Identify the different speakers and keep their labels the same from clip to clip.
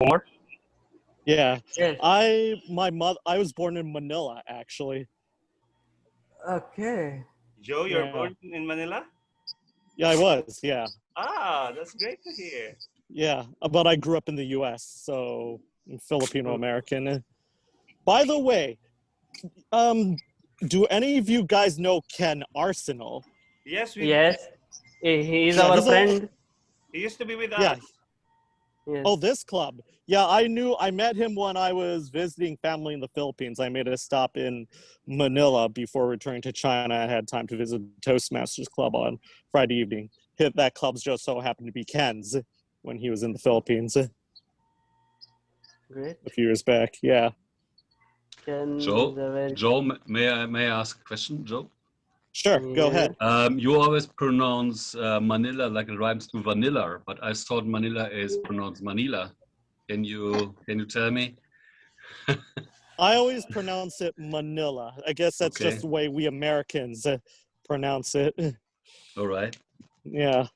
Speaker 1: Omar?
Speaker 2: Yeah.
Speaker 3: Yes.
Speaker 2: I was born in Manila, actually.
Speaker 3: Okay.
Speaker 1: Joe, you're
Speaker 2: Yeah.
Speaker 1: born in Manila?
Speaker 2: Yeah, I was. Yeah.
Speaker 1: Ah, that's great to hear.
Speaker 2: Yeah. But I grew up in the U.S., so I'm Filipino American. By the way, do any of you guys know Ken Arsenal?
Speaker 1: Yes,
Speaker 3: Yes. He is
Speaker 2: Yeah,
Speaker 3: our
Speaker 2: he's
Speaker 3: friend.
Speaker 1: he used to be with
Speaker 2: Yeah.
Speaker 1: us.
Speaker 3: Yes.
Speaker 2: Oh, this club. Yeah, I met him when I was visiting family in the Philippines. I made a stop in Manila before returning to China. I had time to visit Toastmasters club on Friday evening. That club's just so happened to be Ken's when he was in the Philippines a
Speaker 3: Great.
Speaker 2: few years back. Yeah.
Speaker 3: Ken is a
Speaker 4: Joe,
Speaker 3: very
Speaker 4: may I ask a question, Joe?
Speaker 2: Sure, go ahead.
Speaker 4: You always pronounce Manila like it rhymes to vanilla, but I thought Manila is pronounced Manila. Can you tell me?
Speaker 2: I always pronounce it Manila. I guess that's
Speaker 4: Okay.
Speaker 2: just the way we Americans pronounce it.
Speaker 4: All right.
Speaker 2: Yeah.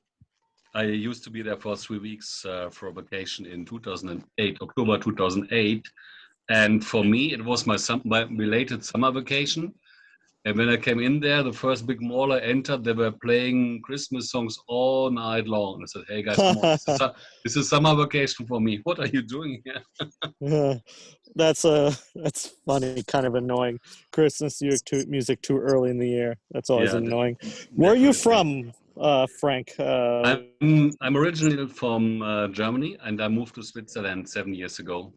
Speaker 4: I used to be there for 3 weeks for a vacation in 2008, October 2008. And for me, it was my belated summer vacation. And when I came in there, the first big mall I entered, they were playing Christmas songs all night long. And I said, hey guys, come on, this is summer vacation for me. What are you doing here?
Speaker 2: That's funny, kind of annoying. Christmas music too early in the year. That's always annoying. Where are you from, Frank?
Speaker 4: I'm originally from Germany, and I moved to Switzerland 7 years ago.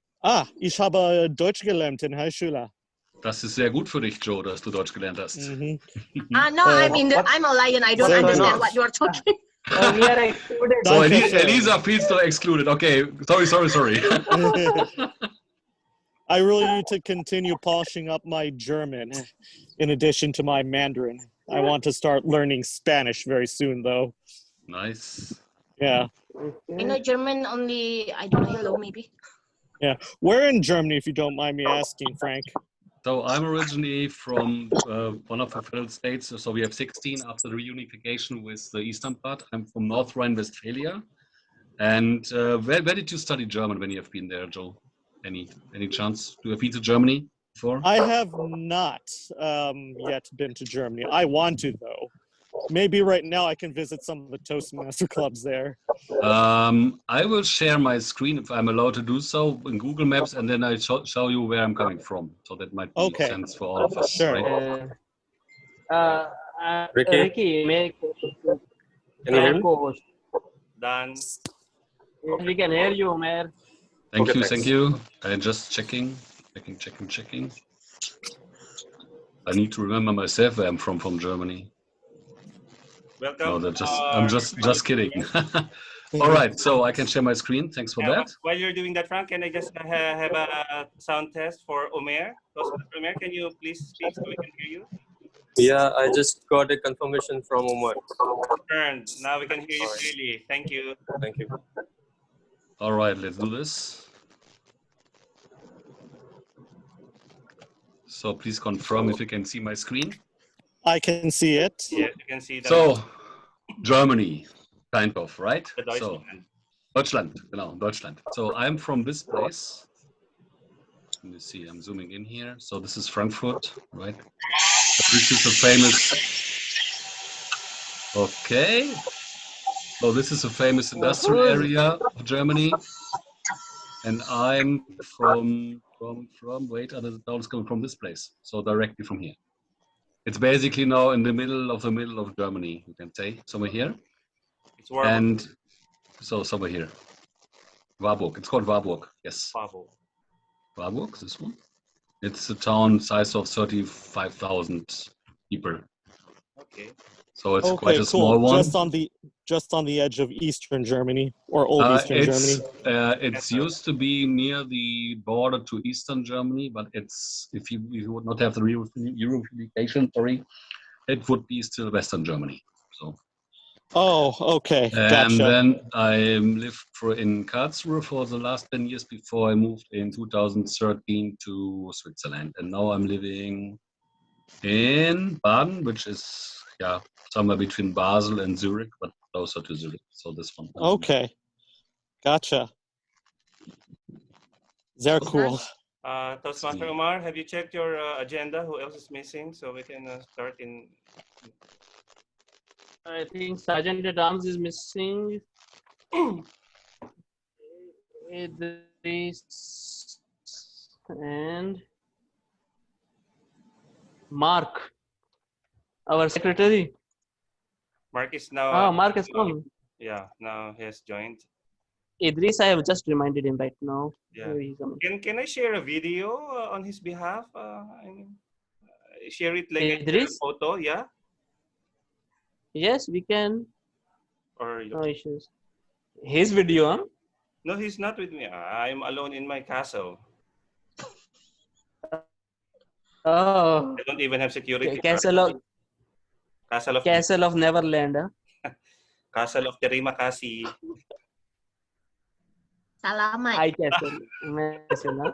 Speaker 2: Ich habe Deutsch gelernt in High Schule.
Speaker 4: Das ist sehr gut für dich, Joe, dass du Deutsch gelernt hast.
Speaker 2: Mm-hmm.
Speaker 5: No, I'm a lion. I don't understand what you're talking.
Speaker 3: we are excluded.
Speaker 4: So Elisa feels so excluded. Okay, sorry.
Speaker 2: I really need to continue polishing up my German in addition to my Mandarin. I want to start learning Spanish very soon, though.
Speaker 4: Nice.
Speaker 2: Yeah.
Speaker 5: I know German only, I don't know, hello maybe.
Speaker 2: Yeah. Where in Germany, if you don't mind me asking, Frank?
Speaker 4: So I'm originally from one of the federal states. So we have 16 after the reunification with the eastern part. I'm from North Rhine-Westphalia. And where did you study German when you have been there, Joe? Any chance? Do you have been to Germany before?
Speaker 2: I have not yet been to Germany. I want to, though. Maybe right now I can visit some of the Toastmaster clubs there.
Speaker 4: I will share my screen if I'm allowed to do so in Google Maps, and then I show you where I'm coming from. So that might make sense for all of us.
Speaker 2: Sure.
Speaker 4: Right?
Speaker 3: Ricky, make
Speaker 1: Can you hear me?
Speaker 3: co-host.
Speaker 1: Done.
Speaker 3: We can hear you, Omer.
Speaker 4: Thank you. I'm just checking. I need to remember myself where I'm from Germany.
Speaker 1: Welcome.
Speaker 4: No, I'm just kidding. All right, so I can share my screen. Thanks for that.
Speaker 1: While you're doing that, Frank, can I just have a sound test for Omer? Omer, can you please speak so we can hear you?
Speaker 6: Yeah, I just got a confirmation from Omar.
Speaker 1: Turned. Now we can hear you clearly. Thank you.
Speaker 6: Thank you.
Speaker 4: All right, let's do this. So please confirm if you can see my screen.
Speaker 2: I can see it.
Speaker 1: Yes, you can see that.
Speaker 4: So, Germany, kind of, right?
Speaker 1: So,
Speaker 4: Deutschland, genau, Deutschland. So I'm from this place. Let me see, I'm zooming in here. So this is Frankfurt, right? This is a famous, okay. So this is a famous industrial area of Germany. And I'm from wait, the sound is coming from this place. So directly from here. It's basically now in the middle of Germany, you can say, somewhere here.
Speaker 1: It's Warburg.
Speaker 4: And so somewhere here. Warburg, it's called Warburg, yes. Warburg, this one. It's a town size of 35,000 people.
Speaker 1: Okay.
Speaker 4: So it's quite a small one.
Speaker 2: Just on the edge of Eastern Germany or old Eastern Germany.
Speaker 4: It's used to be near the border to Eastern Germany, but it's if you would not have the reunification, it would be still Western Germany. So.
Speaker 2: Oh, okay. Gotcha.
Speaker 4: And then I lived in Karlsruhe for the last 10 years before I moved in 2013 to Switzerland. And now I'm living in Baden, which is somewhere between Basel and Zurich, but closer to Zurich. So this one.
Speaker 2: Okay. Gotcha. They're cool.
Speaker 1: Toastmaster Omar, have you checked your agenda? Who else is missing? So we can start in.
Speaker 3: I think Sergeant at Arms is missing. Idris and Mark, our secretary.
Speaker 1: Mark is now.
Speaker 3: Ah, Mark has come.
Speaker 1: Yeah, now he has joined.
Speaker 3: Idris, I have just reminded him right now.
Speaker 1: Yeah.
Speaker 3: He's coming.
Speaker 1: Can I share a video on his behalf? I mean, share it like a
Speaker 3: Idris?
Speaker 1: photo, yeah?
Speaker 3: Yes, we can.
Speaker 1: Or
Speaker 3: No issues. His video, huh?
Speaker 1: no, he's not with me. I'm alone in my castle.
Speaker 3: Oh,
Speaker 1: I don't even have security.
Speaker 3: Castle of Neverland, huh?
Speaker 1: Castle of Terimakasi.
Speaker 5: Salamat.
Speaker 3: High Castle. Imagine, huh?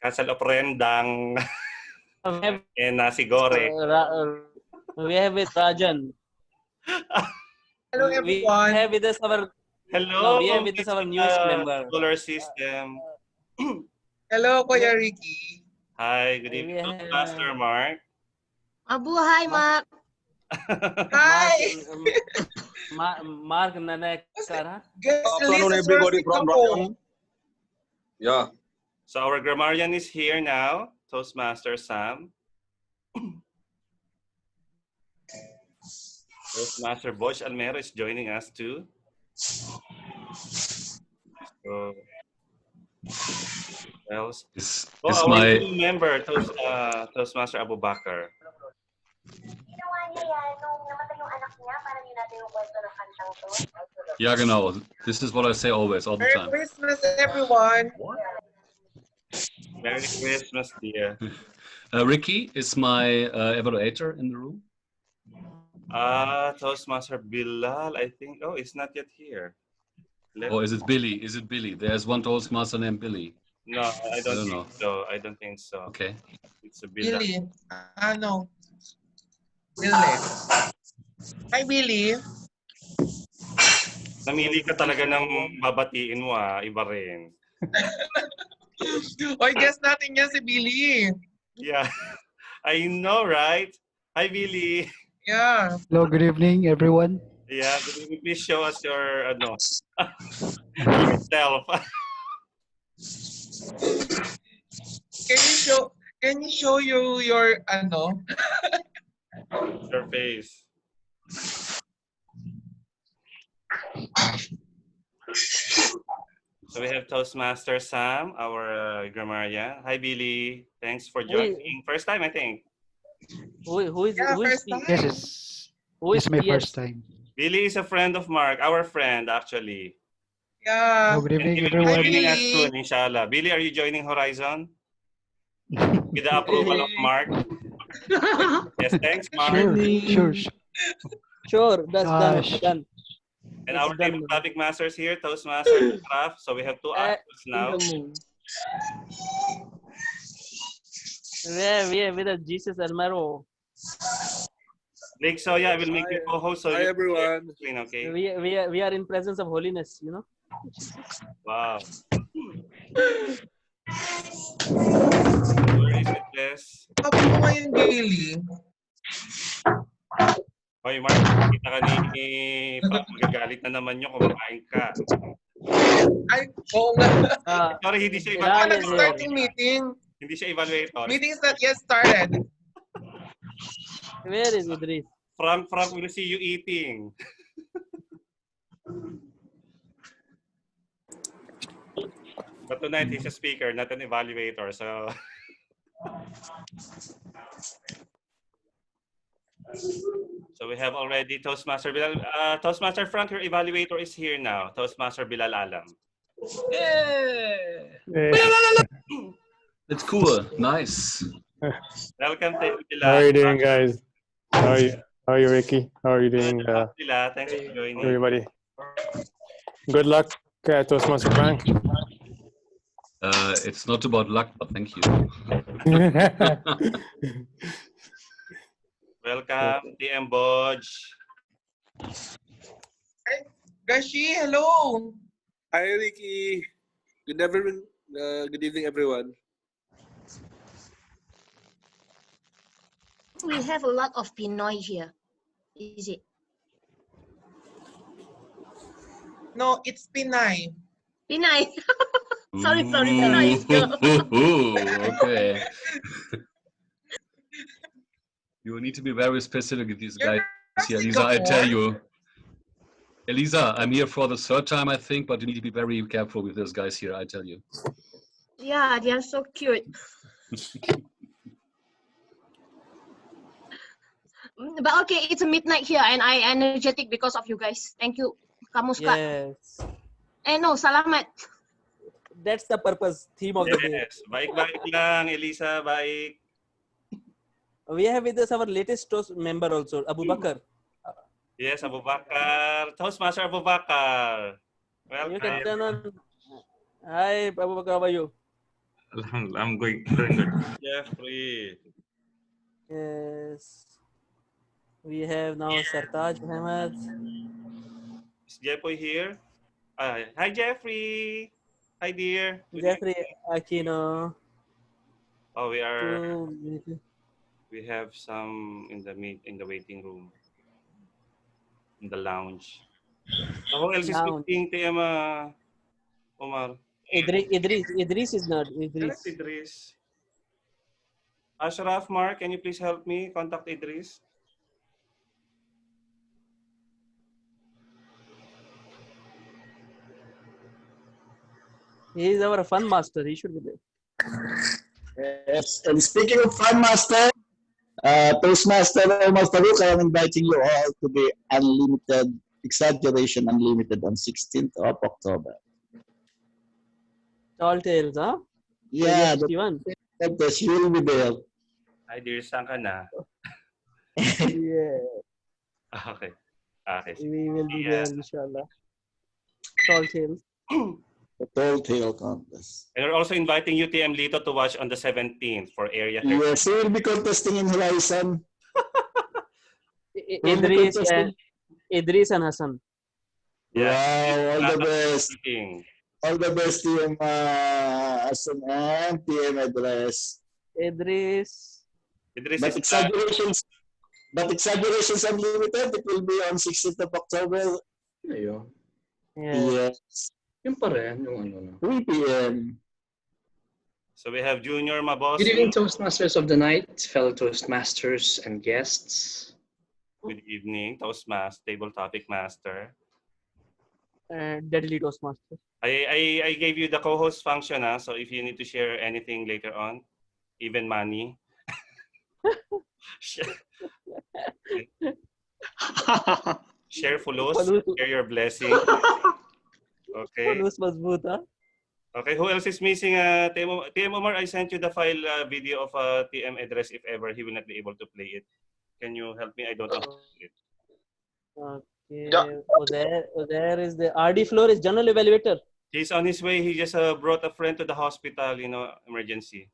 Speaker 1: Castle of Rendang.
Speaker 3: We have,
Speaker 1: And nasi goreng.
Speaker 3: we have with Rajan.
Speaker 7: Hello,
Speaker 3: We
Speaker 7: everyone.
Speaker 3: have with us our
Speaker 1: Hello.
Speaker 3: we have with us our newest member.
Speaker 1: Solar system.
Speaker 7: Hello, Kuya Ricky.
Speaker 1: Hi, good
Speaker 3: We
Speaker 1: evening,
Speaker 3: have-
Speaker 1: Master Mark.
Speaker 5: Mabuhay, Mark.
Speaker 7: Hi.
Speaker 3: Mark Nanekar, huh?
Speaker 7: Guest
Speaker 8: Afternoon,
Speaker 7: list
Speaker 8: everybody
Speaker 7: is
Speaker 8: from
Speaker 7: Rico.
Speaker 8: Rayon. Yeah.
Speaker 1: So our grammarian is here now, Toastmaster Sam. Toastmaster Bosch Almero is joining us too. So, what else?
Speaker 4: Is
Speaker 1: Our
Speaker 4: my
Speaker 1: new member, Toastmaster Abu Bakar.
Speaker 4: yeah, genau. This is what I say always, all the
Speaker 7: Merry
Speaker 4: time.
Speaker 7: Christmas, everyone.
Speaker 1: Merry Christmas, dear.
Speaker 4: Ricky is my evaluator in the room.
Speaker 1: Toastmaster Bilal, I think. Oh, it's not yet here.
Speaker 4: Or is it Billy? Is it Billy? There's one Toastmaster named Billy.
Speaker 1: No, I don't
Speaker 4: don't
Speaker 1: think
Speaker 4: know.
Speaker 1: so. I don't think so.
Speaker 4: Okay.
Speaker 1: It's a Bilal.
Speaker 7: Billy. No. Billy. Hi, Billy.
Speaker 1: Namili ka talaga ng babatiin mo, iba rin.
Speaker 7: Oy, guess natin yan si Billy.
Speaker 1: Yeah, I know, right? Hi, Billy.
Speaker 7: Yeah.
Speaker 9: Hello, good evening, everyone.
Speaker 1: Yeah, please show us your yourself.
Speaker 7: Can you show your
Speaker 1: Your face. So we have Toastmaster Sam, our grammarian. Hi, Billy. Thanks for joining. First time, I think.
Speaker 3: Who is
Speaker 7: first
Speaker 3: he?
Speaker 7: time.
Speaker 9: Yes,
Speaker 3: Who
Speaker 9: it's
Speaker 3: is
Speaker 9: my
Speaker 3: yes.
Speaker 9: first time.
Speaker 1: Billy is a friend of Mark, our friend, actually.
Speaker 7: Yeah.
Speaker 9: Hello, good
Speaker 1: And
Speaker 9: evening,
Speaker 1: he will be
Speaker 9: everyone.
Speaker 1: joining us
Speaker 7: Billy.
Speaker 1: soon, inshallah. Billy, are you joining Horizon? With the approval of Mark? Yes, thanks, Mark.
Speaker 9: Sure.
Speaker 3: Sure, that's
Speaker 9: Gosh.
Speaker 3: done.
Speaker 1: And
Speaker 3: It's
Speaker 1: our
Speaker 3: done.
Speaker 1: team of topic masters here, Toastmasters, Craft. So we have two actors now.
Speaker 3: We have with us Jesus Almero.
Speaker 1: Nick, so yeah, I will make you co-host. So
Speaker 8: Hi,
Speaker 1: you
Speaker 8: everyone.
Speaker 1: okay?
Speaker 3: We are in presence of holiness, you know.
Speaker 1: Wow. Where is it, Jess?
Speaker 7: Kapo mo ngayon, Billy.
Speaker 1: Hoy, Mark, kita ka ni Frank, magagalit na naman yun, kumakain ka.
Speaker 7: Ay, oo nga.
Speaker 1: Sorry, hindi siya
Speaker 7: Baka
Speaker 1: evaluator.
Speaker 7: nag-start yung meeting.
Speaker 1: Hindi siya evaluator.
Speaker 7: Meeting is not yet started.
Speaker 3: Where is Idris?
Speaker 1: Frank will see you eating. But tonight, he's a speaker, not an evaluator. So we have already Toastmaster Bilal. Toastmaster Frank, your evaluator is here now. Toastmaster Bilal Alam.
Speaker 4: That's cool. Nice.
Speaker 1: Welcome to Bilal.
Speaker 10: How are you doing, guys? How are you? How are you, Ricky? How are you doing,
Speaker 1: Bilal, thanks for joining.
Speaker 10: everybody? Good luck, Toastmaster Frank.
Speaker 4: It's not about luck, but thank you.
Speaker 1: Welcome, TM Bodge.
Speaker 7: Gashi, hello.
Speaker 8: Hi, Ricky.
Speaker 11: Good evening, everyone.
Speaker 5: We have a lot of Pinoy here. Is it?
Speaker 7: No, it's Pinay.
Speaker 5: Pinay. sorry. Pinoy is girl.
Speaker 4: Okay. You need to be very specific with these guys here, Elisa. I tell you. Elisa, I'm here for the third time, I think, but you need to be very careful with those guys here, I tell you.
Speaker 5: Yeah, they are so cute. But okay, it's a midnight here and I energetic because of you guys. Thank you. Kamusta?
Speaker 3: Yes.
Speaker 5: No, salamat.
Speaker 3: That's the purpose, theme of the day.
Speaker 1: Yes. Baik-baik lang, Elisa. Baik.
Speaker 3: We have with us our latest Toast member also, Abu Bakar.
Speaker 1: Yes, Abu Bakar. Toastmaster Abu Bakar. Welcome.
Speaker 3: You can turn on. Hi, Abu Bakar, how are you?
Speaker 12: Alhamdulillah, I'm doing good.
Speaker 1: Jeffrey.
Speaker 3: Yes. We have now Sartaj Ahmed.
Speaker 1: Is Jeffrey here? Hi, Jeffrey. Hi, dear. Good
Speaker 3: Jeffrey
Speaker 1: evening.
Speaker 3: Aquino.
Speaker 1: Oh,
Speaker 3: To-
Speaker 1: we have some in the waiting room, in the lounge. So who else is
Speaker 3: Lounge.
Speaker 1: speaking, TM Omar?
Speaker 3: Idris is not.
Speaker 1: Correct, Idris. Ashraf, Mark, can you please help me contact Idris?
Speaker 3: He is our fun master. He should be there.
Speaker 13: Yes, and speaking of Fun Master, Toastmaster Omar Farouk, I am inviting you all to the Unlimited, Exaggeration Unlimited on 16th of October.
Speaker 3: Tall Tales, huh?
Speaker 13: Yeah,
Speaker 3: that
Speaker 13: you will be there.
Speaker 1: Hi, dear, saan ka na?
Speaker 3: Yeah.
Speaker 1: Okay. Okay.
Speaker 3: We will be there, inshallah. Tall Tales.
Speaker 13: The Tall Tale Contest.
Speaker 1: And we're also inviting UTM Lito to watch on the 17th for Area 30.
Speaker 13: Yes, we will be contesting in Horizon.
Speaker 3: Idris and Hassan.
Speaker 1: Yeah.
Speaker 13: Wow, all the best.
Speaker 1: Speaking.
Speaker 13: All the best, TM Hassan and TM Idris.
Speaker 3: Idris
Speaker 13: But Exaggerations Unlimited, it will be on 16th of October.
Speaker 6: Ayun.
Speaker 13: Yes.
Speaker 6: Yung pa rin, yung ano na.
Speaker 13: 3 p.m.
Speaker 1: So we have Junior Mabosi.
Speaker 14: Good evening, Toastmasters of the night, fellow Toastmasters and guests.
Speaker 1: Good evening, Toastmaster, Table Topic Master.
Speaker 3: Deadly Toastmaster.
Speaker 1: I gave you the co-host function, so if you need to share anything later on, even money. Share fulos, share your blessing. Okay.
Speaker 3: Fulus mazboot, huh?
Speaker 1: Okay, who else is missing? TM Omar, I sent you the file video of TM address if ever he will not be able to play it. Can you help me? I don't know.
Speaker 3: Okay. There is the RD floor is general evaluator.
Speaker 1: He's on his way. He just brought a friend to the hospital, emergency.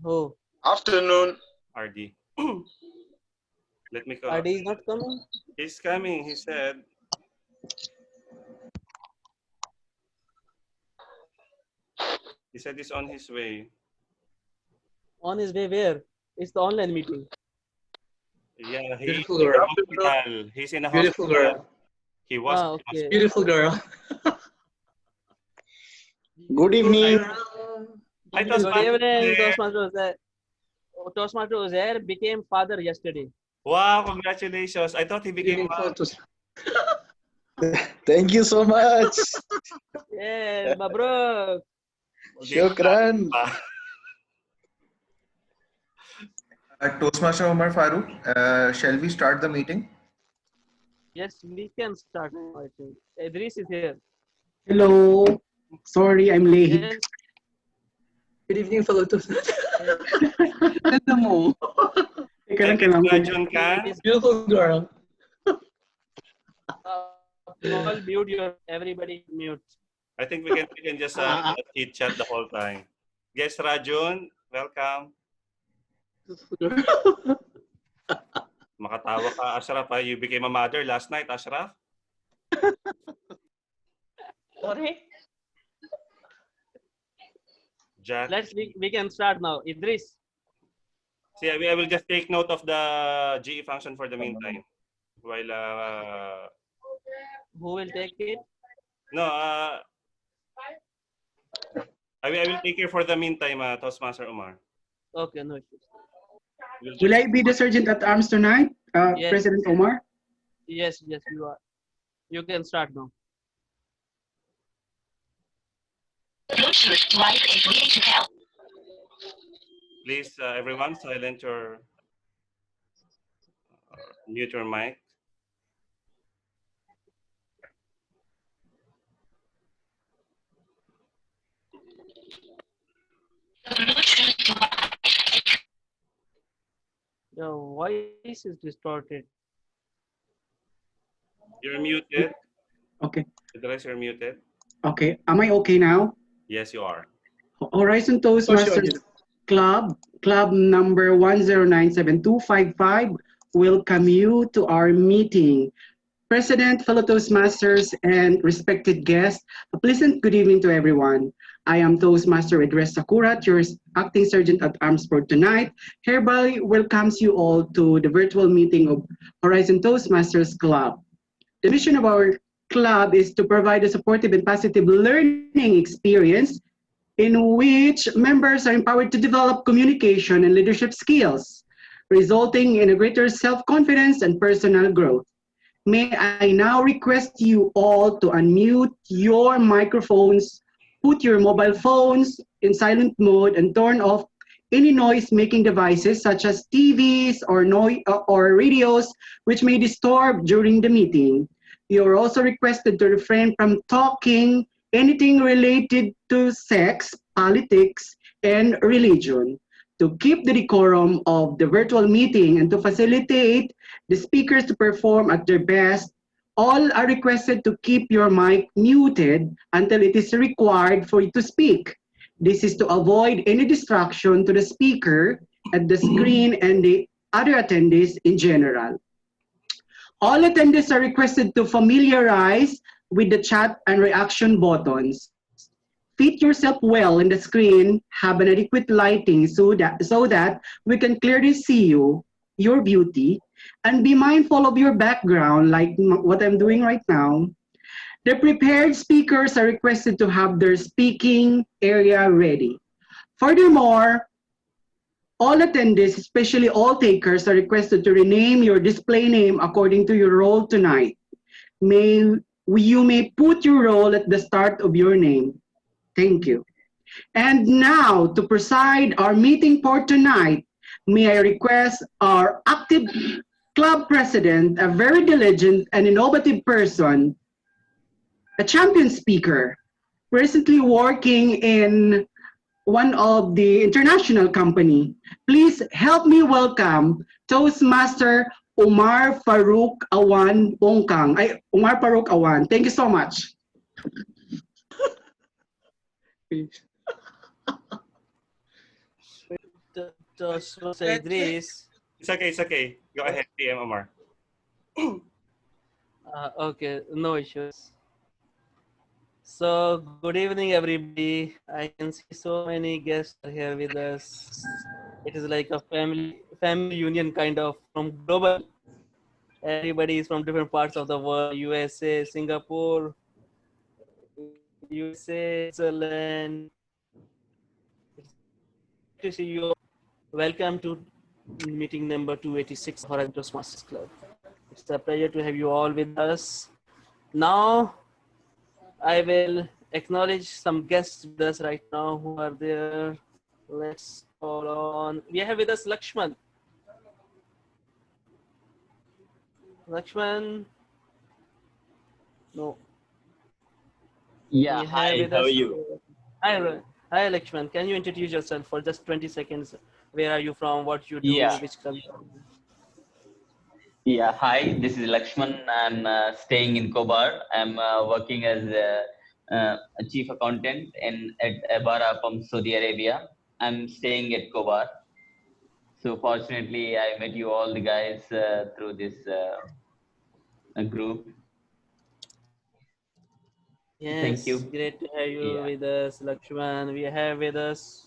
Speaker 3: Oh.
Speaker 11: Afternoon.
Speaker 1: RD. Let me call.
Speaker 3: RD is not coming?
Speaker 1: He's coming, he said. He said he's on his way.
Speaker 3: On his way where? It's the online meeting.
Speaker 1: Yeah,
Speaker 14: Beautiful girl.
Speaker 1: Hospital. He's in a
Speaker 14: Beautiful
Speaker 1: hospital.
Speaker 14: girl.
Speaker 1: He was.
Speaker 3: Okay.
Speaker 14: Beautiful girl.
Speaker 13: Good evening.
Speaker 1: Hi,
Speaker 3: Good evening,
Speaker 1: Toastmaster.
Speaker 3: Toastmaster Uzair. Toastmaster Uzair became father yesterday.
Speaker 1: Wow, congratulations. I thought he became
Speaker 13: Thank you so much.
Speaker 3: Yes, mabruk.
Speaker 13: Shukran.
Speaker 15: Toastmaster Omar Farouk, shall we start the meeting?
Speaker 3: Yes, we can start now, I think. Idris is here.
Speaker 9: Hello. Sorry, I'm late.
Speaker 3: Yes.
Speaker 14: Good evening, fellow Toastmasters.
Speaker 9: Ganda mo. Teka lang, kailangan ko.
Speaker 14: Beautiful girl.
Speaker 3: All mute your, everybody mute.
Speaker 1: I think we can just chit chat the whole time. Yes, Rajun, welcome. Makatawa ka, Ashraf. You became a mother last night, Ashraf.
Speaker 3: Sorry?
Speaker 1: Jack.
Speaker 3: We can start now. Idris.
Speaker 1: See, I will just take note of the GE function for the meantime. While
Speaker 3: who will take it?
Speaker 1: No, I will take care for the meantime, Toastmaster Omar.
Speaker 3: Okay, no issues.
Speaker 9: Will I be the sergeant at arms tonight,
Speaker 3: Yes.
Speaker 9: President Omar?
Speaker 3: Yes, you are. You can start now.
Speaker 1: Please, everyone, silent your mute your mic.
Speaker 3: Your voice is distorted.
Speaker 1: You're muted.
Speaker 9: Okay.
Speaker 1: Idris, you're muted.
Speaker 9: Okay. Am I okay now?
Speaker 1: Yes, you are.
Speaker 9: Horizon Toastmasters Club number 1097255 welcome you to our meeting. President, fellow Toastmasters, and respected guests, a pleasant good evening to everyone. I am Toastmaster Idris Sakurat, your acting sergeant at arms for tonight. Hereby welcomes you all to the virtual meeting of Horizon Toastmasters Club. The mission of our club is to provide a supportive and positive learning experience in which members are empowered to develop communication and leadership skills, resulting in a greater self-confidence and personal growth. May I now request you all to unmute your microphones, put your mobile phones in silent mode, and turn off any noise-making devices such as TVs or radios, which may disturb during the meeting. You are also requested to refrain from talking anything related to sex, politics, and religion. To keep the decorum of the virtual meeting and to facilitate the speakers to perform at their best, all are requested to keep your mic muted until it is required for you to speak. This is to avoid any distraction to the speaker at the screen and the other attendees in general. All attendees are requested to familiarize with the chat and reaction buttons. Fit yourself well in the screen, have an adequate lighting so that we can clearly see you, your beauty, and be mindful of your background like what I'm doing right now. The prepared speakers are requested to have their speaking area ready. Furthermore, all attendees, especially all takers, are requested to rename your display name according to your role tonight. You may put your role at the start of your name. Thank you. And now, to preside our meeting for tonight, may I request our active club president, a very diligent and innovative person, a champion speaker, recently working in one of the international company. Please help me welcome Toastmaster Omar Farouk Awan Ongkang. Omar Farouk Awan. Thank you so much.
Speaker 3: Toastmaster Idris.
Speaker 1: It's okay. Go ahead, PM Omar.
Speaker 3: Okay, no issues. So, good evening, everybody. I can see so many guests are here with us. It is like a family union kind of from global. Everybody is from different parts of the world: USA, Singapore, USA, Switzerland. To see you. Welcome to meeting number 286 of Horizon Toastmasters Club. It's a pleasure to have you all with us. Now, I will acknowledge some guests with us right now who are there. Let's hold on. We have with us Lakshman. Lakshman. No.
Speaker 16: Yeah, hi, how are you?
Speaker 3: Hi, Lakshman. Can you introduce yourself for just 20 seconds? Where are you from? What you do?
Speaker 16: Yeah.
Speaker 3: Which country?
Speaker 16: Yeah, hi, this is Lakshman. I'm staying in Kobar. I'm working as a chief accountant at Ebara from Saudi Arabia. I'm staying at Kobar. So fortunately, I met you all the guys through this group.
Speaker 3: Yes,
Speaker 16: Thank you.
Speaker 3: great to have you with us, Lakshman. We have with us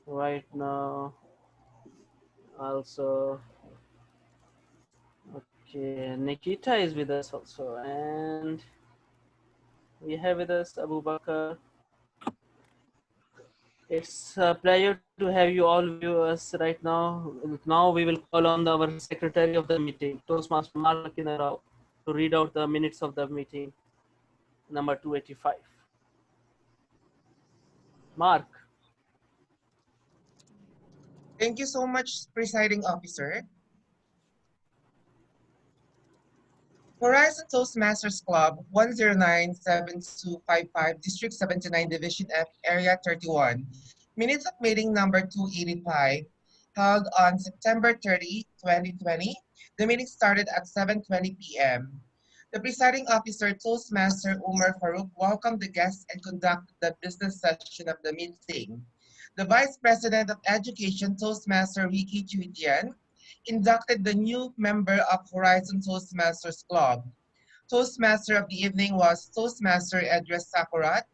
Speaker 3: right now. Also, okay, Nikita is with us also, and we have with us Abu Bakr. It's a pleasure to have you all viewers right now. Now we will call on our secretary of the meeting, Toastmaster Mark Kinarao, to read out the minutes of the meeting number 285. Mark.
Speaker 7: Thank you so much, Presiding Officer. Horizon Toastmasters Club 1097255, District 79, Division F, Area 31. Minutes of meeting number 285, held on September 30, 2020. The meeting started at 7:20 p.m. The presiding officer, Toastmaster Umar Farouk, welcomed the guests and conducted the business session of the meeting. The Vice President of Education, Toastmaster Ricky Chuitian, inducted the new member of Horizon Toastmasters Club. Toastmaster of the evening was Toastmaster Edres Sakurat,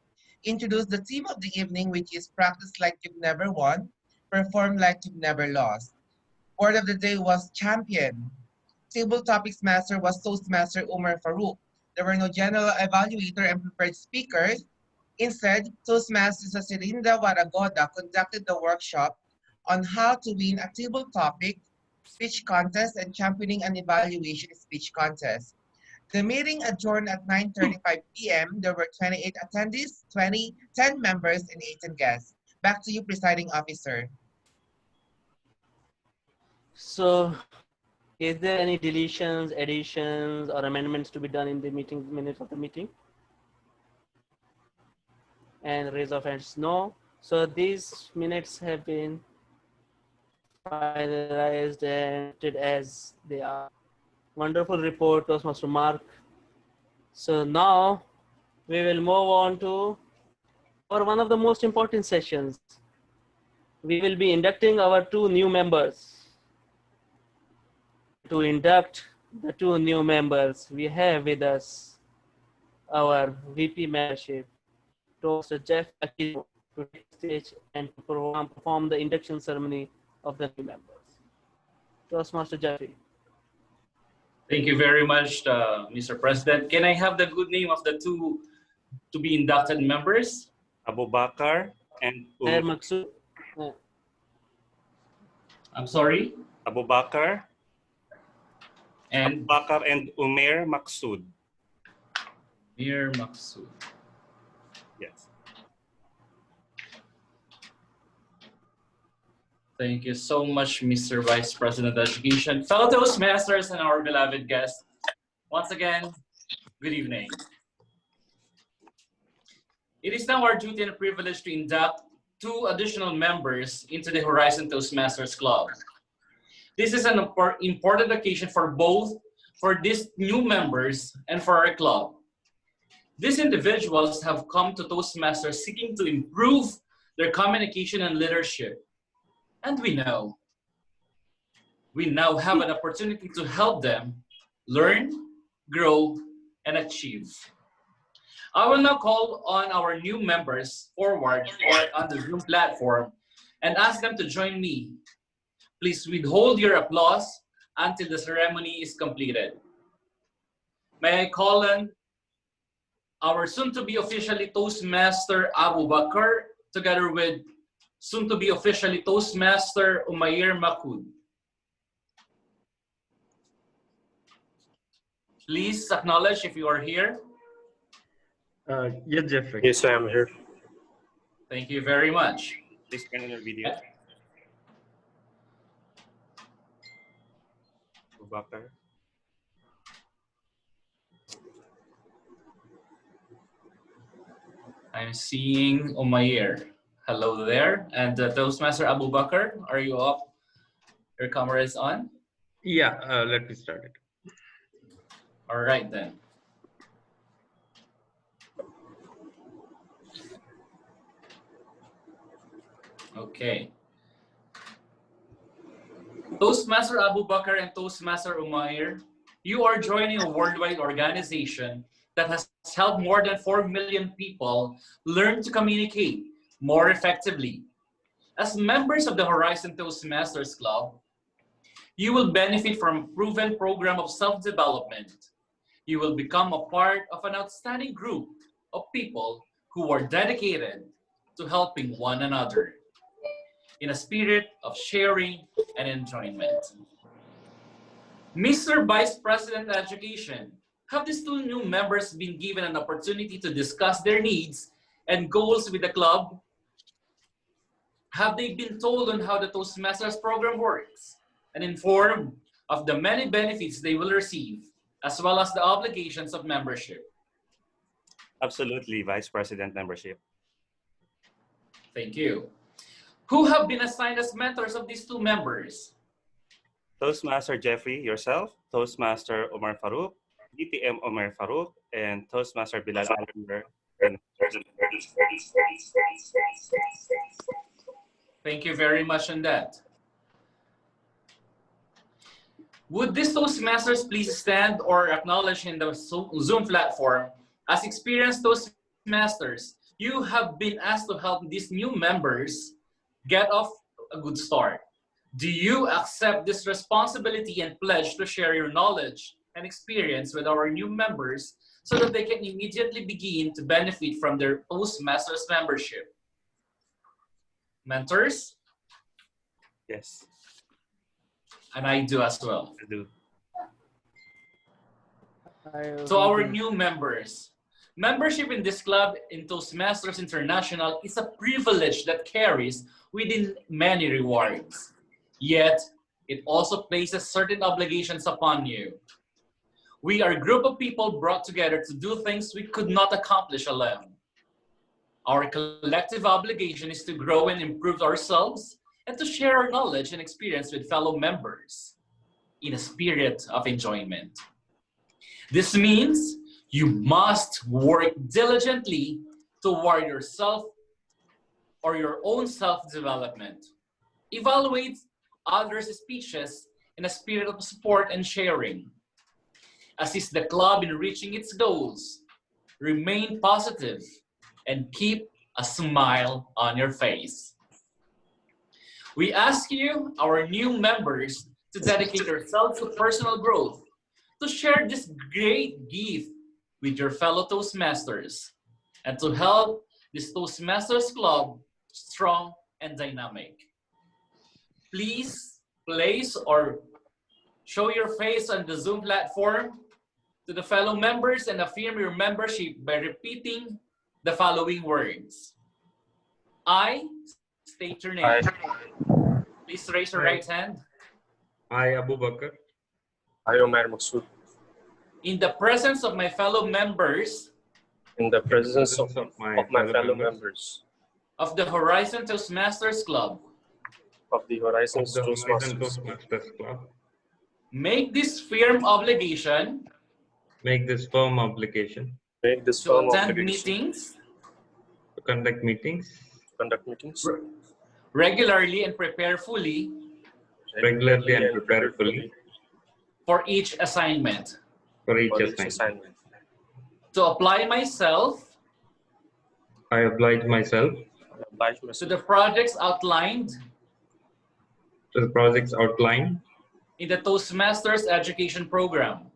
Speaker 7: introduced the theme of the evening, which is Practice Like You've Never Won, Perform Like You've Never Lost. Word of the day was Champion. Table Topics Master was Toastmaster Umar Farouk. There were no general evaluator and prepared speakers. Instead, Toastmasters Sirinda Waragoda conducted the workshop on how to win a table topic, speech contest, and championing an evaluation speech contest. The meeting adjourned at 9:35 p.m. There were 28 attendees, 10 members, and 18 guests. Back to you, presiding officer.
Speaker 3: So, is there any deletions, additions, or amendments to be done in the meeting minutes of the meeting? And raise of hands, no. So these minutes have been finalized and treated as they are. Wonderful report, Toastmaster Mark. So now we will move on to one of the most important sessions. We will be inducting our two new members. To induct the two new members, we have with us our VP membership, Toastmaster Jeff Aquino, to take the stage and to perform the induction ceremony of the new members. Toastmaster Jeffrey.
Speaker 17: Thank you very much, Mr. President. Can I have the good name of the two to be inducted members?
Speaker 1: Abu Bakr and
Speaker 3: Maksud.
Speaker 17: I'm sorry?
Speaker 1: Abu Bakr.
Speaker 17: And
Speaker 1: Abu Bakr and Umair Maksud.
Speaker 17: Umair Maksud.
Speaker 1: Yes.
Speaker 17: Thank you so much, Mr. Vice President of Education, fellow Toastmasters, and our beloved guests. Once again, good evening. It is now our duty and privilege to induct two additional members into the Horizon Toastmasters Club. This is an important occasion for these new members and for our club. These individuals have come to Toastmasters seeking to improve their communication and leadership. And we now have an opportunity to help them learn, grow, and achieve. I will now call on our new members forward on the Zoom platform and ask them to join me. Please withhold your applause until the ceremony is completed. May I call on our soon-to-be officially Toastmaster Abu Bakr, together with soon-to-be officially Toastmaster Umair Makud. Please acknowledge if you are here.
Speaker 12: Yes, Jeffrey.
Speaker 6: Yes, I am here.
Speaker 17: Thank you very much.
Speaker 1: Please turn on your video. Abu Bakr.
Speaker 17: I'm seeing Umair. Hello there. And Toastmaster Abu Bakr, are you up? Your camera is on?
Speaker 12: Yeah, let me start it.
Speaker 17: All right then. Okay. Toastmaster Abu Bakr and Toastmaster Umair, you are joining a worldwide organization that has helped more than 4 million people learn to communicate more effectively. As members of the Horizon Toastmasters Club, you will benefit from a proven program of self-development. You will become a part of an outstanding group of people who are dedicated to helping one another in a spirit of sharing and enjoyment. Mr. Vice President Education, have these two new members been given an opportunity to discuss their needs and goals with the club? Have they been told on how the Toastmasters program works and informed of the many benefits they will receive, as well as the obligations of membership?
Speaker 1: Absolutely, Vice President membership.
Speaker 17: Thank you. Who have been assigned as mentors of these two members?
Speaker 1: Toastmaster Jeffrey, yourself, Toastmaster Omar Farouk, DTM Omar Farouk, and Toastmaster Bilal Alimer.
Speaker 17: Thank you very much on that. Would these Toastmasters please stand or acknowledge in the Zoom platform? As experienced Toastmasters, you have been asked to help these new members get off a good start. Do you accept this responsibility and pledge to share your knowledge and experience with our new members so that they can immediately begin to benefit from their Toastmasters membership? Mentors?
Speaker 1: Yes.
Speaker 17: And I do as well.
Speaker 1: I do.
Speaker 17: To our new members, membership in this club in Toastmasters International is a privilege that carries within many rewards. Yet, it also places certain obligations upon you. We are a group of people brought together to do things we could not accomplish alone. Our collective obligation is to grow and improve ourselves and to share our knowledge and experience with fellow members in a spirit of enjoyment. This means you must work diligently toward yourself or your own self-development. Evaluate others' speeches in a spirit of support and sharing. Assist the club in reaching its goals. Remain positive and keep a smile on your face. We ask you, our new members, to dedicate yourselves to personal growth, to share this great gift with your fellow Toastmasters, and to help this Toastmasters Club strong and dynamic. Please place or show your face on the Zoom platform to the fellow members and affirm your membership by repeating the following words. I state your name. Please raise your right hand.
Speaker 12: I, Abu Bakr.
Speaker 6: I, Omar Maksud.
Speaker 17: In the presence of my fellow members.
Speaker 6: In the presence of my fellow members.
Speaker 17: Of the Horizon Toastmasters Club.
Speaker 6: Of the Horizon Toastmasters
Speaker 12: Club.
Speaker 17: Make this firm obligation.
Speaker 12: Make this firm obligation.
Speaker 6: Make this
Speaker 17: to
Speaker 6: firm
Speaker 17: attend
Speaker 6: obligation.
Speaker 17: Meetings.
Speaker 12: To conduct meetings.
Speaker 6: Conduct meetings.
Speaker 17: Regularly and prepare fully.
Speaker 12: Regularly and prepare fully.
Speaker 17: For each assignment.
Speaker 12: For each assignment.
Speaker 17: To apply myself.
Speaker 12: I oblige myself.
Speaker 17: To the projects outlined.
Speaker 12: To the projects outlined.
Speaker 17: In the Toastmasters education program.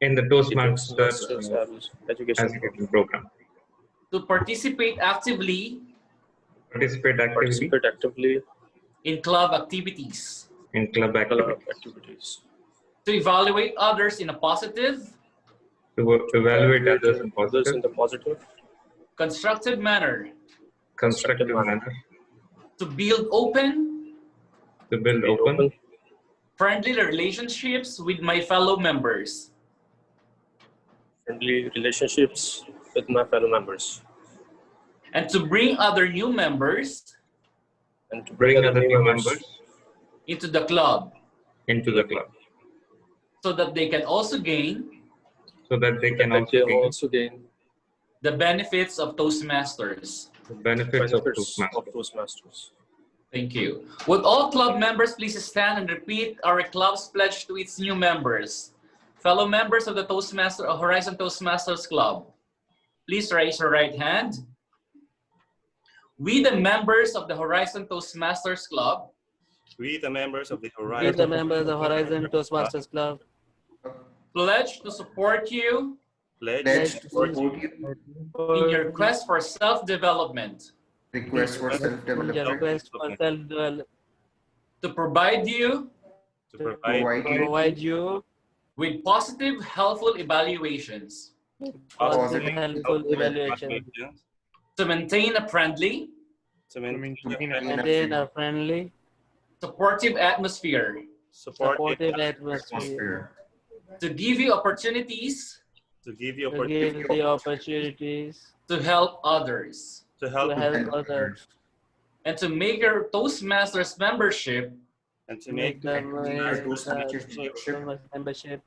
Speaker 12: In the Toastmasters education program.
Speaker 17: To participate actively.
Speaker 12: Participate actively.
Speaker 17: In club activities.
Speaker 12: In club activities.
Speaker 17: To evaluate others in a positive.
Speaker 12: To evaluate others in
Speaker 6: the positive.
Speaker 17: Constructive manner.
Speaker 12: Constructive manner.
Speaker 17: To build open.
Speaker 12: To build open.
Speaker 17: Friendly relationships with my fellow members.
Speaker 6: Friendly relationships with my fellow members.
Speaker 17: And to bring other new members.
Speaker 6: And to bring other new members.
Speaker 17: Into the club.
Speaker 12: Into the club.
Speaker 17: So that they can also gain.
Speaker 12: So that they can also gain.
Speaker 17: The benefits of Toastmasters.
Speaker 12: The benefits of Toastmasters.
Speaker 17: Thank you. Would all club members please stand and repeat our club's pledge to its new members? Fellow members of the Horizon Toastmasters Club, please raise your right hand. We, the members of the Horizon Toastmasters Club,
Speaker 1: We, the members of the
Speaker 3: We,
Speaker 1: Horizon,
Speaker 3: the members of Horizon Toastmasters Club,
Speaker 17: pledge to support you
Speaker 1: pledge
Speaker 3: to
Speaker 15: support
Speaker 3: support
Speaker 15: you.
Speaker 17: in your quest for self-development,
Speaker 15: Request for
Speaker 3: in your
Speaker 15: self-development.
Speaker 3: quest for self-development,
Speaker 17: to provide you
Speaker 1: to
Speaker 3: to
Speaker 1: provide
Speaker 3: provide you
Speaker 17: with positive, helpful evaluations,
Speaker 3: positive,
Speaker 15: Positive,
Speaker 3: helpful evaluation,
Speaker 17: to maintain a friendly,
Speaker 1: to maintain
Speaker 3: maintain a friendly,
Speaker 17: supportive atmosphere,
Speaker 3: supportive atmosphere,
Speaker 17: to give you opportunities
Speaker 1: to give you
Speaker 3: to give the opportunities
Speaker 17: to help others,
Speaker 1: to
Speaker 3: to
Speaker 1: help
Speaker 3: help others,
Speaker 17: and to make your Toastmasters membership
Speaker 1: and to
Speaker 3: make
Speaker 1: make
Speaker 3: them
Speaker 15: our Toastmasters membership
Speaker 3: membership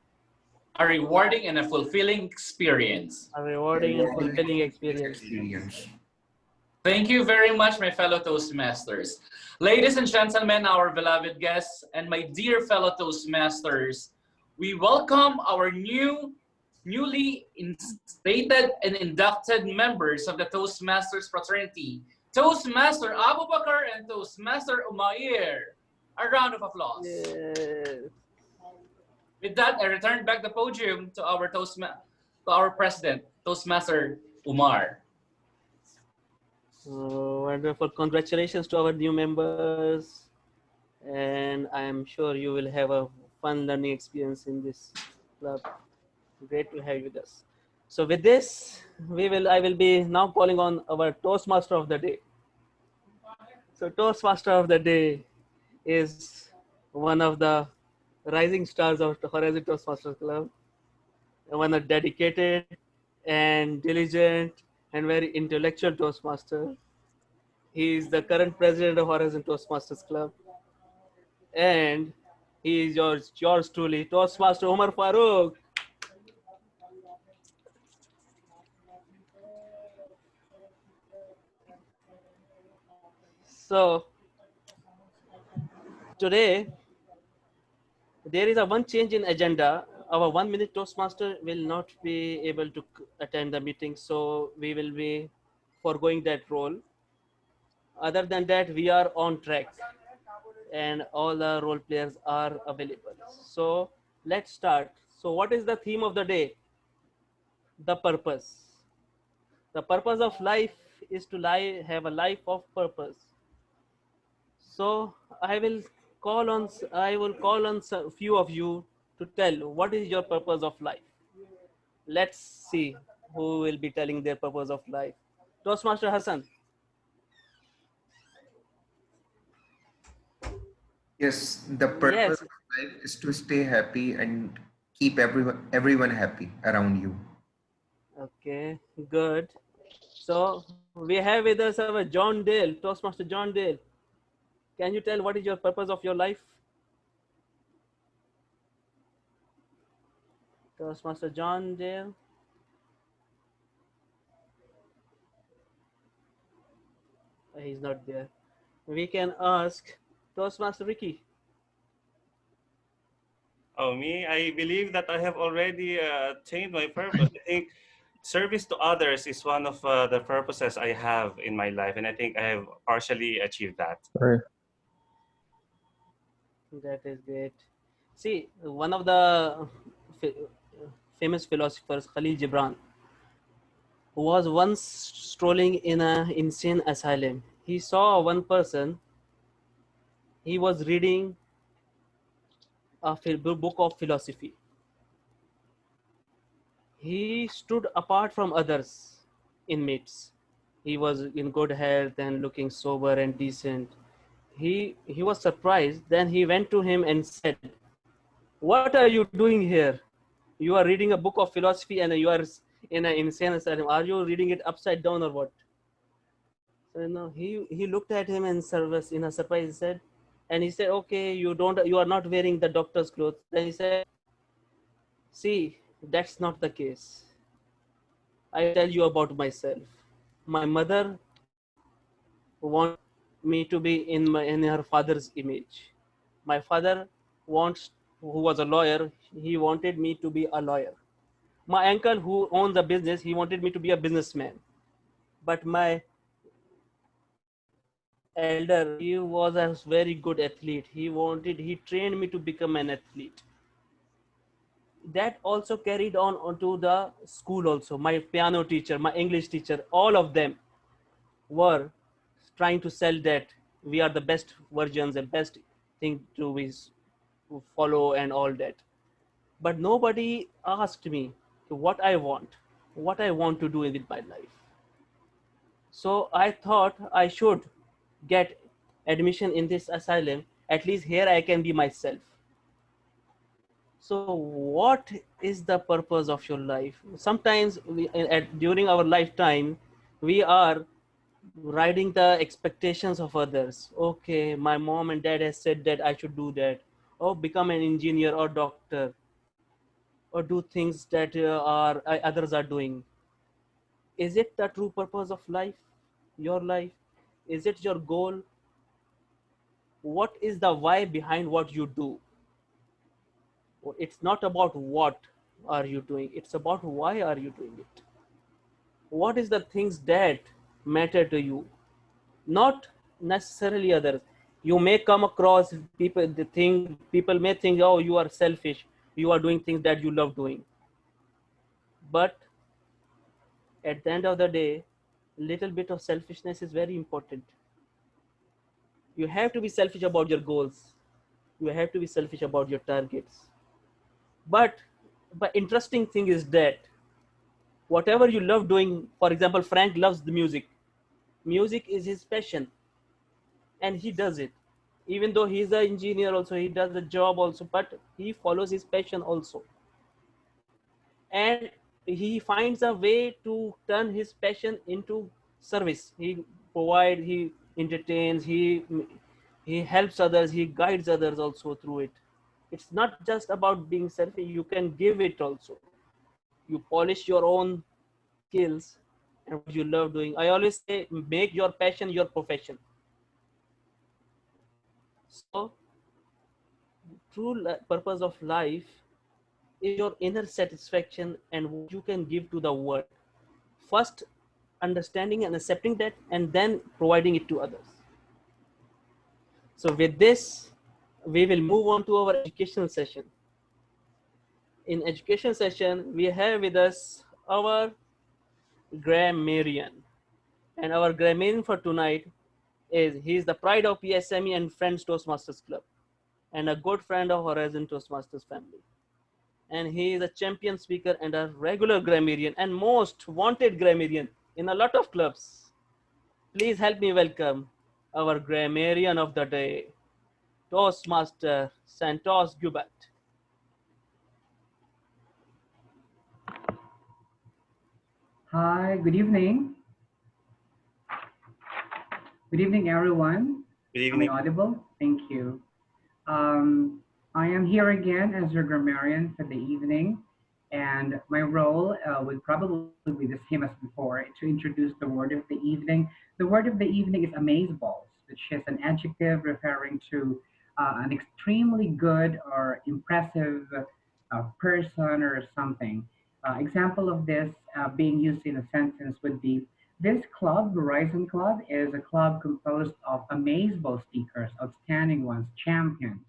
Speaker 17: a rewarding and a fulfilling experience.
Speaker 3: a rewarding and fulfilling experience.
Speaker 17: Thank you very much, my fellow Toastmasters. Ladies and gentlemen, our beloved guests, and my dear fellow Toastmasters, we welcome our newly instated and inducted members of the Toastmasters fraternity, Toastmaster Abu Bakr and Toastmaster Umair. A round of applause.
Speaker 3: Yes.
Speaker 17: With that, I return back the podium to our president, Toastmaster Umar.
Speaker 3: Wonderful. Congratulations to our new members. And I am sure you will have a fun learning experience in this club. Great to have you with us. So with this, I will be now calling on our Toastmaster of the day. So Toastmaster of the day is one of the rising stars of the Horizon Toastmasters Club. One of dedicated and diligent and very intellectual Toastmaster. He is the current president of Horizon Toastmasters Club. And he is yours truly, Toastmaster Omar Farooq. So today, there is a one change in agenda. Our 1 minute Toastmaster will not be able to attend the meeting, so we will be foregoing that role. Other than that, we are on track and all the role players are available. So let's start. So what is the theme of the day? The purpose. The purpose of life is to have a life of purpose. So I will call on a few of you to tell what is your purpose of life. Let's see who will be telling their purpose of life. Toastmaster Hassan.
Speaker 15: Yes, the purpose of life is to stay happy and keep everyone happy around you.
Speaker 3: Okay, good. So we have with us our John Dale, Toastmaster John Dale. Can you tell what is your purpose of your life? Toastmaster John Dale. He's not there. We can ask Toastmaster Ricky.
Speaker 1: Oh, me? I believe that I have already attained my purpose. I think service to others is one of the purposes I have in my life, and I think I have partially achieved that.
Speaker 10: Right.
Speaker 3: That is great. See, one of the famous philosophers, Khalil Gibran, who was once strolling in an insane asylum. He saw one person. He was reading a book of philosophy. He stood apart from others inmates. He was in good health and looking sober and decent. He was surprised. Then he went to him and said, "What are you doing here? You are reading a book of philosophy and you are in an insane asylum. Are you reading it upside down or what?" So no, he looked at him in a surprise said, and he said, "Okay, you are not wearing the doctor's clothes." Then he said, "See, that's not the case. I tell you about myself. My mother wants me to be in her father's image. My father who was a lawyer, he wanted me to be a lawyer. My uncle who owns a business, he wanted me to be a businessman. But my elder, he was a very good athlete. He trained me to become an athlete. That also carried on onto the school also. My piano teacher, my English teacher, all of them were trying to sell that we are the best versions, the best thing to follow and all that. But nobody asked me what I want to do with my life. So I thought I should get admission in this asylum. At least here I can be myself. So what is the purpose of your life? Sometimes during our lifetime, we are riding the expectations of others. Okay, my mom and dad has said that I should do that, or become an engineer or doctor, or do things that others are doing. Is it the true purpose of life? Your life? Is it your goal? What is the why behind what you do? It's not about what are you doing, it's about why are you doing it. What is the things that matter to you, not necessarily others. You may come across people may think, oh, you are selfish, you are doing things that you love doing. But at the end of the day, little bit of selfishness is very important. You have to be selfish about your goals, you have to be selfish about your targets. But interesting thing is that whatever you love doing, for example, Frank loves the music is his passion, and he does it. Even though he's an engineer also, he does the job also, but he follows his passion also. And he finds a way to turn his passion into service. He entertains, he helps others, he guides others also through it. It's not just about being selfish, you can give it also. You polish your own skills and what you love doing. I always say, make your passion your profession. So true purpose of life is your inner satisfaction and what you can give to the world. First, understanding and accepting that, and then providing it to others. So with this, we will move on to our educational session. In education session, we have with us our grammarian. And our grammarian for tonight he's the pride of PSME and Friends Toastmasters Club, and a good friend of Horizon Toastmasters family. And he is a champion speaker and a regular grammarian and most wanted grammarian in a lot of clubs. Please help me welcome our grammarian of the day, Toastmaster Santos Gubat.
Speaker 18: Hi, good evening. Good evening, everyone.
Speaker 1: Good evening.
Speaker 18: Am I audible? Thank you. I am here again as your grammarian for the evening, and my role would probably be the same as before, to introduce the word of the evening. The word of the evening is amazeballs, which is an adjective referring to an extremely good or impressive person or something. Example of this being used in a sentence would be, this club, Verizon Club, is a club composed of amazeball speakers, outstanding ones, champions.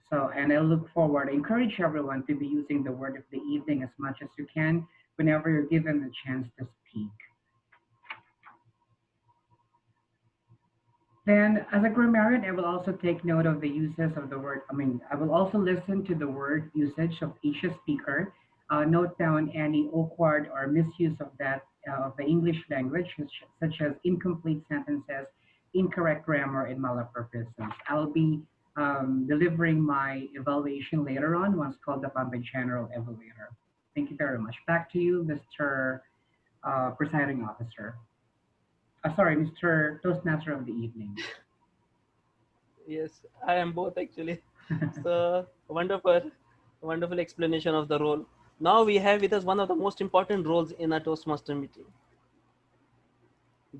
Speaker 18: So, and I look forward, I encourage everyone to be using the word of the evening as much as you can whenever you're given the chance to speak. Then, as a grammarian, I will also take note of the uses of the word. I will also listen to the word usage of each speaker, note down any awkward or misuse of that of the English language, such as incomplete sentences, incorrect grammar, and malaproprisms. I'll be delivering my evaluation later on once called upon by General Evaluator. Thank you very much. Back to you, Mr. Presiding Officer. Sorry, Mr. Toastmaster of the evening.
Speaker 3: Yes, I am both actually. So wonderful explanation of the role. Now we have with us one of the most important roles in a Toastmaster meeting.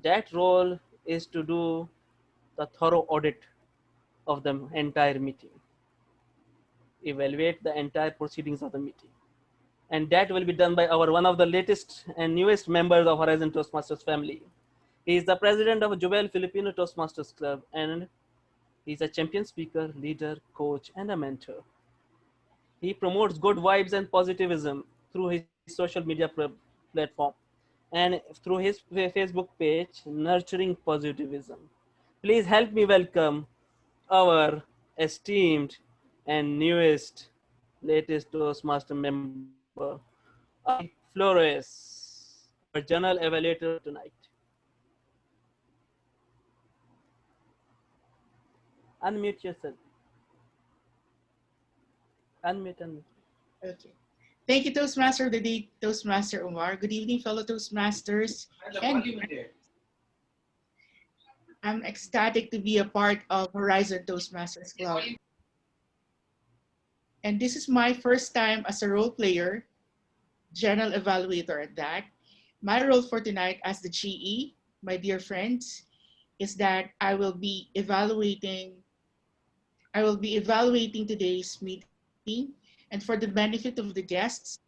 Speaker 3: That role is to do the thorough audit of the entire meeting, evaluate the entire proceedings of the meeting. And that will be done by our one of the latest and newest members of Horizon Toastmasters family, He is the president of Jubel Filipino Toastmasters Club, and he is a champion speaker, leader, coach, and a mentor. He promotes good vibes and positivism through his social media platform and through his Facebook page, Nurturing Positivism. Please help me welcome our esteemed and newest, latest Toastmaster member, Adi Flores, our general evaluator tonight. Unmute yourself. Unmute.
Speaker 19: Okay. Thank you, Toastmaster of the Day, Toastmaster Omar. Good evening, fellow Toastmasters. And I'm ecstatic to be a part of Horizon Toastmasters Club. And this is my first time as a role player, general evaluator at that. My role for tonight as the GE, my dear friends, is that I will be evaluating today's meeting. And for the benefit of the guests,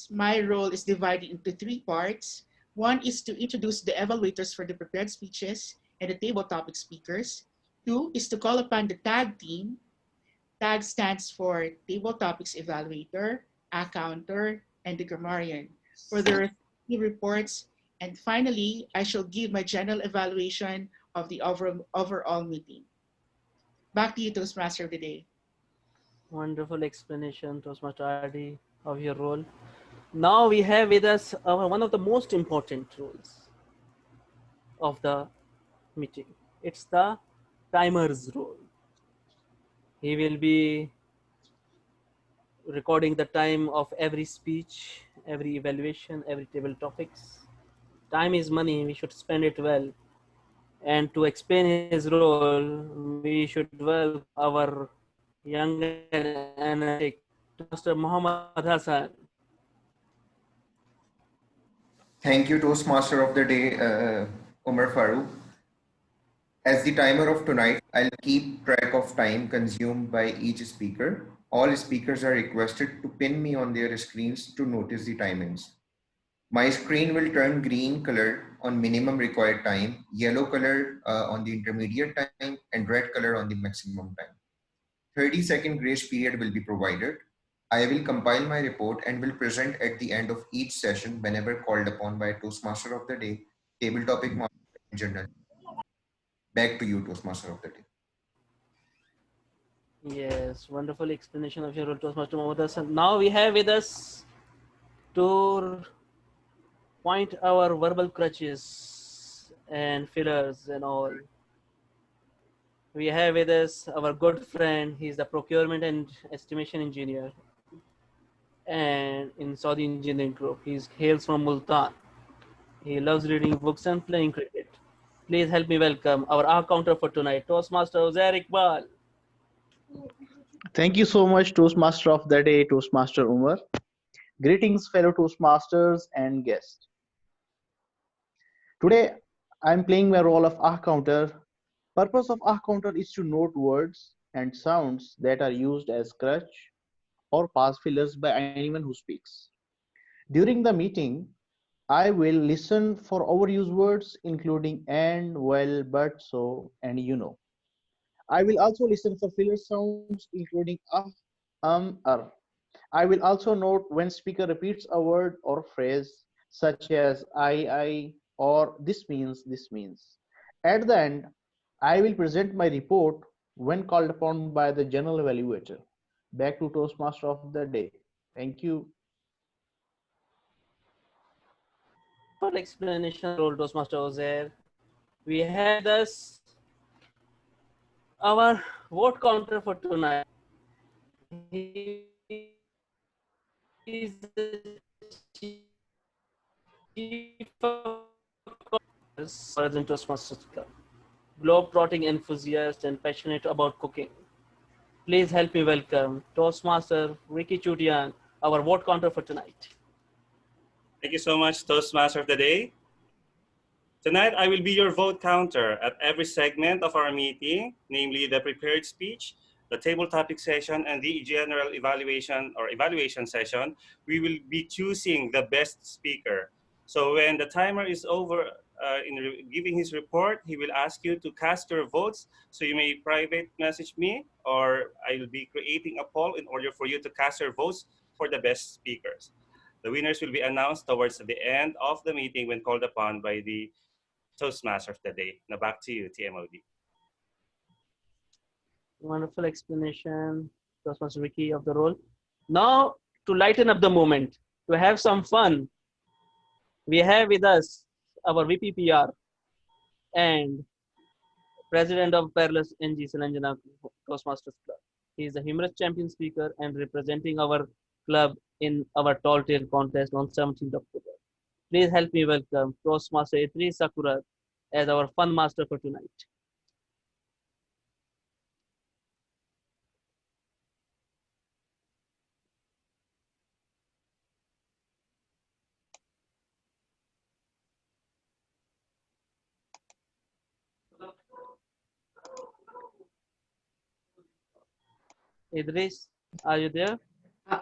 Speaker 19: my role is divided into three parts. One is to introduce the evaluators for the prepared speeches and the table topic speakers. Two is to call upon the tag team. Tag stands for Table Topics Evaluator, Accounter, and the Grammarian for their respective reports. And finally, I shall give my general evaluation of the overall meeting. Back to you, Toastmaster of the Day.
Speaker 3: Wonderful explanation, Toastmaster Adi, of your role. Now we have with us one of the most important roles of the meeting. It's the timer's role. He will be recording the time of every speech, every evaluation, every table topics. Time is money, we should spend it well. And to explain his role, we should welcome our young and energetic Master Muhammad Hassan.
Speaker 15: Thank you, Toastmaster of the Day, Umar Farooq. As the timer of tonight, I'll keep track of time consumed by each speaker. All speakers are requested to pin me on their screens to notice the timings. My screen will turn green color on minimum required time, yellow color on the intermediate time, and red color on the maximum time. 30-second grace period will be provided. I will compile my report and will present at the end of each session whenever called upon by Toastmaster of the Day, Table Topic Master, and Journal. Back to you, Toastmaster of the Day.
Speaker 3: Yes, wonderful explanation of your role, Toastmaster Muhammad Hassan. Now we have with us to point our verbal crutches and fillers and all. We have with us our good friend. He's the procurement and estimation engineer and in Saudi Engineering Group. He hails from Multan. He loves reading books and playing cricket. Please help me welcome our counter for tonight, Toastmaster Uzair Iqbal.
Speaker 20: Thank you so much, Toastmaster of the Day, Toastmaster Umar. Greetings, fellow Toastmasters and guests. Today, I'm playing my role of counter. Purpose of counter is to note words and sounds that are used as crutch or pass fillers by anyone who speaks. During the meeting, I will listen for overused words, including and, well, but, so, and you know. I will also listen for filler sounds, including er. I will also note when speaker repeats a word or phrase, such as I, or this means, this means. At the end, I will present my report when called upon by the general evaluator. Back to Toastmaster of the Day. Thank you.
Speaker 3: For explanation, role Toastmaster Uzair. We have with us our vote counter for tonight. He is the chief of Toastmasters Club, globe-trotting enthusiast and passionate about cooking. Please help me welcome Toastmaster Ricky Chutian, our vote counter for tonight.
Speaker 1: Thank you so much, Toastmaster of the Day. Tonight, I will be your vote counter at every segment of our meeting, namely the prepared speech, the table topic session, and the general evaluation session. We will be choosing the best speaker. So when the timer is over, giving his report, he will ask you to cast your votes. So you may private message me, or I will be creating a poll in order for you to cast your votes for the best speakers. The winners will be announced towards the end of the meeting when called upon by the Toastmaster of the day. Now back to you, TMOD.
Speaker 3: Wonderful explanation, Toastmaster Ricky, of the role. Now, to lighten up the moment, to have some fun, we have with us our VPPR and President of Peerless NG Salanjana Toastmasters Club. He is a humorous champion speaker and representing our club in our Tall Tale contest on 17th October. Please help me welcome Toastmaster Itri Sakura as our fun master for tonight. Idris, are you there?
Speaker 9: Uh,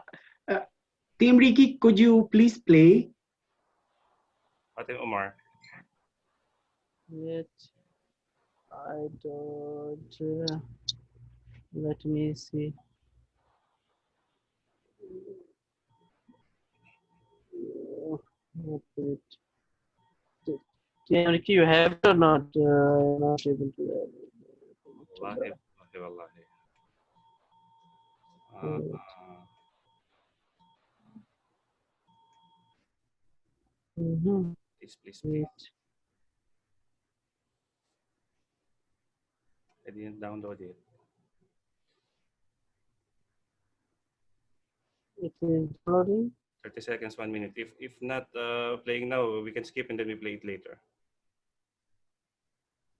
Speaker 9: Team Ricky, could you please play?
Speaker 1: Ate Omar.
Speaker 3: Wait, I don't. Let me see. Ricky, you have it or not? I'm not able to.
Speaker 1: Wallahi, wallahi, wallahi. Please. I didn't download it.
Speaker 3: It is loading.
Speaker 1: 30 seconds, 1 minute. If not playing now, we can skip and then we play it later.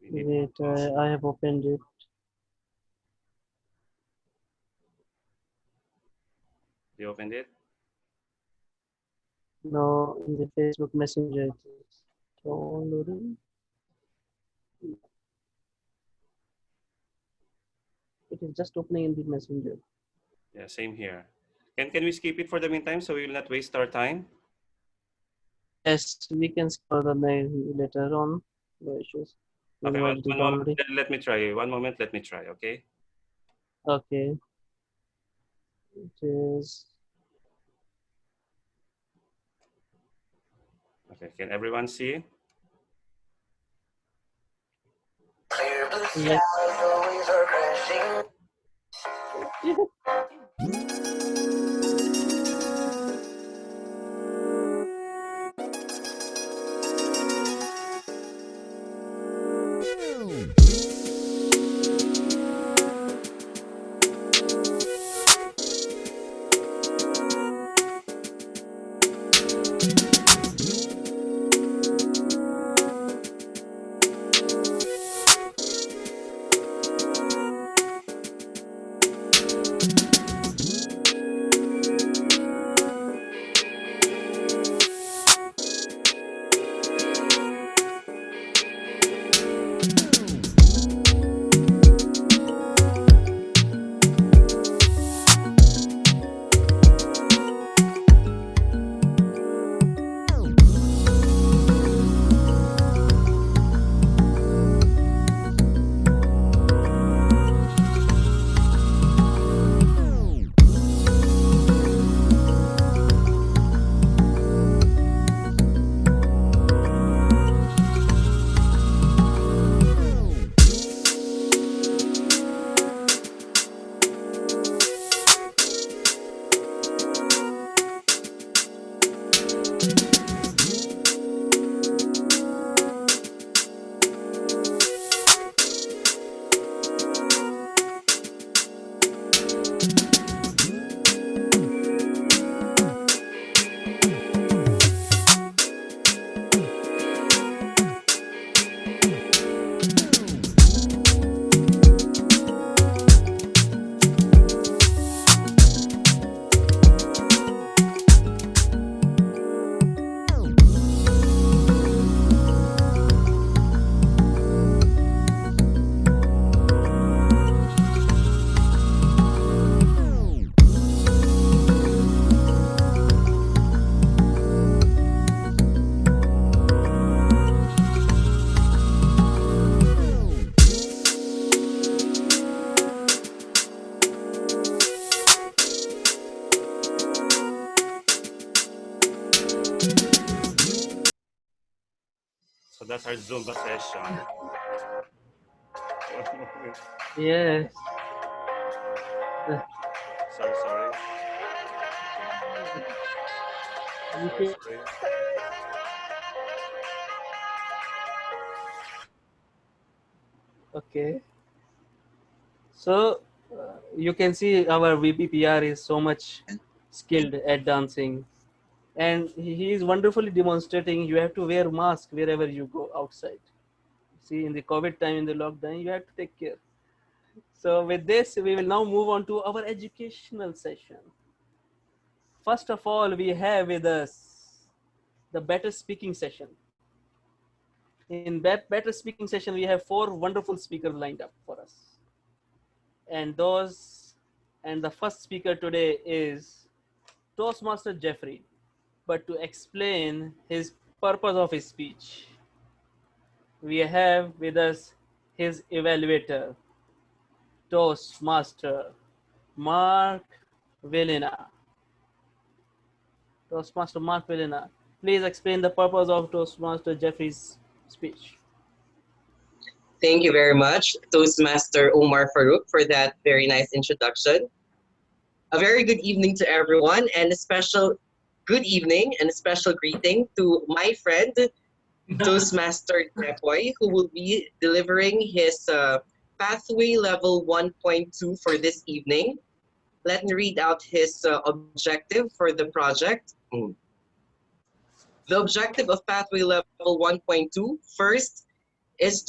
Speaker 3: Wait, I have opened it.
Speaker 1: You opened it?
Speaker 3: No, in the Facebook Messenger. It is downloading. It is just opening in the Messenger.
Speaker 1: Yeah, same here. Can we skip it for the meantime so we will not waste our time?
Speaker 3: Yes, we can score the name later on. No issues.
Speaker 1: Okay,
Speaker 3: One
Speaker 1: moment, let me try. 1 moment, let me try, okay?
Speaker 3: Okay. It is.
Speaker 1: Okay, can everyone see?
Speaker 3: Yes.
Speaker 1: That's our Zumba session.
Speaker 3: Yes.
Speaker 1: Sorry.
Speaker 3: Okay.
Speaker 1: Sorry.
Speaker 3: Okay. So you can see our VPPR is so much skilled at dancing, and he is wonderfully demonstrating. You have to wear mask wherever you go outside. See, in the COVID time, in the lockdown, you have to take care. So with this, we will now move on to our educational session. First of all, we have with us the better speaking session. In better speaking session, we have 4 wonderful speakers lined up for us. And the first speaker today is Toastmaster Jeffrey, but to explain his purpose of his speech, we have with us his evaluator, Toastmaster Mark Villena. Toastmaster Mark Villena, please explain the purpose of Toastmaster Jeffrey's speech.
Speaker 21: Thank you very much, Toastmaster Omar Farouk, for that very nice introduction. A very good evening to everyone, and a special good evening and a special greeting to my friend, Toastmaster Jepoy, who will be delivering his Pathway Level 1.2 for this evening. Let me read out his objective for the project. The objective of Pathway Level 1.2 first is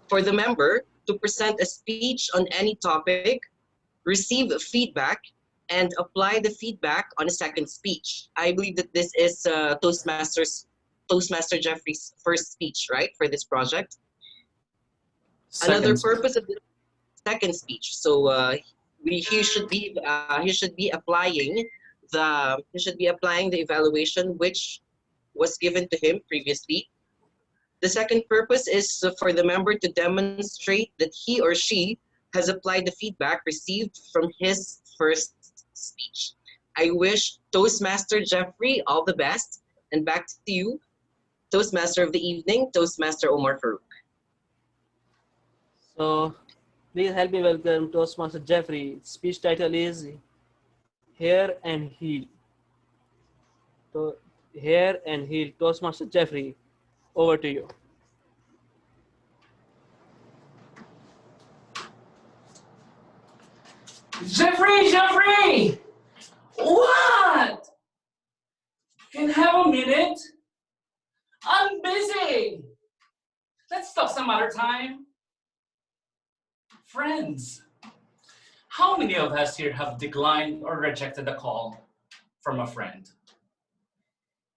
Speaker 21: for the member to present a speech on any topic, receive feedback, and apply the feedback on a second speech. I believe that this is Toastmaster Jeffrey's first speech, right, for this project? Another purpose of the second speech. So he should be applying the evaluation which was given to him previously. The second purpose is for the member to demonstrate that he or she has applied the feedback received from his first speech. I wish Toastmaster Jeffrey all the best, and back to you, Toastmaster of the evening, Toastmaster Omar Farouk.
Speaker 3: So please help me welcome Toastmaster Jeffrey. Speech title is Hear and Heal. So Hear and Heal. Toastmaster Jeffrey, over to you.
Speaker 17: Jeffrey! What? Can I have a minute? I'm busy. Let's talk some other time. Friends, how many of us here have declined or rejected a call from a friend,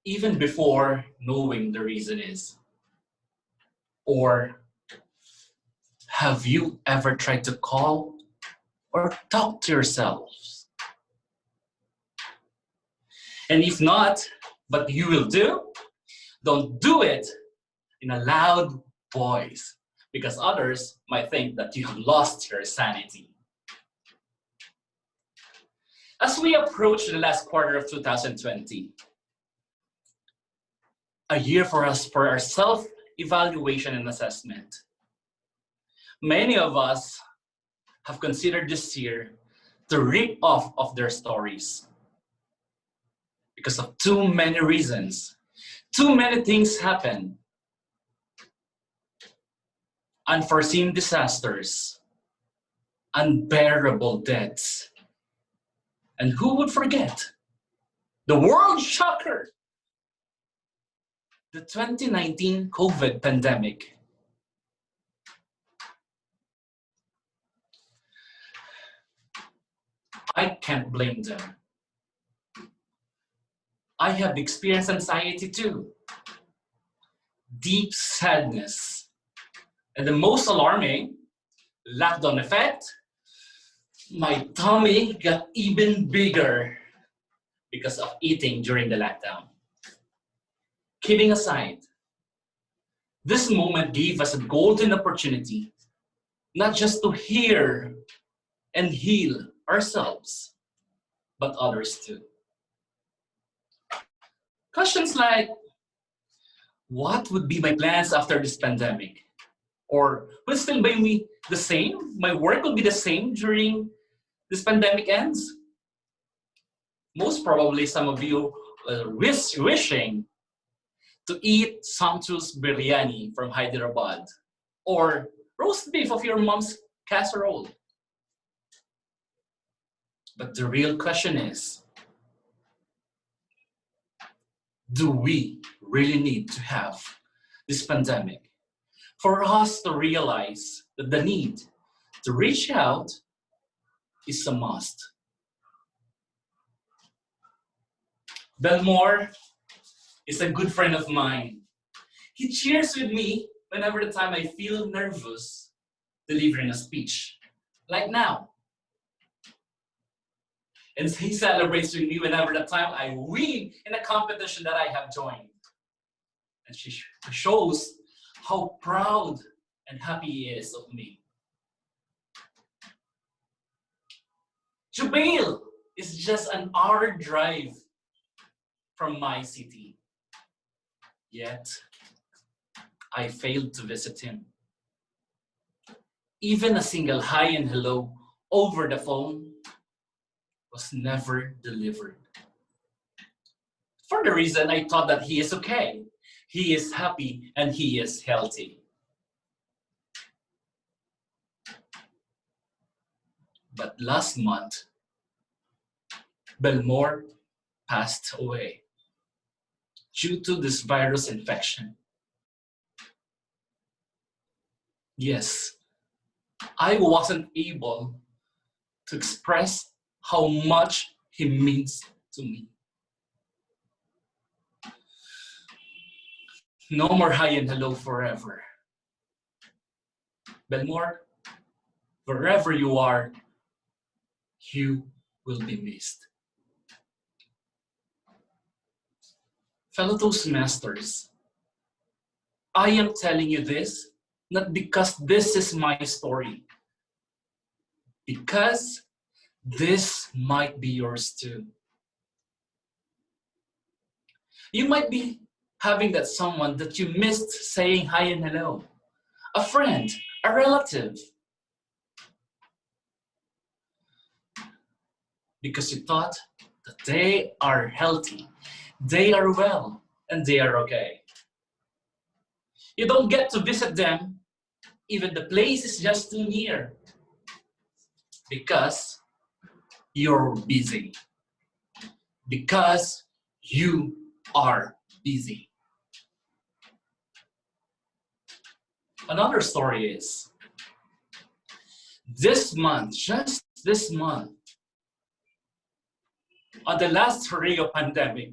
Speaker 17: even before knowing the reason is? Or have you ever tried to call or talk to yourselves? And if not, but you will do, don't do it in a loud voice, because others might think that you have lost your sanity. As we approach the last quarter of 2020, a year for us for our self-evaluation and assessment, many of us have considered this year the rip-off of their stories because of too many reasons. Too many things happen. Unforeseen disasters, unbearable debts. And who would forget the world shocker, the 2019 COVID pandemic. I can't blame them. I have experienced anxiety too, deep sadness, and the most alarming, lockdown effect, my tummy got even bigger because of eating during the lockdown. Kidding aside, this moment gave us a golden opportunity, not just to hear and heal ourselves, but others too. Questions like, what would be my plans after this pandemic? Or will still be the same? My work will be the same during this pandemic ends? Most probably some of you are wishing to eat sumptuous biryani from Hyderabad or roast beef of your mom's casserole. But the real question is, do we really need to have this pandemic for us to realize that the need to reach out is a must? Belmore is a good friend of mine. He cheers with me whenever the time I feel nervous delivering a speech, like now. And he celebrates with me whenever the time I win in a competition that I have joined. And she shows how proud and happy he is of me. Jubail is just an hour drive from my city. Yet, I failed to visit him. Even a single hi and hello over the phone was never delivered. For the reason I thought that he is okay, he is happy, and he is healthy. But last month, Belmore passed away due to this virus infection. Yes, I wasn't able to express how much he means to me. No more hi and hello forever. Belmore, wherever you are, you will be missed. Fellow Toastmasters, I am telling you this not because this is my story, because this might be yours too. You might be having that someone that you missed saying hi and hello, a friend, a relative, because you thought that they are healthy, they are well, and they are okay. You don't get to visit them, even the place is just too near, because you're busy. Because you are busy. Another story is, this month, just this month, on the last Rio pandemic,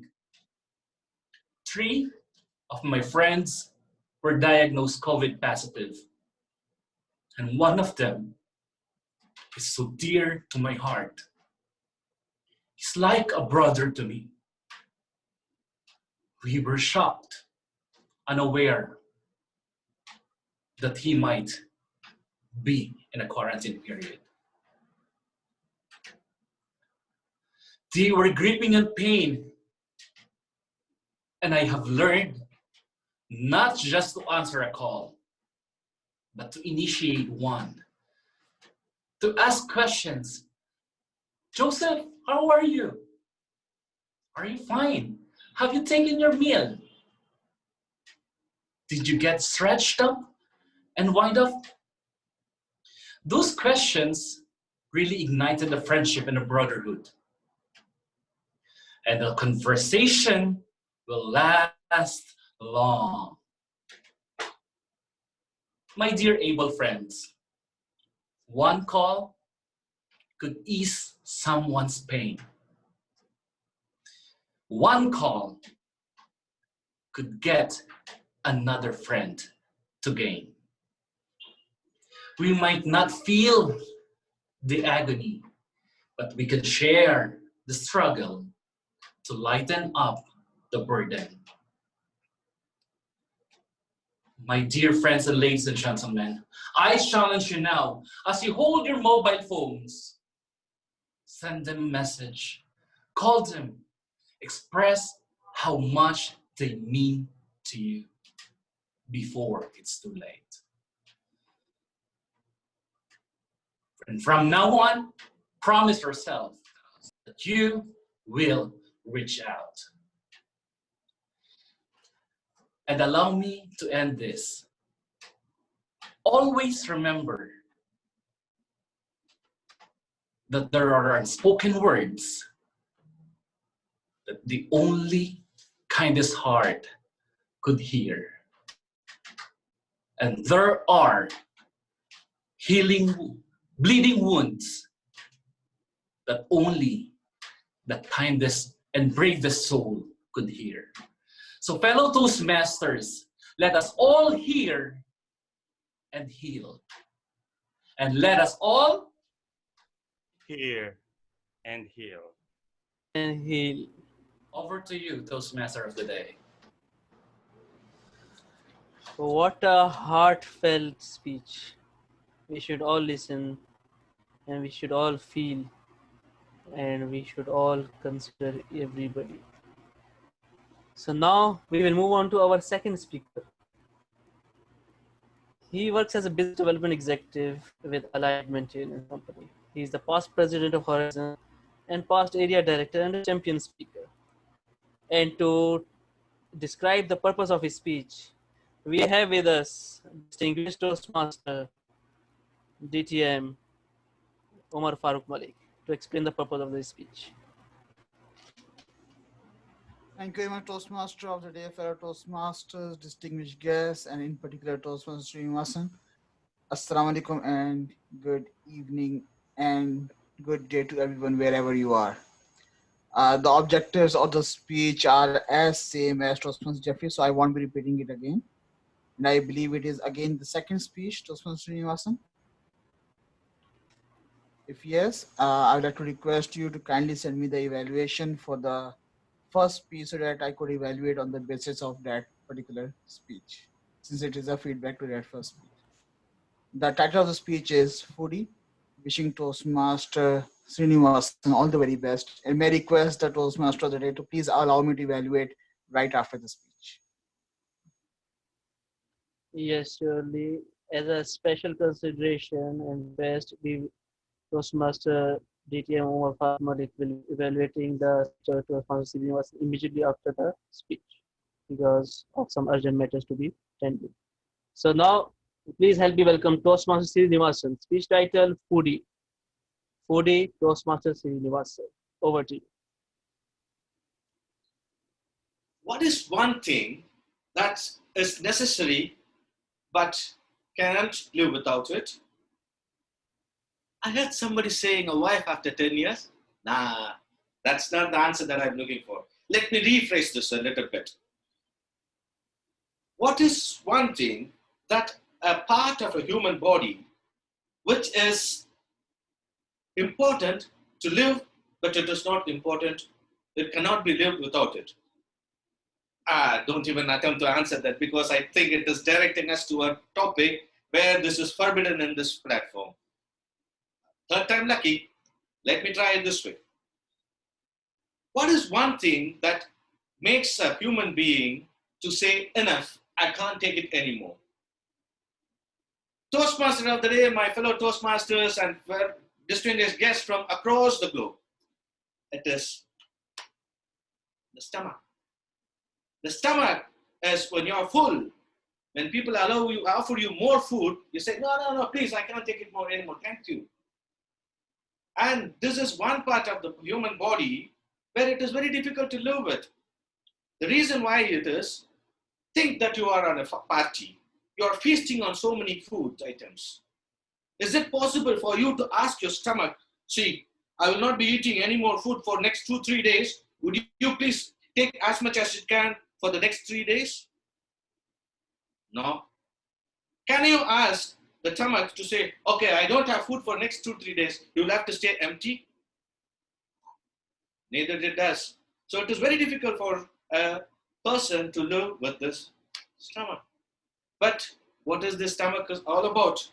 Speaker 17: 3 of my friends were diagnosed COVID positive. And one of them is so dear to my heart. He's like a brother to me. We were shocked, unaware that he might be in a quarantine period. They were gripping in pain. And I have learned not just to answer a call, but to initiate one. To ask questions. Joseph, how are you? Are you fine? Have you taken your meal? Did you get stretched up and wind up? Those questions really ignited the friendship and the brotherhood. And the conversation will last long. My dear able friends, one call could ease someone's pain. One call could get another friend to gain. We might not feel the agony, but we can share the struggle to lighten up the burden. My dear friends and ladies and gentlemen, I challenge you now, as you hold your mobile phones, send them a message, call them, express how much they mean to you. before it's too late. And from now on, promise yourself that you will reach out. And allow me to end this. Always remember that there are unspoken words that the only kindest heart could hear. And there are healing, bleeding wounds that only the kindest and bravest soul could hear. So fellow Toastmasters, let us all hear and heal. And let us all
Speaker 1: hear and heal.
Speaker 3: And heal.
Speaker 17: Over to you, Toastmaster of the day.
Speaker 3: What a heartfelt speech. We should all listen, and we should all feel, and we should all consider everybody. So now we will move on to our second speaker. He works as a business development executive with Allied Maintenance Company. He is the past president of Horizon and past area director and a champion speaker. And to describe the purpose of his speech, we have with us distinguished Toastmaster DTM Omar Farooq Malik to explain the purpose of this speech.
Speaker 2: Thank you very much, Toastmaster of the day, fellow Toastmasters, distinguished guests, and in particular Toastmaster Srinivasan. Assalamu alaikum and good evening and good day to everyone wherever you are. The objectives of the speech are as same as Toastmaster Jeffrey, so I won't be repeating it again. And I believe it is again the second speech, Toastmaster Srinivasan. If yes, I would like to request you to kindly send me the evaluation for the first speech so that I could evaluate on the basis of that particular speech, since it is a feedback to that first speech. The title of the speech is Foodie, wishing Toastmaster Srinivasan all the very best, and may request the Toastmaster of the day to please allow me to evaluate right after the speech.
Speaker 3: Yes, surely. As a special consideration and best, we Toastmaster DTM Omar Farooq Malik will be evaluating the Toastmaster Srinivasan immediately after the speech because of some urgent matters to be tended. So now, please help me welcome Toastmaster Srinivasan. Speech title, Foodie. Foodie, Toastmaster Srinivasan. Over to you.
Speaker 22: What is one thing that is necessary but cannot live without it? I heard somebody saying a wife after 10 years. Nah, that's not the answer that I'm looking for. Let me rephrase this a little bit. What is one thing that a part of a human body which is important to live, but it is not important, it cannot be lived without it? Don't even attempt to answer that because I think it is directing us to a topic where this is forbidden in this platform. Third time lucky, let me try it this way. What is one thing that makes a human being to say, enough, I can't take it anymore? Toastmaster of the day, my fellow Toastmasters and distinguished guests from across the globe. It is the stomach. The stomach is when you're full. When people offer you more food, you say, no, please, I can't take it more anymore. Thank you. And this is one part of the human body where it is very difficult to live with. The reason why it is, think that you are on a party. You are feasting on so many food items. Is it possible for you to ask your stomach, see, I will not be eating any more food for next 2-3 days. Would you please take as much as you can for the next 3 days? No. Can you ask the stomach to say, okay, I don't have food for next 2-3 days. You will have to stay empty? Neither it does. So it is very difficult for a person to live with this stomach. But what is this stomach all about?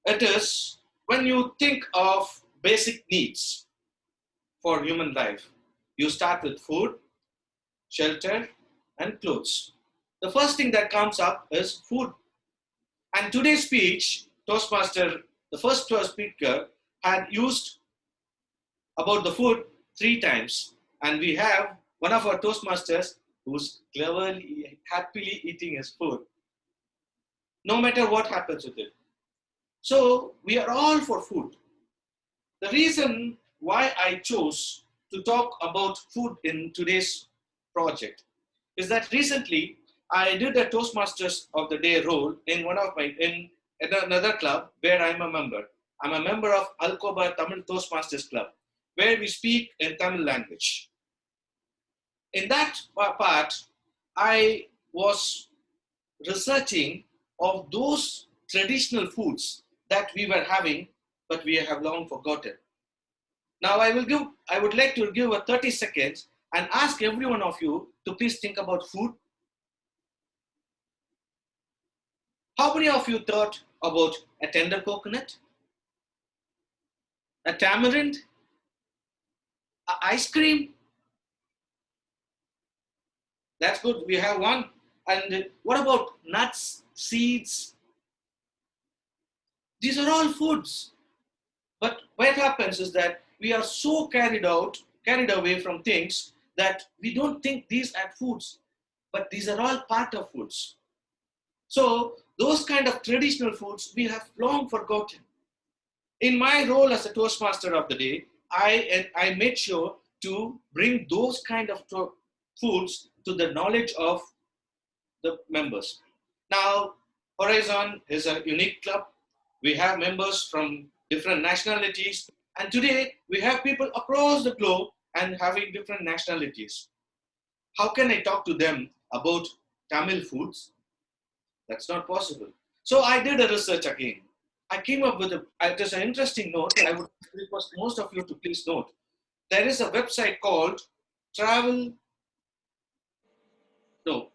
Speaker 22: It is when you think of basic needs for human life. You start with food, shelter, and clothes. the first thing that comes up is food. And today's speech, Toastmaster, the first speaker, had used about the food 3 times. And we have one of our Toastmasters who's cleverly, happily eating his food, no matter what happens with it. So we are all for food. The reason why I chose to talk about food in today's project is that recently I did a Toastmasters of the Day role in in another club where I'm a member. I'm a member of Alcoba Tamil Toastmasters Club, where we speak in Tamil language. In that part, I was researching of those traditional foods that we were having, but we have long forgotten. Now I would like to give a 30 seconds and ask every one of you to please think about food. How many of you thought about a tender coconut, a tamarind, ice cream? That's good. We have one. And what about nuts, seeds? These are all foods. But what happens is that we are so carried away from things that we don't think these are foods, but these are all part of foods. So those kind of traditional foods we have long forgotten. In my role as a Toastmaster of the Day, I made sure to bring those kind of foods to the knowledge of the members. Now, Horizon is a unique club. We have members from different nationalities, and today we have people across the globe and having different nationalities. How can I talk to them about Tamil foods? That's not possible. So I did a research again. I came up with just an interesting note. I would request most of you to please note. There is a website called Travel. No.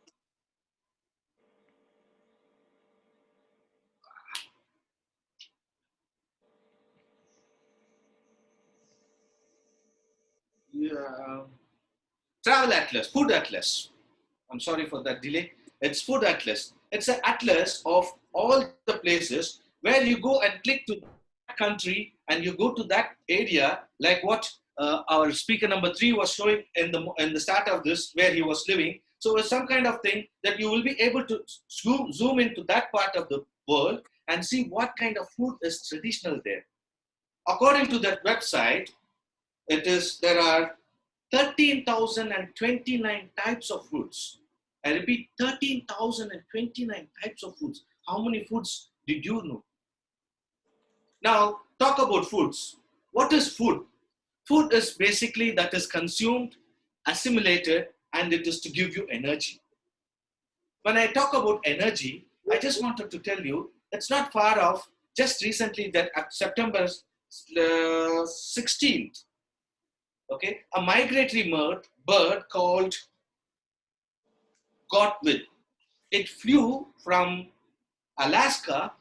Speaker 22: Yeah. Travel Atlas, Food Atlas. I'm sorry for that delay. It's Food Atlas. It's an atlas of all the places where you go and click to that country and you go to that area, like what our speaker number 3 was showing in the start of this, where he was living. So it's some kind of thing that you will be able to zoom into that part of the world and see what kind of food is traditional there. According to that website, there are 13,029 types of foods. I repeat, 13,029 types of foods. How many foods did you know? Now, talk about foods. What is food? Food is basically that is consumed, assimilated, and it is to give you energy. When I talk about energy, I just wanted to tell you, it's not far off. Just recently, that September 16th, okay, a migratory bird called Godwit. It flew from Alaska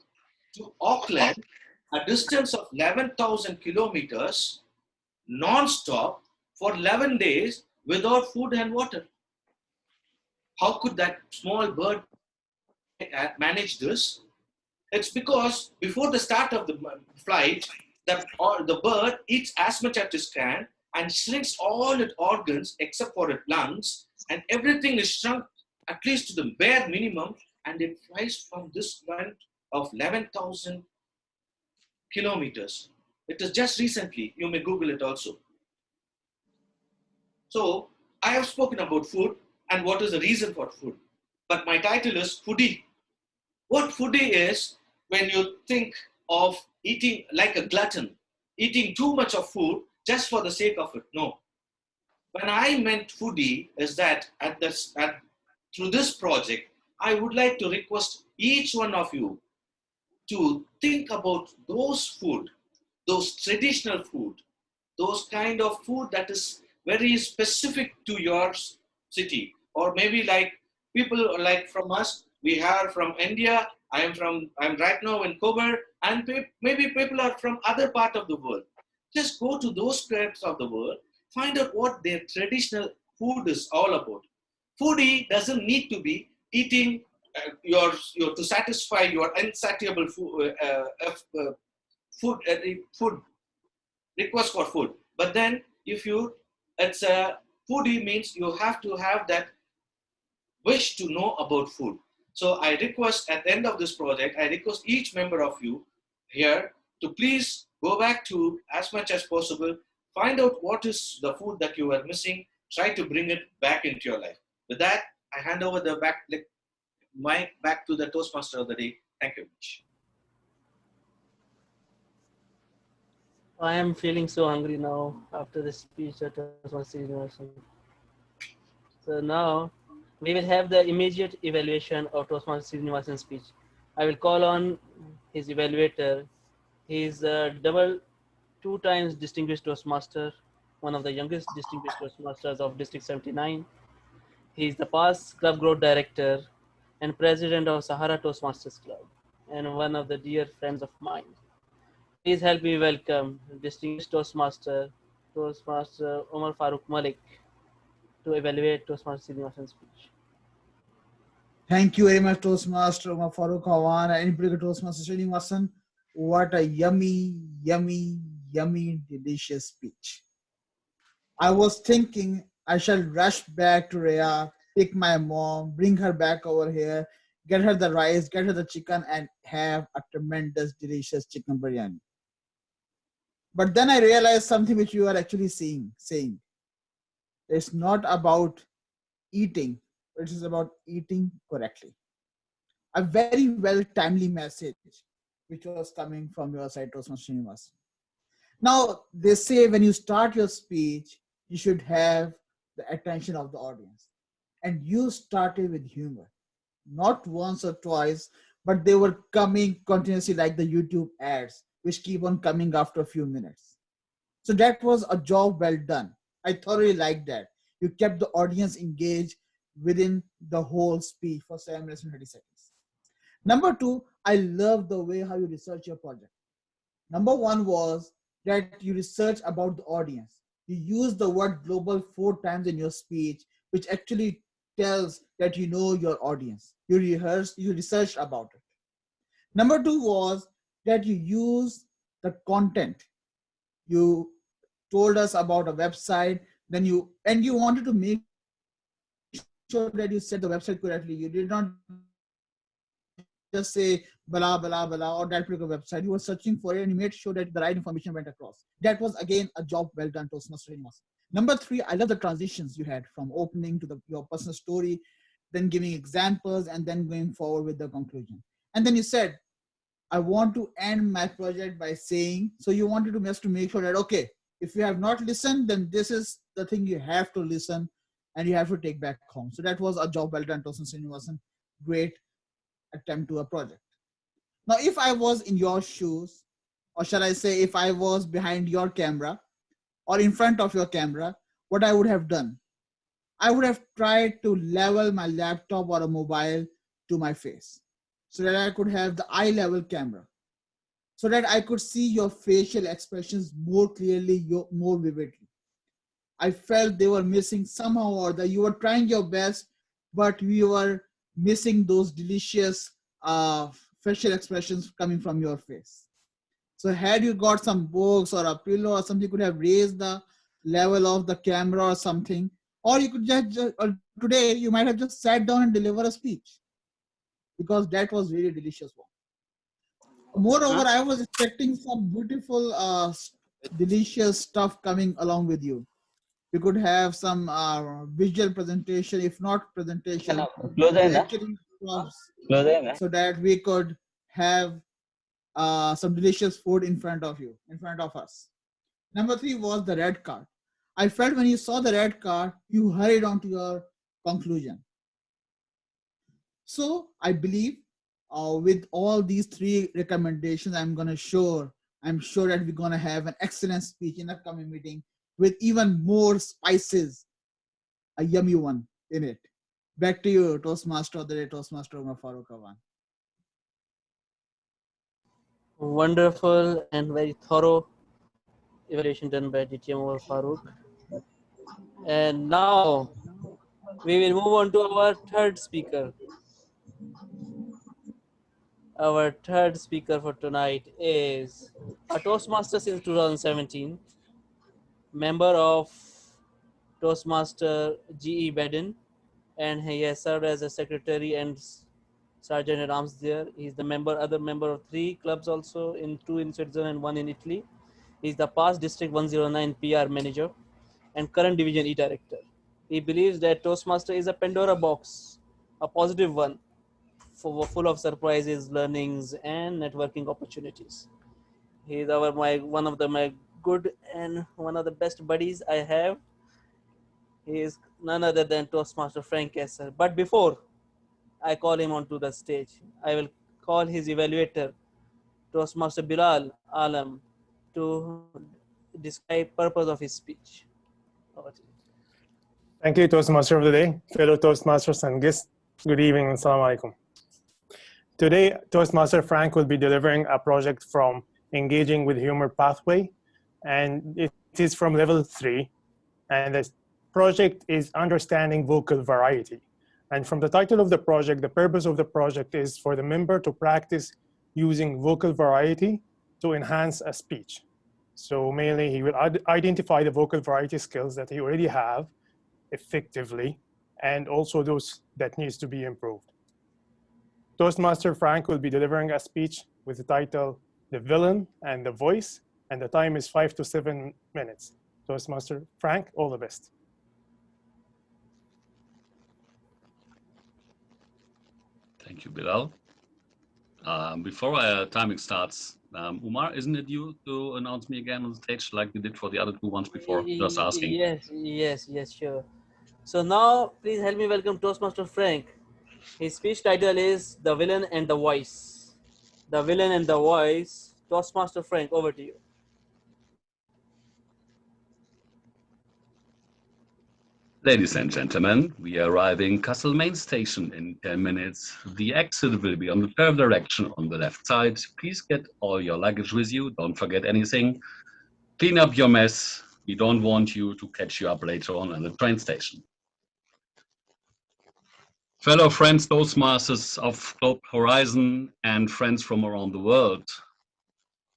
Speaker 22: to Auckland, a distance of 11,000 kilometers, non-stop for 11 days without food and water. How could that small bird manage this? It's because before the start of the flight, the bird eats as much as it can and shrinks all its organs except for its lungs, and everything is shrunk at least to the bare minimum, and it flies from this point of 11,000 kilometers. It is just recently, you may Google it also. So I have spoken about food and what is the reason for food. But my title is Foodie. What foodie is, when you think of eating like a glutton, eating too much of food just for the sake of it. No. When I meant foodie is that through this project, I would like to request each one of you to think about those food, those traditional food, those kind of food that is very specific to your city. Or maybe like people like from us, we are from India, I'm right now in Kobar, and maybe people are from other part of the world. Just go to those parts of the world, find out what their traditional food is all about. Foodie doesn't need to be eating your to satisfy your insatiable food request for food. But then if you it's a foodie means you have to have that wish to know about food. So I request at the end of this project, I request each member of you here to please go back to as much as possible, find out what is the food that you are missing, try to bring it back into your life. With that, I hand over the mic back to the Toastmaster of the day. Thank you much.
Speaker 3: I am feeling so hungry now after this speech that was Srinivasan. So now we will have the immediate evaluation of Toastmaster Srinivasan's speech. I will call on his evaluator. He is a two times distinguished Toastmaster, one of the youngest distinguished Toastmasters of District 79. He is the past club growth director and president of Sahara Toastmasters Club and one of the dear friends of mine. Please help me welcome distinguished Toastmaster Omar Farooq Malik to evaluate Toastmaster Srinivasan's speech.
Speaker 2: Thank you very much, Toastmaster Umar Farooq Hawan and in particular Toastmaster Srinivasan. What a yummy, yummy, yummy, delicious speech. I was thinking I shall rush back to Rhea, pick my mom, bring her back over here, get her the rice, get her the chicken, and have a tremendous, delicious chicken biryani. But then I realized something which you are actually saying. It's not about eating, it is about eating correctly. A very well timely message which was coming from your side, Toastmaster Srinivas. Now, they say when you start your speech, you should have the attention of the audience. And you started with humor. Not once or twice, but they were coming continuously like the YouTube ads, which keep on coming after a few minutes. So that was a job well done. I thoroughly liked that. You kept the audience engaged within the whole speech for 7 minutes and 30 seconds. Number two, I love the way how you research your project. Number one was that you research about the audience. You use the word global 4 times in your speech, which actually tells that you know your audience. You researched about it. Number two was that you use the content. You told us about a website, then you wanted to make sure that you set the website correctly. You did not just say blah blah blah or that particular website. You were searching for it and you made sure that the right information went across. That was again a job well done, Toastmaster Srinivas. Number three, I love the transitions you had from opening to your personal story, then giving examples, and then going forward with the conclusion. And then you said, I want to end my project by saying, so you wanted to just to make sure that, okay, if you have not listened, then this is the thing you have to listen and you have to take back home. So that was a job well done, Toastmaster Srinivasan. Great attempt to a project. Now, if I was in your shoes, or shall I say, if I was behind your camera or in front of your camera, what I would have done? I would have tried to level my laptop or a mobile to my face so that I could have the eye level camera, so that I could see your facial expressions more clearly, more vividly. I felt they were missing somehow or that you were trying your best, but we were missing those delicious facial expressions coming from your face. So had you got some books or a pillow or something, you could have raised the level of the camera or something, or you could just or today you might have just sat down and deliver a speech, because that was really delicious one. Moreover, I was expecting some beautiful, delicious stuff coming along with you. You could have some visual presentation, if not presentation, actually props, so that we could have some delicious food in front of you, in front of us. Number three was the red card. I felt when you saw the red card, you hurried on to your conclusion. So I believe with all these three recommendations, I'm sure that we're gonna have an excellent speech in the upcoming meeting with even more spices, a yummy one in it. Back to you, Toastmaster of the day, Toastmaster Umar Farooq Hawan.
Speaker 3: Wonderful and very thorough evaluation done by DTM Umar Farooq. And now we will move on to our third speaker, Our third speaker for tonight is a Toastmaster since 2017, member of Toastmaster G.E. Bedin, and he has served as a secretary and sergeant at arms there. He's the other member of 3 clubs also, two in Switzerland and 1 in Italy. He's the past District 109 PR manager and current Division E director. He believes that Toastmaster is a Pandora box, a positive one, full of surprises, learnings, and networking opportunities. He is one of my good and one of the best buddies I have. He is none other than Toastmaster Frank Kessler. But before I call him onto the stage, I will call his evaluator, Toastmaster Bilal Alam, to describe purpose of his speech. Over to you.
Speaker 10: Thank you, Toastmaster of the Day, fellow Toastmasters and guests. Good evening and Assalamu alaikum. Today, Toastmaster Frank will be delivering a project from Engaging with Humor Pathway, and it is from level 3. And the project is Understanding Vocal Variety. And from the title of the project, the purpose of the project is for the member to practice using vocal variety to enhance a speech. So mainly he will identify the vocal variety skills that he already have effectively, and also those that needs to be improved. Toastmaster Frank will be delivering a speech with the title The Villain and the Voice, and the time is 5 to 7 minutes. Toastmaster Frank, all the best.
Speaker 4: Thank you, Bilal. Before timing starts, Umar, isn't it you to announce me again on stage like we did for the other 2 ones before? Just asking.
Speaker 3: Yes, sure. So now, please help me welcome Toastmaster Frank. His speech title is The Villain and the Voice. The Villain and the Voice. Toastmaster Frank, over to you.
Speaker 4: Ladies and gentlemen, we are arriving Kassel main station in 10 minutes. The exit will be on the third direction on the left side. Please get all your luggage with you. Don't forget anything. Clean up your mess. We don't want you to catch you up later on at the train station. Fellow friends, Toastmasters of Globe Horizon and friends from around the world.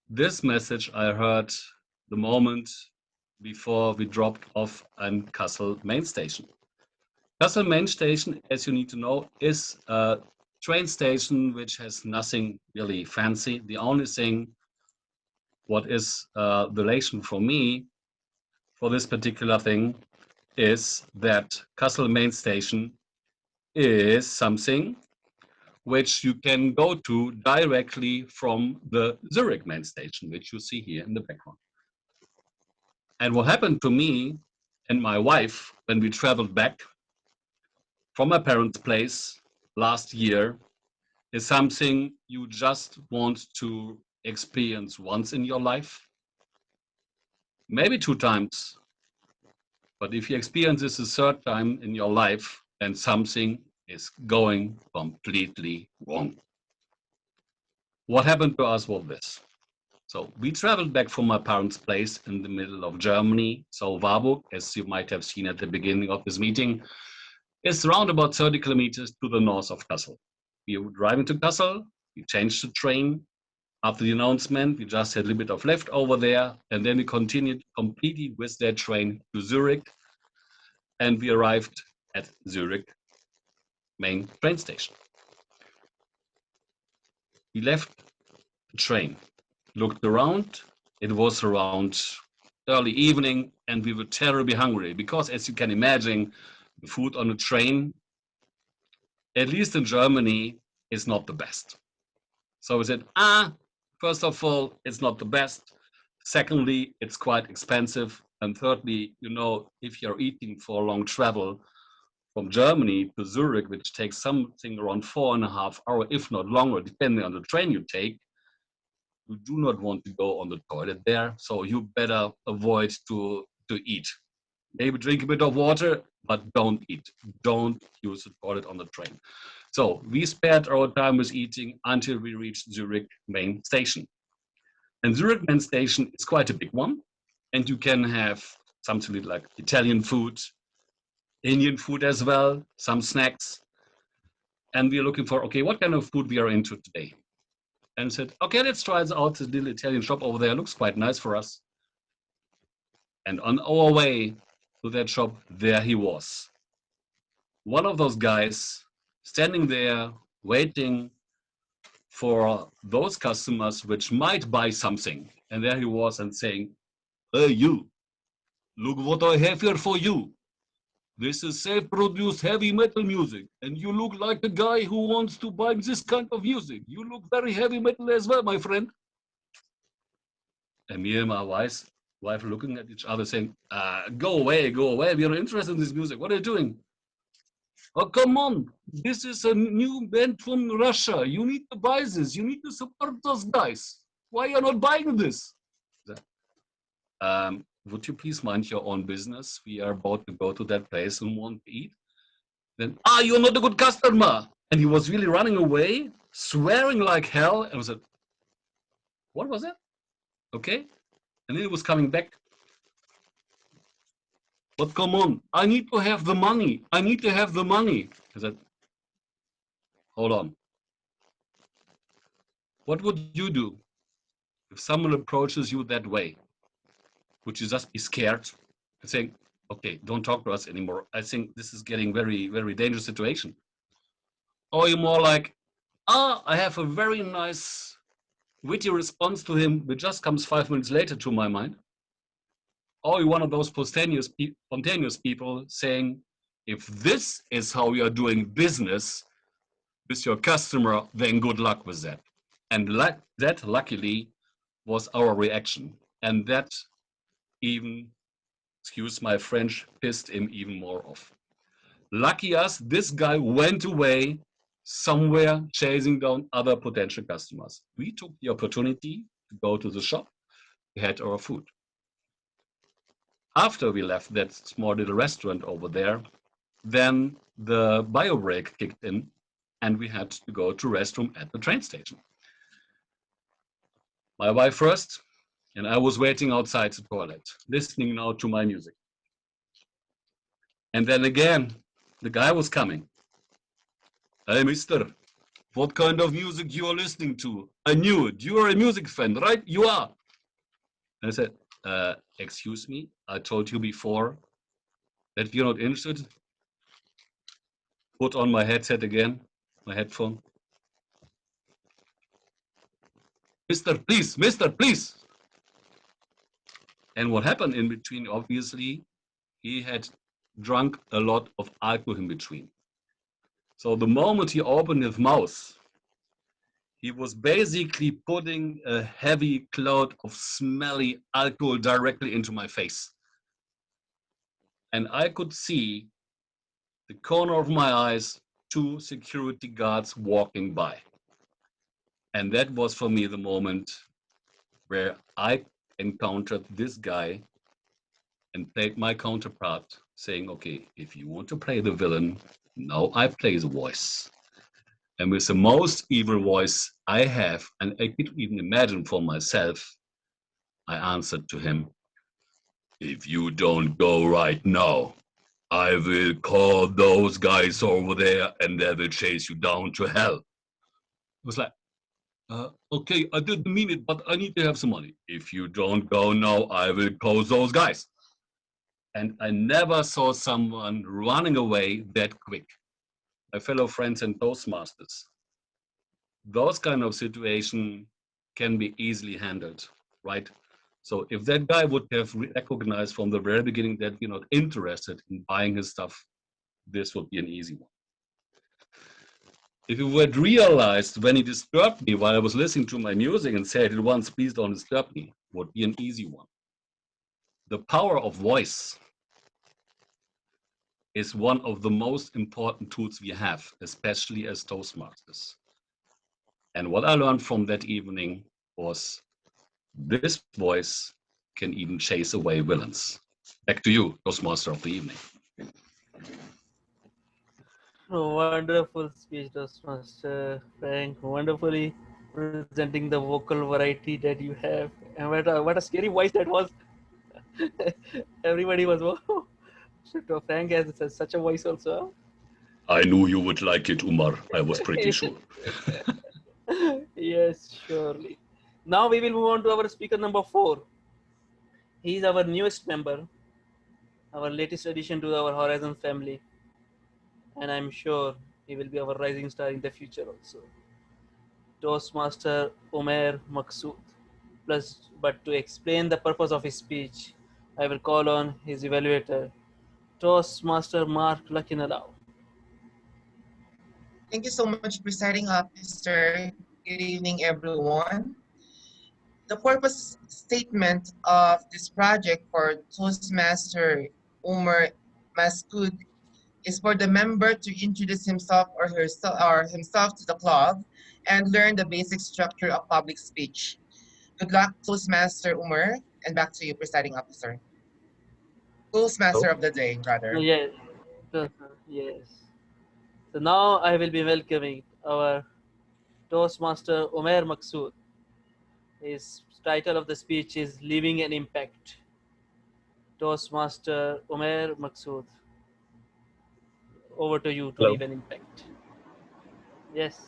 Speaker 4: This message I heard the moment before we dropped off in Kassel main station. Kassel main station, as you need to know, is a train station which has nothing really fancy. The only thing what is relation for me for this particular thing is that Kassel main station is something which you can go to directly from the Zurich main station, which you see here in the background. And what happened to me and my wife when we traveled back from my parents' place last year is something you just want to experience once in your life, maybe 2 times. But if you experience this a third time in your life, then something is going completely wrong. What happened to us was this. So we traveled back from my parents' place in the middle of Germany. So Warburg, as you might have seen at the beginning of this meeting, is around about 30 kilometers to the north of Kassel. We were driving to Kassel, we changed the train. After the announcement, we just had a little bit of left over there, and then we continued completely with that train to Zurich, and we arrived at Zurich main train station. We left the train, looked around. It was around early evening, and we were terribly hungry because, as you can imagine, the food on a train, at least in Germany, is not the best. So we said, first of all, it's not the best. Secondly, it's quite expensive. And thirdly, you know, if you're eating for a long travel from Germany to Zurich, which takes something around 4.5 hours, if not longer, depending on the train you take, you do not want to go on the toilet there. So you better avoid to eat. Maybe drink a bit of water, but don't eat. Don't use the toilet on the train. So we spared our time with eating until we reached Zurich main station. And Zurich main station is quite a big one. And you can have something like Italian food, Indian food as well, some snacks. And we're looking for, okay, what kind of food we are into today? and said, okay, let's try this out. This little Italian shop over there looks quite nice for us. And on our way to that shop, there he was. One of those guys standing there waiting for those customers which might buy something. And there he was and saying, hey, you, look what I have here for you. This is self-produced heavy metal music. And you look like a guy who wants to buy this kind of music. You look very heavy metal as well, my friend. And me and my wife looking at each other saying, go away. We are interested in this music. What are you doing? Oh, come on. This is a new band from Russia. You need to buy this. You need to support those guys. Why are you not buying this? Would you please mind your own business? We are about to go to that place and want to eat. Then, you're not a good customer. And he was really running away, swearing like hell. And I said, what was that? Okay. And then he was coming back. But come on, I need to have the money. I need to have the money. I said, hold on. What would you do if someone approaches you that way? Would you just be scared and saying, okay, don't talk to us anymore? I think this is getting very, very dangerous situation. Or you're more like, I have a very nice, witty response to him, which just comes 5 minutes later to my mind. Or you're one of those spontaneous people saying, if this is how you are doing business with your customer, then good luck with that. And that, luckily, was our reaction. And that even, excuse my French, pissed him even more off. Lucky us, this guy went away somewhere chasing down other potential customers. We took the opportunity to go to the shop. We had our food. After we left that small little restaurant over there, then the bio break kicked in and we had to go to restroom at the train station. My wife first, and I was waiting outside the toilet, listening now to my music. And then again, the guy was coming. Hey, mister, what kind of music you are listening to? I knew it. You are a music fan, right? You are. And I said, excuse me, I told you before that you're not interested. Put on my headset again, my headphone. Mister, please. And what happened in between, obviously, he had drunk a lot of alcohol in between. So the moment he opened his mouth, he was basically putting a heavy cloud of smelly alcohol directly into my face. And I could see the corner of my eyes, 2 security guards walking by. And that was for me the moment where I encountered this guy and played my counterpart, saying, okay, if you want to play the villain, now I play the voice. And with the most evil voice I have, and I could even imagine for myself, I answered to him, if you don't go right now, I will call those guys over there and they will chase you down to hell. It was like, okay, I didn't mean it, but I need to have some money. If you don't go now, I will call those guys. And I never saw someone running away that quick. My fellow friends and Toastmasters, those kind of situation can be easily handled, right? So if that guy would have recognized from the very beginning that you're not interested in buying his stuff, this would be an easy one. If you would realized when he disturbed me while I was listening to my music and said it once, please don't disturb me, would be an easy one. The power of voice is one of the most important tools we have, especially as Toastmasters. And what I learned from that evening was this voice can even chase away villains. Back to you, Toastmaster of the evening.
Speaker 3: Wonderful speech, Toastmaster Frank. Wonderfully presenting the vocal variety that you have. And what a scary voice that was. Everybody was, whoa. Frank has such a voice also.
Speaker 4: I knew you would like it, Umar. I was pretty sure.
Speaker 3: Yes, surely. Now we will move on to our speaker number 4. He is our newest member, our latest addition to our Horizon family, and I'm sure he will be our rising star in the future also. Toastmaster Umair Maqsood. But to explain the purpose of his speech, I will call on his evaluator, Toastmaster Mark Lakinalao.
Speaker 7: Thank you so much, Presiding Officer. Good evening, everyone. The purpose statement of this project for Toastmaster Umar Maskood is for the member to introduce himself or himself to the club and learn the basic structure of public speech. Good luck, Toastmaster Umar, and back to you, Presiding Officer. Toastmaster of the day, rather.
Speaker 3: Yes, yes. So now I will be welcoming our Toastmaster Umair Maqsood. His title of the speech is Leaving an Impact. Toastmaster Umair Maqsood, over to you to
Speaker 6: Hello.
Speaker 3: leave an impact. Yes.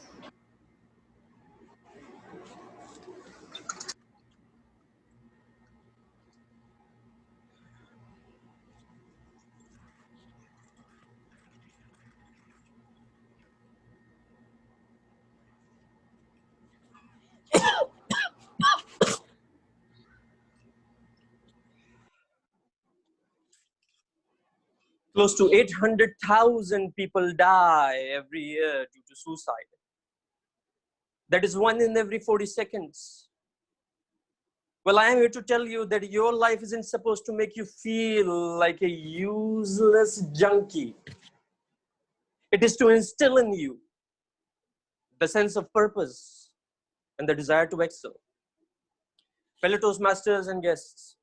Speaker 6: Close to 800,000 people die every year due to suicide. That is 1 in every 40 seconds. Well, I am here to tell you that your life isn't supposed to make you feel like a useless junkie. It is to instill in you the sense of purpose and the desire to excel. Fellow Toastmasters and guests,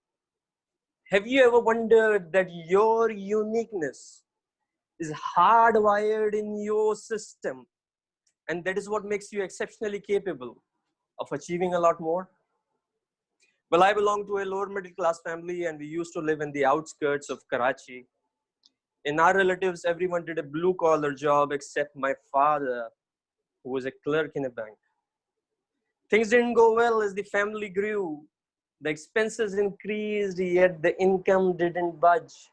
Speaker 6: have you ever wondered that your uniqueness is hardwired in your system, and that is what makes you exceptionally capable of achieving a lot more? Well, I belong to a lower middle class family, and we used to live in the outskirts of Karachi. In our relatives, everyone did a blue collar job except my father, who was a clerk in a bank. Things didn't go well as the family grew. The expenses increased, yet the income didn't budge.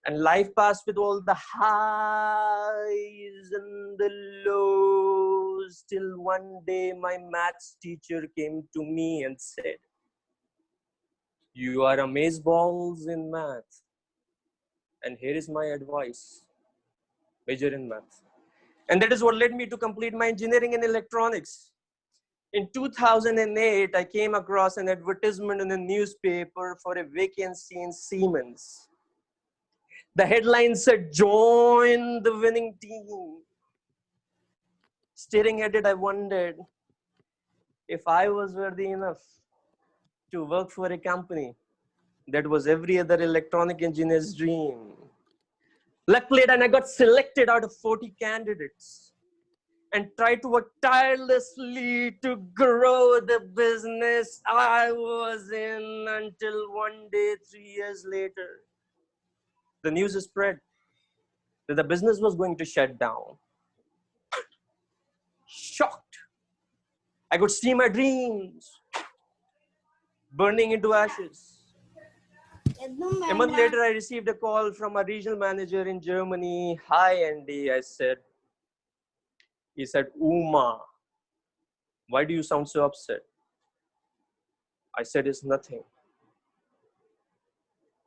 Speaker 6: And life passed with all the highs and the lows, till one day my maths teacher came to me and said, "You are amazeballs in math. And here is my advice. Major in math." And that is what led me to complete my engineering in electronics. In 2008, I came across an advertisement in the newspaper for a vacancy in Siemens. The headline said, "Join the winning team." Staring at it, I wondered if I was worthy enough to work for a company that was every other electronic engineer's dream. Luckily, then I got selected out of 40 candidates and tried to work tirelessly to grow the business I was in, until one day, 3 years later, the news spread that the business was going to shut down. Shocked. I could see my dreams burning into ashes. A month later, I received a call from a regional manager in Germany. "Hi, Andy," I said. He said, "Uma, why do you sound so upset?" I said, "It's nothing."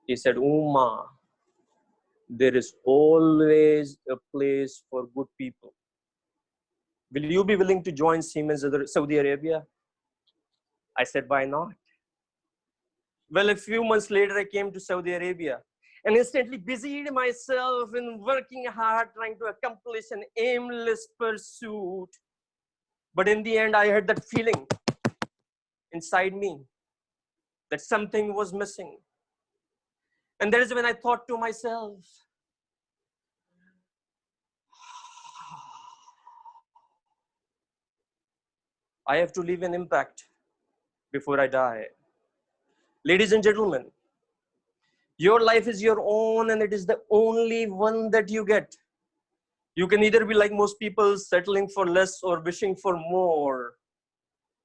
Speaker 6: He said, "Uma, there is always a place for good people. Will you be willing to join Siemens Saudi Arabia?" I said, "Why not?" Well, a few months later, I came to Saudi Arabia and instantly busied myself in working hard, trying to accomplish an aimless pursuit. But in the end, I had that feeling inside me that something was missing. And that is when I thought to myself, I have to leave an impact before I die. Ladies and gentlemen, your life is your own, and it is the only one that you get. You can either be like most people, settling for less or wishing for more.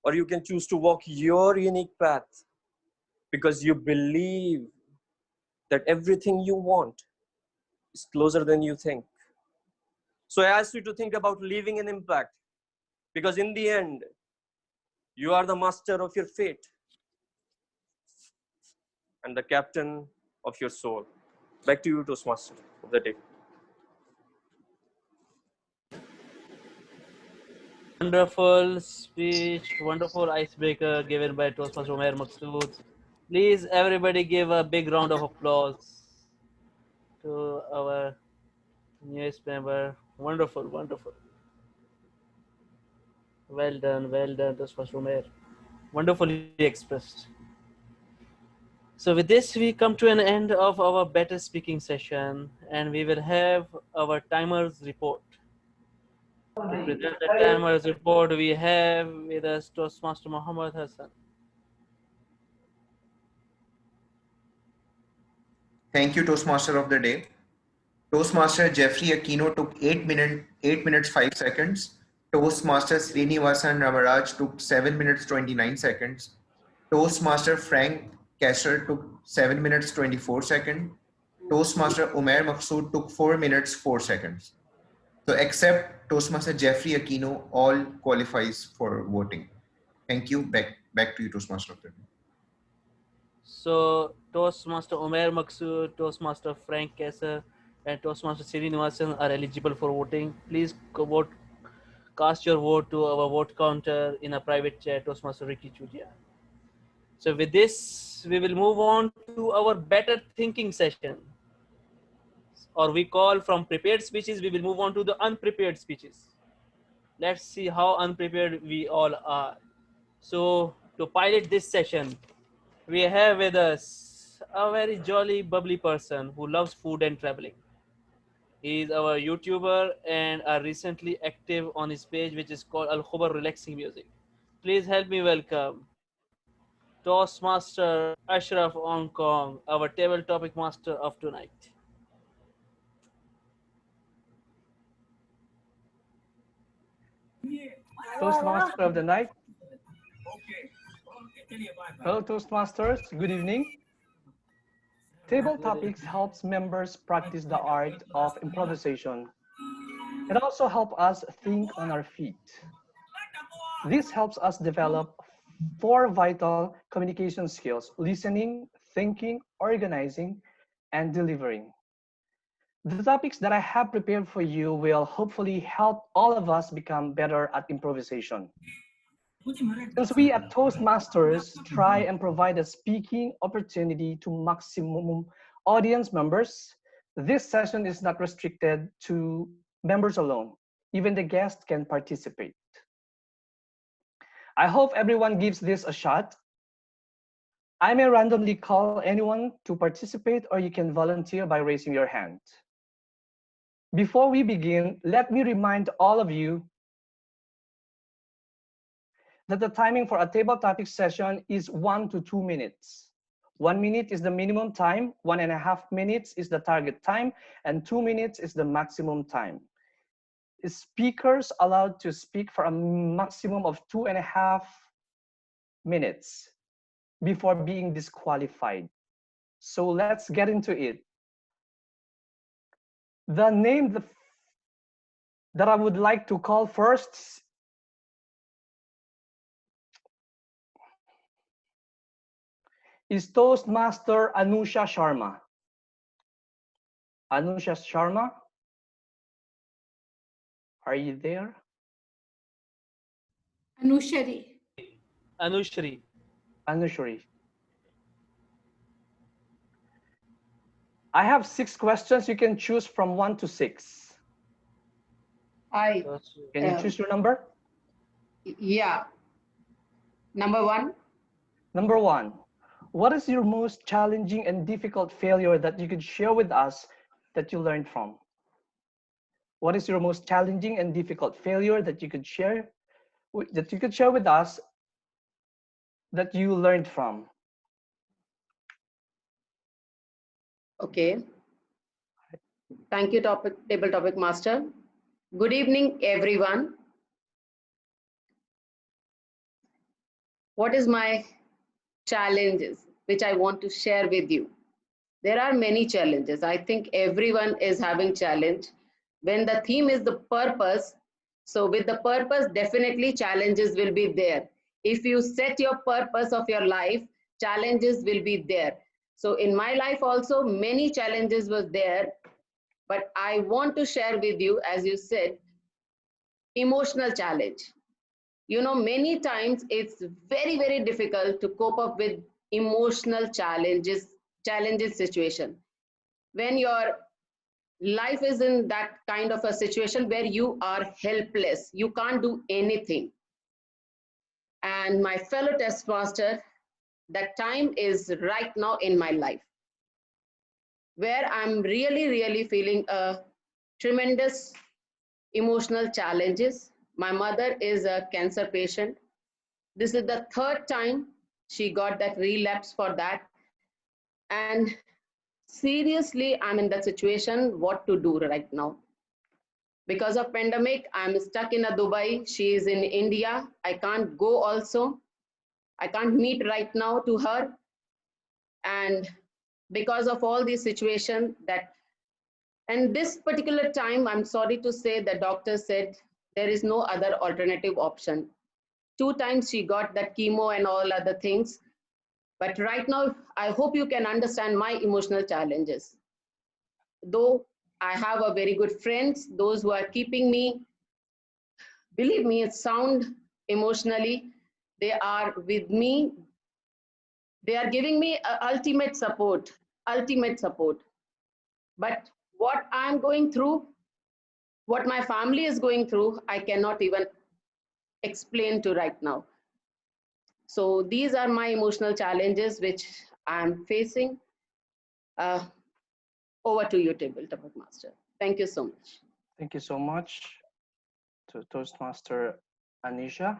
Speaker 6: or you can choose to walk your unique path because you believe that everything you want is closer than you think. So I ask you to think about leaving an impact, because in the end, you are the master of your fate and the captain of your soul. Back to you, Toastmaster of the day.
Speaker 3: Wonderful speech, wonderful icebreaker given by Toastmaster Umair Maksud. Please, everybody, give a big round of applause to our newest member. Wonderful, wonderful. Well done, Toastmaster Umair. Wonderfully expressed. So with this, we come to an end of our better speaking session, and we will have our timers report. To present the timers report, we have with us Toastmaster Muhammad Hassan.
Speaker 15: Thank you, Toastmaster of the day. Toastmaster Jeffrey Aquino took 8 minutes 5 seconds. Toastmaster Srinivasan Ramaraj took 7 minutes 29 seconds. Toastmaster Frank Kasser took 7 minutes 24 seconds. Toastmaster Umair Maksud took 4 minutes 4 seconds. So except Toastmaster Jeffrey Aquino, all qualifies for voting. Thank you. Back to you, Toastmaster of the day.
Speaker 3: So Toastmaster Umair Maksud, Toastmaster Frank Kasser, and Toastmaster Srinivasan are eligible for voting. Please vote, cast your vote to our vote counter in a private chat, Toastmaster Ricky Chudia. So with this, we will move on to our better thinking session, or we call from prepared speeches, we will move on to the unprepared speeches. Let's see how unprepared we all are. So to pilot this session, we have with us a very jolly, bubbly person who loves food and traveling. He is our YouTuber and are recently active on his page, which is called Al Khubar Relaxing Music. Please help me welcome Toastmaster Ashraf Hong Kong, our table topic master of tonight.
Speaker 5: Toastmaster of the night. Hello, Toastmasters. Good evening. Table topics helps members practice the art of improvisation. It also helps us think on our feet. This helps us develop 4 vital communication skills: listening, thinking, organizing, and delivering. The topics that I have prepared for you will hopefully help all of us become better at improvisation. Since we at Toastmasters try and provide a speaking opportunity to maximum audience members, this session is not restricted to members alone. Even the guests can participate. I hope everyone gives this a shot. I may randomly call anyone to participate, or you can volunteer by raising your hand. Before we begin, let me remind all of you that the timing for a table topic session is 1 to 2 minutes. 1 minute is the minimum time, 1.5 minutes is the target time, and 2 minutes is the maximum time. Speakers allowed to speak for a maximum of 2.5 minutes before being disqualified. So let's get into it. The name that I would like to call first is Toastmaster Anusha Sharma. Anusha Sharma, are you there?
Speaker 8: Anushari.
Speaker 3: Anushri.
Speaker 5: Anushri. I have 6 questions. You can choose from 1 to 6. Can you choose your number?
Speaker 8: Yeah. Number 1.
Speaker 5: Number 1. What is your most challenging and difficult failure that you could share with us that you learned from? What is your most challenging and difficult failure that you could share with us that you learned from?
Speaker 8: Okay. Thank you, table topic master. Good evening, everyone. What is my challenges which I want to share with you? There are many challenges. I think everyone is having challenge. When the theme is the purpose, so with the purpose, definitely challenges will be there. If you set your purpose of your life, challenges will be there. So in my life also, many challenges was there, but I want to share with you, as you said, emotional challenge. You know, many times it's very difficult to cope up with emotional challenges situation when your life is in that kind of a situation where you are helpless, you can't do anything. And my fellow test master, that time is right now in my life where I'm really feeling a tremendous emotional challenges. My mother is a cancer patient. This is the third time she got that relapse for that. And seriously, I'm in that situation, what to do right now. Because of pandemic, I'm stuck in a Dubai. She is in India. I can't go also. I can't meet right now to her. And because of all these situation that, and this particular time, I'm sorry to say the doctor said there is no other alternative option. 2 times she got that chemo and all other things. But right now, I hope you can understand my emotional challenges. Though I have a very good friends, those who are keeping me, believe me, it's sound emotionally, they are with me. They are giving me ultimate support, ultimate support. But what I'm going through, what my family is going through, I cannot even explain to right now. So these are my emotional challenges which I'm facing. Uh, Over to you, Tabletop Master. Thank you so much.
Speaker 5: Thank you so much to Toastmaster Anisha.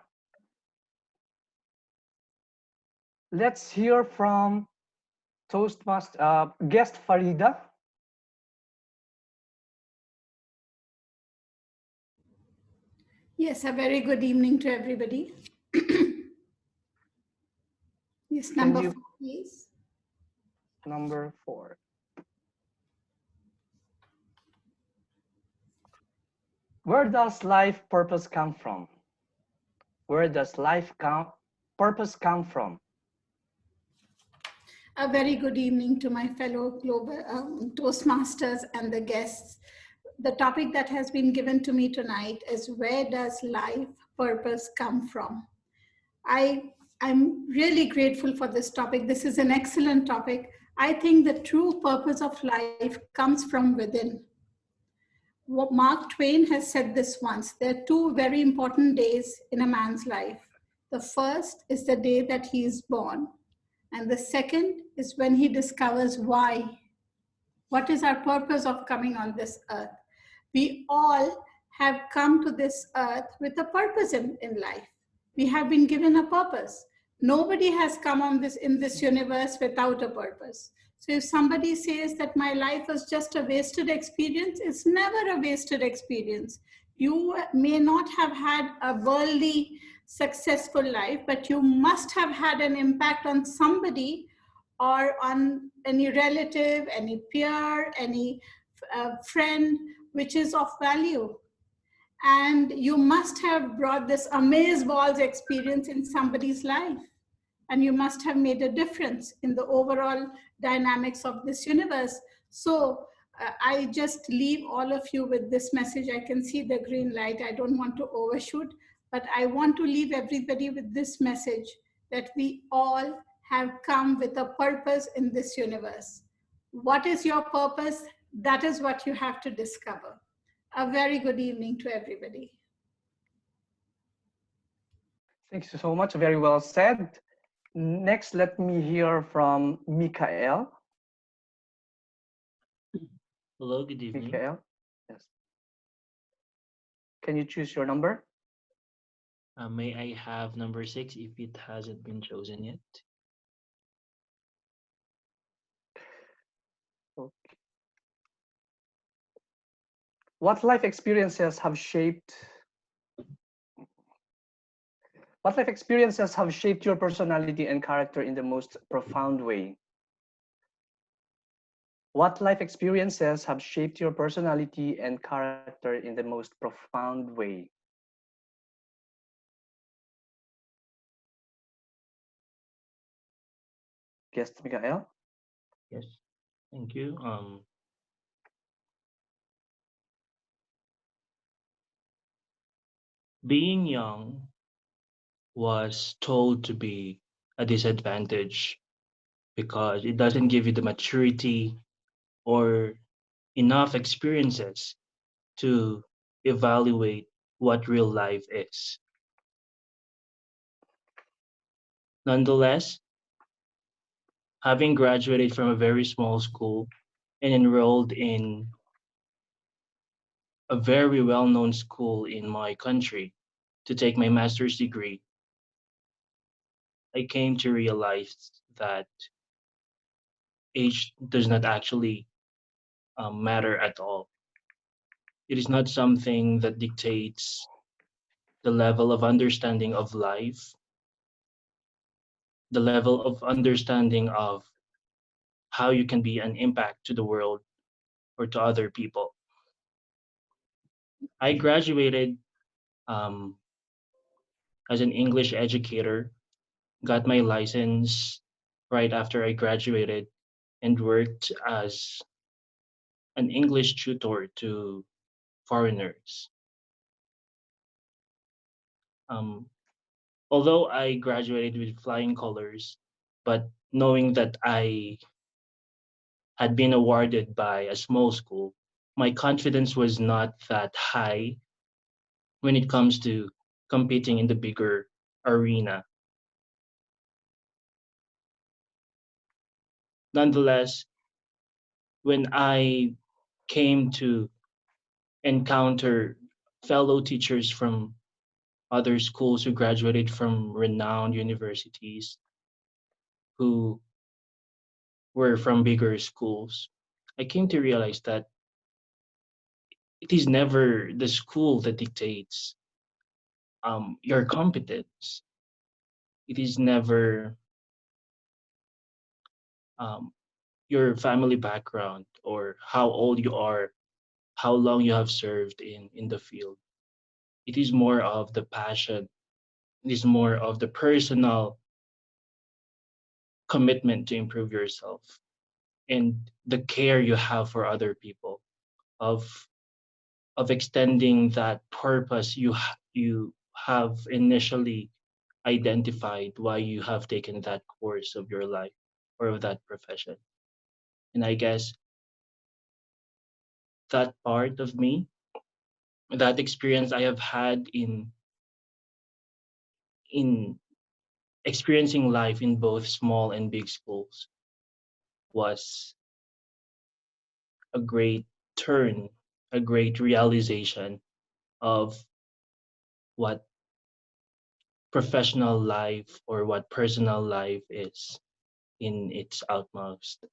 Speaker 5: Let's hear from Toastmaster guest Farida.
Speaker 11: Yes, a very good evening to everybody. Yes,
Speaker 5: Can
Speaker 11: number
Speaker 5: you,
Speaker 11: 4, please.
Speaker 5: number 4. Where does life purpose come from? Where does purpose come from?
Speaker 11: A very good evening to my fellow global Toastmasters and the guests. The topic that has been given to me tonight is where does life purpose come from? I'm really grateful for this topic. This is an excellent topic. I think the true purpose of life comes from within. Mark Twain has said this once. There are 2 very important days in a man's life. The first is the day that he is born, and the second is when he discovers why. What is our purpose of coming on this earth? We all have come to this earth with a purpose in life. We have been given a purpose. Nobody has come on this in this universe without a purpose. So if somebody says that my life was just a wasted experience, it's never a wasted experience. You may not have had a worldly successful life, but you must have had an impact on somebody or on any relative, any peer, any friend, which is of value. And you must have brought this amazeballs experience in somebody's life. And you must have made a difference in the overall dynamics of this universe. So I just leave all of you with this message. I can see the green light. I don't want to overshoot, but I want to leave everybody with this message that we all have come with a purpose in this universe. What is your purpose? That is what you have to discover. A very good evening to everybody.
Speaker 5: Thank you so much. Very well said. Next, let me hear from Mikael.
Speaker 13: Hello, good evening.
Speaker 5: Mikael, yes. Can you choose your number?
Speaker 13: May I have number 6 if it hasn't been chosen yet?
Speaker 5: Okay. What life experiences have shaped What life experiences have shaped your personality and character in the most profound way? What life experiences have shaped your personality and character in the most profound way? Guest Mikael?
Speaker 13: Yes, thank you. Being young was told to be a disadvantage because it doesn't give you the maturity or enough experiences to evaluate what real life is. Nonetheless, having graduated from a very small school and enrolled in a very well known school in my country to take my master's degree, I came to realize that age does not actually matter at all. It is not something that dictates the level of understanding of life, the level of understanding of how you can be an impact to the world or to other people. I graduated um, as an English educator, got my license right after I graduated, and worked as an English tutor to foreigners. Um, Although I graduated with flying colors, but knowing that I had been awarded by a small school, my confidence was not that high when it comes to competing in the bigger arena. Nonetheless, when I came to encounter fellow teachers from other schools who graduated from renowned universities who were from bigger schools, I came to realize that it is never the school that dictates your competence. It is never um, your family background or how old you are, how long you have served in the field. It is more of the passion. It is more of the personal commitment to improve yourself and the care you have for other people of extending that purpose you have initially identified why you have taken that course of your life or of that profession. And I guess that part of me, that experience I have had in experiencing life in both small and big schools was a great turn, a great realization of what professional life or what personal life is in its utmost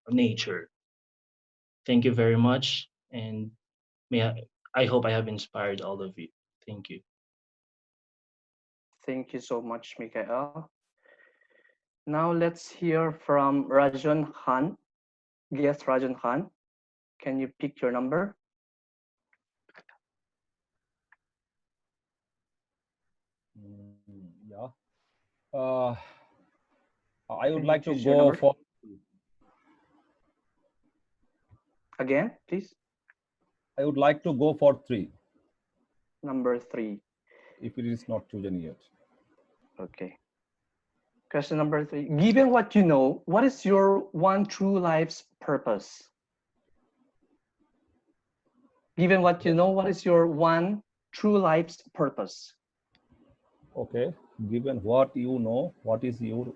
Speaker 13: nature. Thank you very much, and I hope I have inspired all of you. Thank you.
Speaker 5: Thank you so much, Mikael. Now let's hear from Rajan Khan. Guest Rajan Khan, can you pick your number?
Speaker 14: Yeah. Uh, I would
Speaker 5: Can you
Speaker 14: like to
Speaker 5: choose your
Speaker 14: go
Speaker 5: number?
Speaker 14: for
Speaker 5: Again, please.
Speaker 14: I would like to go for 3
Speaker 5: Number 3.
Speaker 14: if it is not chosen yet.
Speaker 5: Okay. Question number 3. Given what you know, what is your one true life's purpose? Given what you know, what is your one true life's purpose?
Speaker 14: Okay. Given what you know, what is your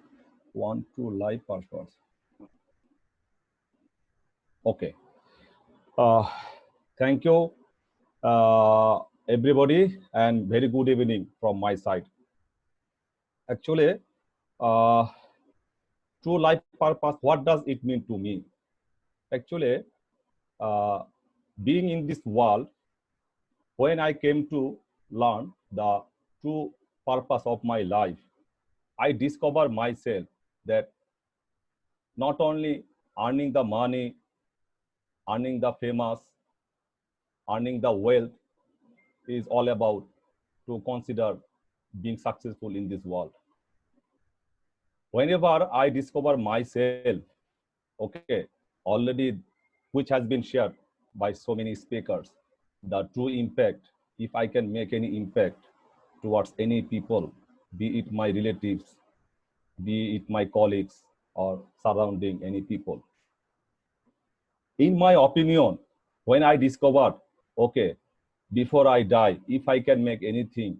Speaker 14: one true life purpose? Okay. Thank you, everybody, and very good evening from my side. Actually, true life purpose, what does it mean to me? Actually, being in this world, When I came to learn the true purpose of my life, I discovered myself that not only earning the money, earning the famous, earning the wealth is all about to consider being successful in this world. Whenever I discover myself, okay, already which has been shared by so many speakers, the true impact, if I can make any impact towards any people, be it my relatives, be it my colleagues or surrounding any people. In my opinion, when I discovered, okay, before I die, if I can make anything,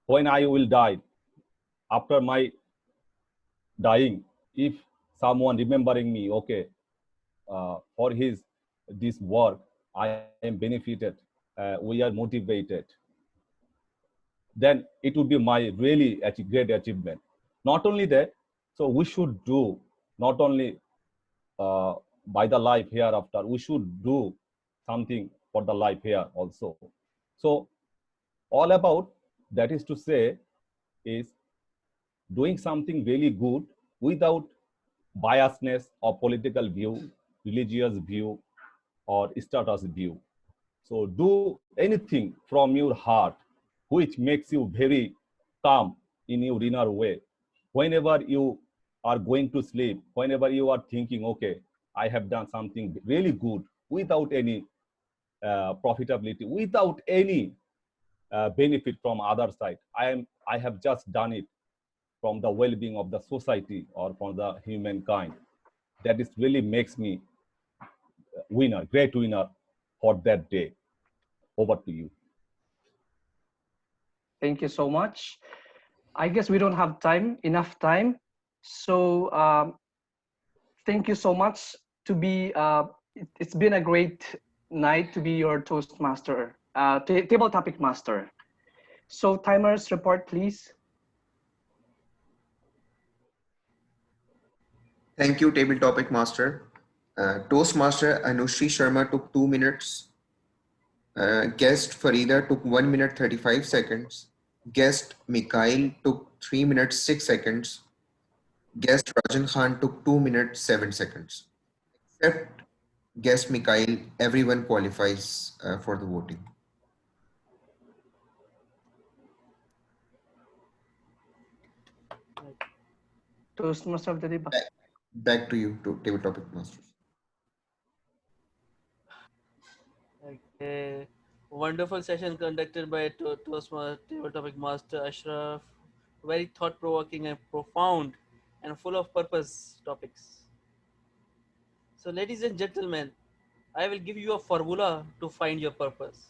Speaker 14: when I will die, after my dying, if someone remembering me, okay, for his this work, I am benefited, we are motivated, then it would be my really great achievement. Not only that, so we should do not only by the life hereafter, we should do something for the life here also. So all about that is to say is doing something really good without biasness or political view, religious view, or status view. So do anything from your heart which makes you very calm in your inner way. Whenever you are going to sleep, whenever you are thinking, okay, I have done something really good without any profitability, without any benefit from other side. I have just done it from the well-being of the society or from the humankind. That is really makes me winner, great winner for that day. Over to you.
Speaker 5: Thank you so much. I guess we don't have enough time. So thank you so much to be, it's been a great night to be your Toastmaster, table topic master. So timers report, please.
Speaker 15: Thank you, Table Topic Master. Toastmaster Anushri Sharma took 2 minutes. Guest Farida took 1 minute 35 seconds. Guest Mikhail took 3 minutes 6 seconds. Guest Rajan Khan took 2 minutes 7 seconds. Except guest Mikhail, everyone qualifies for the voting.
Speaker 5: Toastmaster of the day.
Speaker 15: Back to you, to Table Topic Masters.
Speaker 3: Okay. Wonderful session conducted by Toastmaster Table Topic Master Ashraf. Very thought-provoking and profound and full of purpose topics. So ladies and gentlemen, I will give you a formula to find your purpose.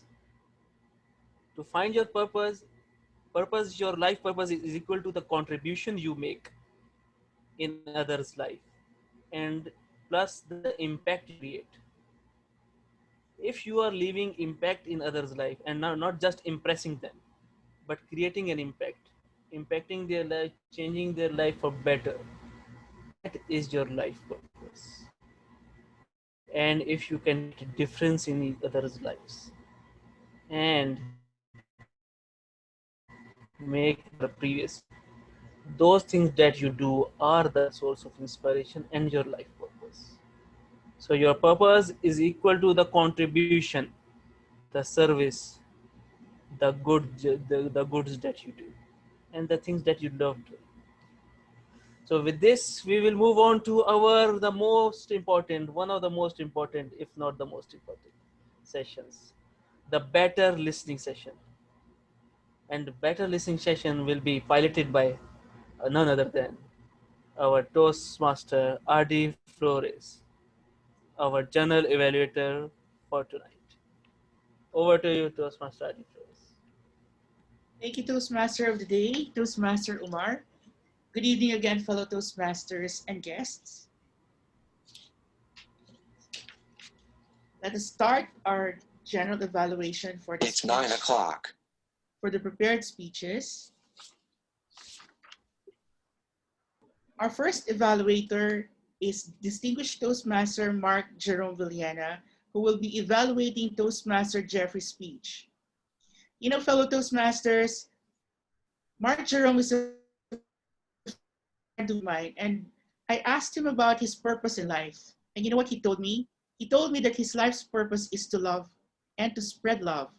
Speaker 3: To find your your life purpose is equal to the contribution you make in others' life and plus the impact you create. If you are leaving impact in others' life and not just impressing them, but creating an impact, impacting their life, changing their life for better, that is your life purpose. And if you can make a difference in others' lives and make the previous, those things that you do are the source of inspiration and your life purpose. So your purpose is equal to the contribution, the service, the goods that you do, and the things that you love doing. So with this, we will move on to the most important, one of the most important, if not the most important sessions, the better listening session. And the better listening session will be piloted by none other than our Toastmaster RD Flores, our general evaluator for tonight. Over to you, Toastmaster RD Flores.
Speaker 19: Thank you, Toastmaster of the Day, Toastmaster Umar. Good evening again, fellow Toastmasters and guests. Let us start our general evaluation for the
Speaker 12: It's 9 o'clock.
Speaker 19: For the prepared speeches. Our first evaluator is Distinguished Toastmaster Mark Jerome Villena who will be evaluating Toastmaster Jeffrey's speech. You know, fellow Toastmasters, Mark Jerome is a friend of mine, and I asked him about his purpose in life. And you know what he told me? He told me that his life's purpose is to love and to spread love.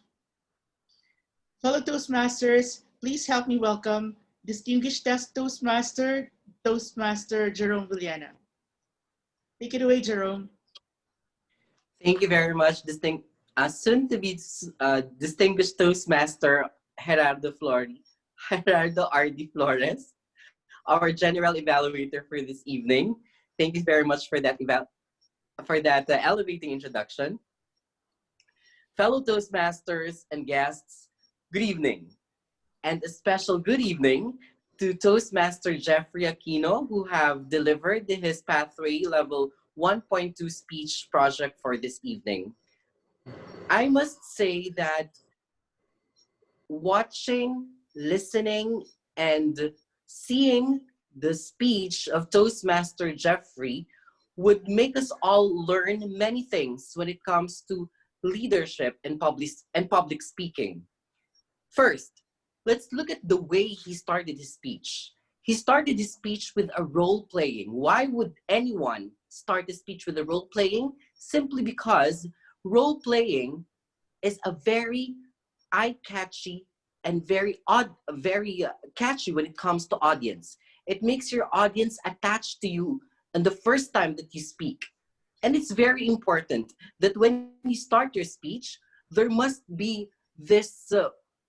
Speaker 19: Fellow Toastmasters, please help me welcome distinguished Toastmaster, Toastmaster Jerome Villena. Take it away, Jerome.
Speaker 12: Thank you very much, soon to be distinguished Toastmaster Gerardo R.D. Flores, our general evaluator for this evening. Thank you very much for that elevating introduction. Fellow Toastmasters and guests, good evening. And a special good evening to Toastmaster Jeffrey Aquino, who have delivered his Pathway Level 1.2 speech project for this evening. I must say that watching, listening, and seeing the speech of Toastmaster Jeffrey would make us all learn many things when it comes to leadership and public speaking. First, let's look at the way he started his speech. He started his speech with a role playing. Why would anyone start a speech with a role playing? Simply because role playing is a very eye-catchy and very catchy when it comes to audience. It makes your audience attached to you and the first time that you speak. And it's very important that when you start your speech, there must be this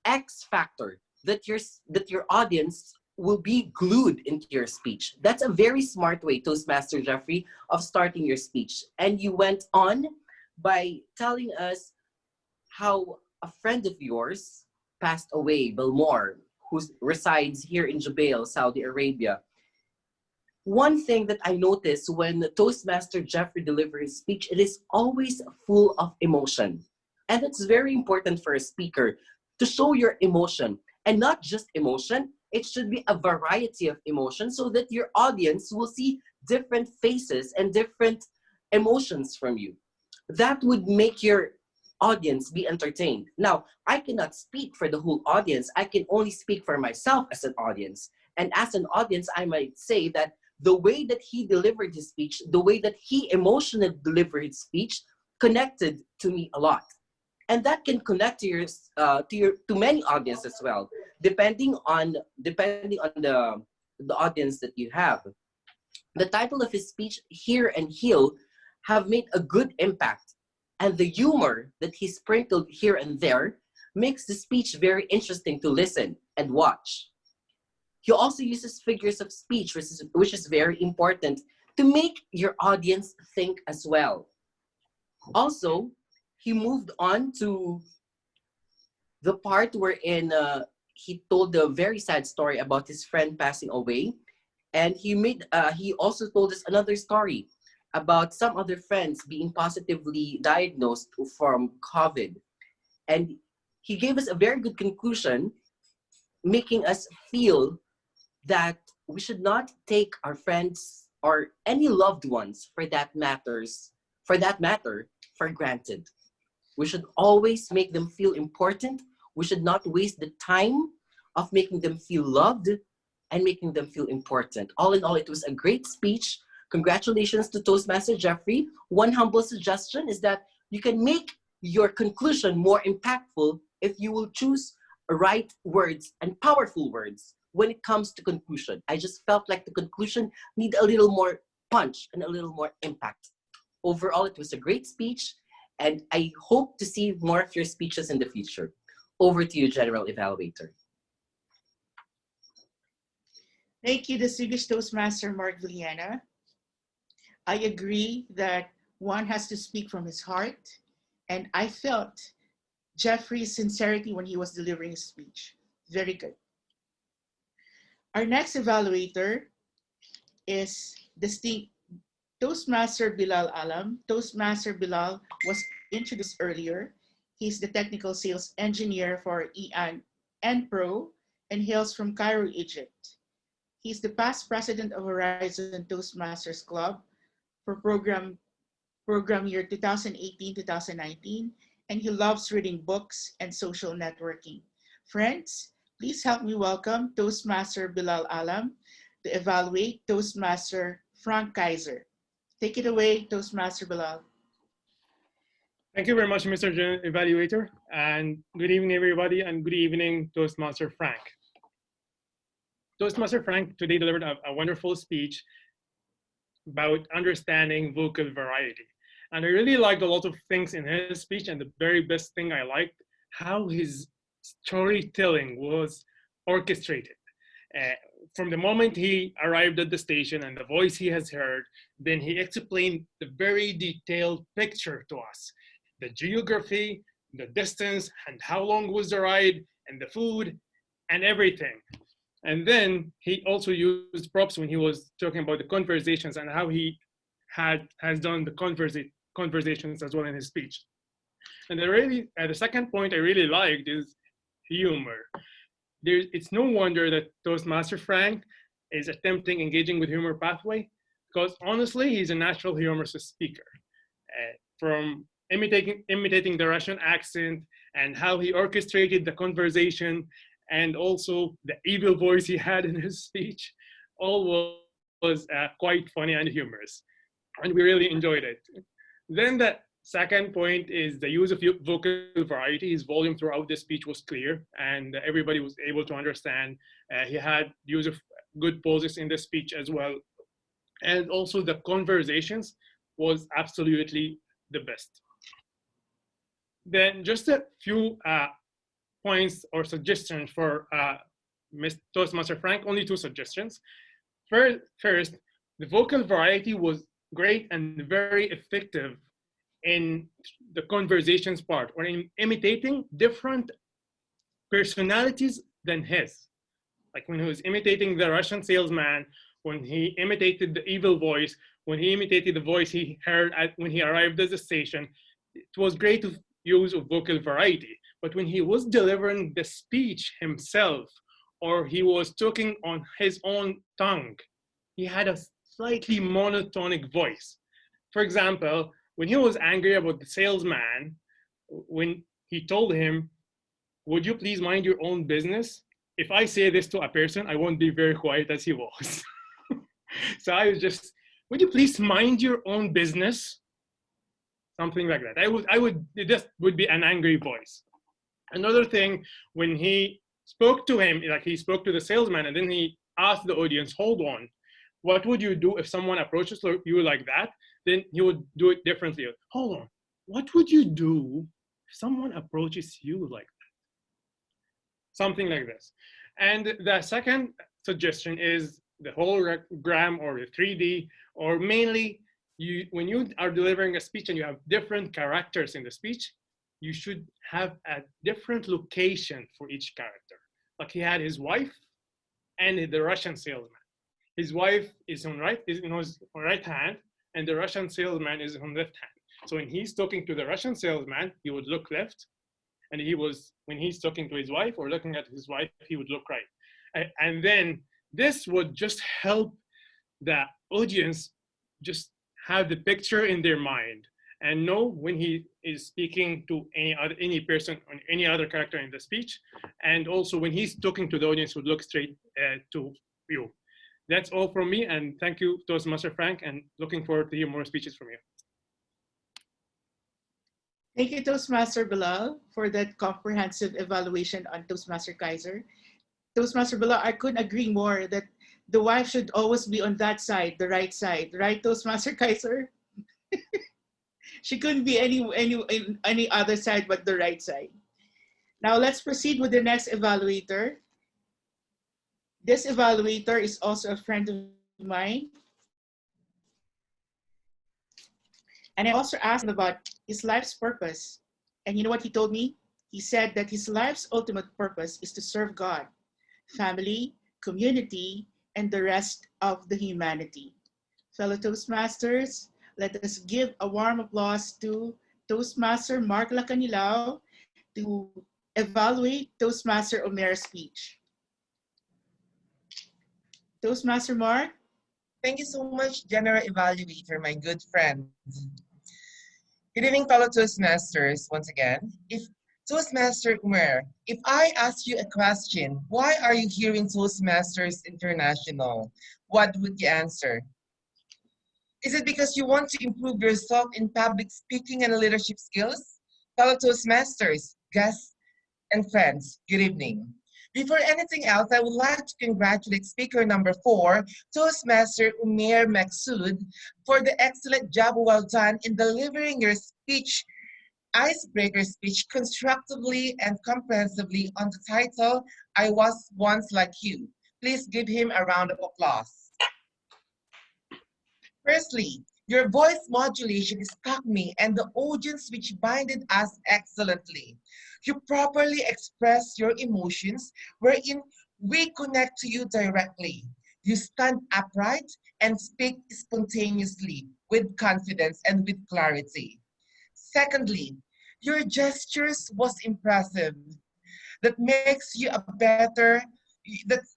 Speaker 12: X factor that your audience will be glued into your speech. That's a very smart way, Toastmaster Jeffrey, of starting your speech. And you went on by telling us how a friend of yours passed away, Belmore, who resides here in Jubail, Saudi Arabia. One thing that I notice when Toastmaster Jeffrey delivers his speech, it is always full of emotion. And it's very important for a speaker to show your emotion. And not just emotion, it should be a variety of emotions so that your audience will see different faces and different emotions from you. That would make your audience be entertained. Now, I cannot speak for the whole audience. I can only speak for myself as an audience. And as an audience, I might say that the way that he delivered his speech, the way that he emotionally delivered his speech, connected to me a lot. And that can connect to many audience as well, depending on the audience that you have. The title of his speech, Hear and Heal, have made a good impact. And the humor that he sprinkled here and there makes the speech very interesting to listen and watch. He also uses figures of speech, which is very important to make your audience think as well. Also, he moved on to the part wherein he told a very sad story about his friend passing away. And he also told us another story about some other friends being positively diagnosed from COVID. And he gave us a very good conclusion, making us feel that we should not take our friends or any loved ones for that matter for granted. We should always make them feel important. We should not waste the time of making them feel loved and making them feel important. All in all, it was a great speech. Congratulations to Toastmaster Jeffrey. One humble suggestion is that you can make your conclusion more impactful if you will choose right words and powerful words when it comes to conclusion. I just felt like the conclusion need a little more punch and a little more impact. Overall, it was a great speech, and I hope to see more of your speeches in the future. Over to you, General Evaluator.
Speaker 19: Thank you, distinguished Toastmaster Mark Villena. I agree that one has to speak from his heart, and I felt Jeffrey's sincerity when he was delivering his speech. Very good. Our next evaluator is distinct Toastmaster Bilal Alam. Toastmaster Bilal was introduced earlier. He's the technical sales engineer for EN Pro and hails from Cairo, Egypt. He's the past president of Horizon Toastmasters Club for program program year 2018-2019, and he loves reading books and social networking. Friends, please help me welcome Toastmaster Bilal Alam to evaluate Toastmaster Frank Kaiser. Take it away, Toastmaster Bilal.
Speaker 10: Thank you very much, Mr. Evaluator, and good evening, everybody, and good evening, Toastmaster Frank. Toastmaster Frank today delivered a wonderful speech about understanding vocal variety. And I really liked a lot of things in his speech, and the very best thing I liked, how his storytelling was orchestrated. Uh, from the moment he arrived at the station and the voice he has heard, then he explained the very detailed picture to us. The geography, the distance, and how long was the ride, and the food, and everything. And then he also used props when he was talking about the conversations and how he has done the conversations as well in his speech. And the second point I really liked is humor. It's no wonder that Toastmaster Frank is attempting engaging with humor pathway, because honestly, he's a natural humorous speaker. From imitating the Russian accent and how he orchestrated the conversation, and also the evil voice he had in his speech, all was quite funny and humorous. And we really enjoyed it. Then the second point is the use of vocal variety. His volume throughout the speech was clear and everybody was able to understand. He had use of good pauses in the speech as well. And also the conversations was absolutely the best. Then just a few points or suggestions for Toastmaster Frank, only two suggestions. First, the vocal variety was great and very effective in the conversations part, or in imitating different personalities than his. Like when he was imitating the Russian salesman, when he imitated the evil voice, when he imitated the voice he heard when he arrived at the station, it was great to use of vocal variety. But when he was delivering the speech himself, or he was talking on his own tongue, he had a slightly monotonic voice. For example, when he was angry about the salesman, when he told him, "Would you please mind your own business?" If I say this to a person, I won't be very quiet as he was. So I was just, "Would you please mind your own business?" Something like that. It just would be an angry voice. Another thing, when he spoke to him, like he spoke to the salesman and then he asked the audience, "Hold on, what would you do if someone approaches you like that?" Then he would do it differently. "Hold on, what would you do if someone approaches you like that?" Something like this. And the second suggestion is the hologram or the 3D, or mainly when you are delivering a speech and you have different characters in the speech, you should have a different location for each character. Like he had his wife and the Russian salesman. His wife is on his right hand, and the Russian salesman is on left hand. So when he's talking to the Russian salesman, he would look left, and when he's talking to his wife or looking at his wife, he would look right. And then this would just help the audience just have the picture in their mind and know when he is speaking to any person or any other character in the speech, and also when he's talking to the audience, would look straight to you. That's all from me, and thank you, Toastmaster Frank, and looking forward to hear more speeches from you.
Speaker 19: Thank you, Toastmaster Bilal, for that comprehensive evaluation on Toastmaster Kaiser. Toastmaster Bilal, I couldn't agree more that the wife should always be on that side, the right side, right, Toastmaster Kaiser? She couldn't be any other side but the right side. Now let's proceed with the next evaluator. This evaluator is also a friend of mine. And I also asked him about his life's purpose. And you know what he told me? He said that his life's ultimate purpose is to serve God, family, community, and the rest of the humanity. Fellow Toastmasters, let us give a warm applause to Toastmaster Mark Lacanilao to evaluate Toastmaster Omer's speech. Toastmaster Mark.
Speaker 7: Thank you so much, General Evaluator, my good friend. Good evening, fellow Toastmasters, once again. If Toastmaster Umer, if I ask you a question, why are you here in Toastmasters International? What would you answer? Is it because you want to improve yourself in public speaking and leadership skills? Fellow Toastmasters, guests, and friends, good evening. Before anything else, I would like to congratulate speaker number 4, Toastmaster Umair Maksud, for the excellent job well done in delivering your speech, icebreaker speech, constructively and comprehensively on the title, I Was Once Like You. Please give him a round of applause. Firstly, your voice modulation struck me and the audience which binded us excellently. You properly express your emotions wherein we connect to you directly. You stand upright and speak spontaneously with confidence and with clarity. Secondly, your gestures was impressive. That makes you a better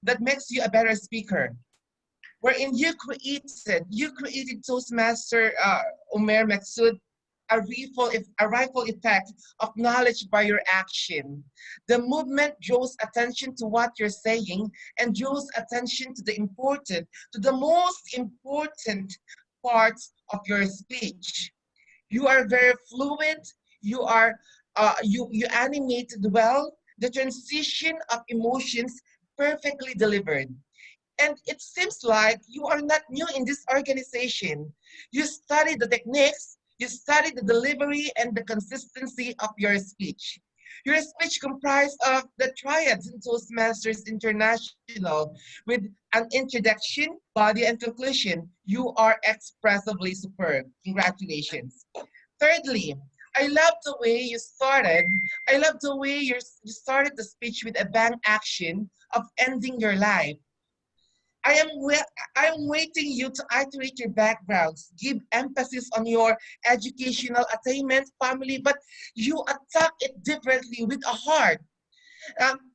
Speaker 7: that makes you a better speaker wherein you created Toastmaster Omer Maksud a rifle effect of knowledge by your action. The movement draws attention to what you're saying and draws attention to the most important parts of your speech. You are very fluent. You animated well. The transition of emotions perfectly delivered. And it seems like you are not new in this organization. You studied the techniques, you studied the delivery and the consistency of your speech. Your speech comprised of the triads in Toastmasters International with an introduction, body, and conclusion. You are expressively superb. Congratulations. Thirdly, I love the way you started. I love the way you started the speech with a bang action of ending your life. I am waiting you to iterate your backgrounds, give emphasis on your educational attainment, family, but you attack it differently with a heart.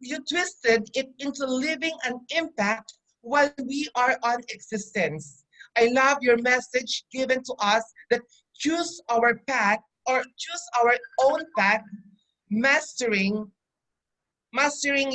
Speaker 7: You twisted it into leaving an impact while we are on existence. I love your message given to us that choose our path or choose our own path, mastering mastering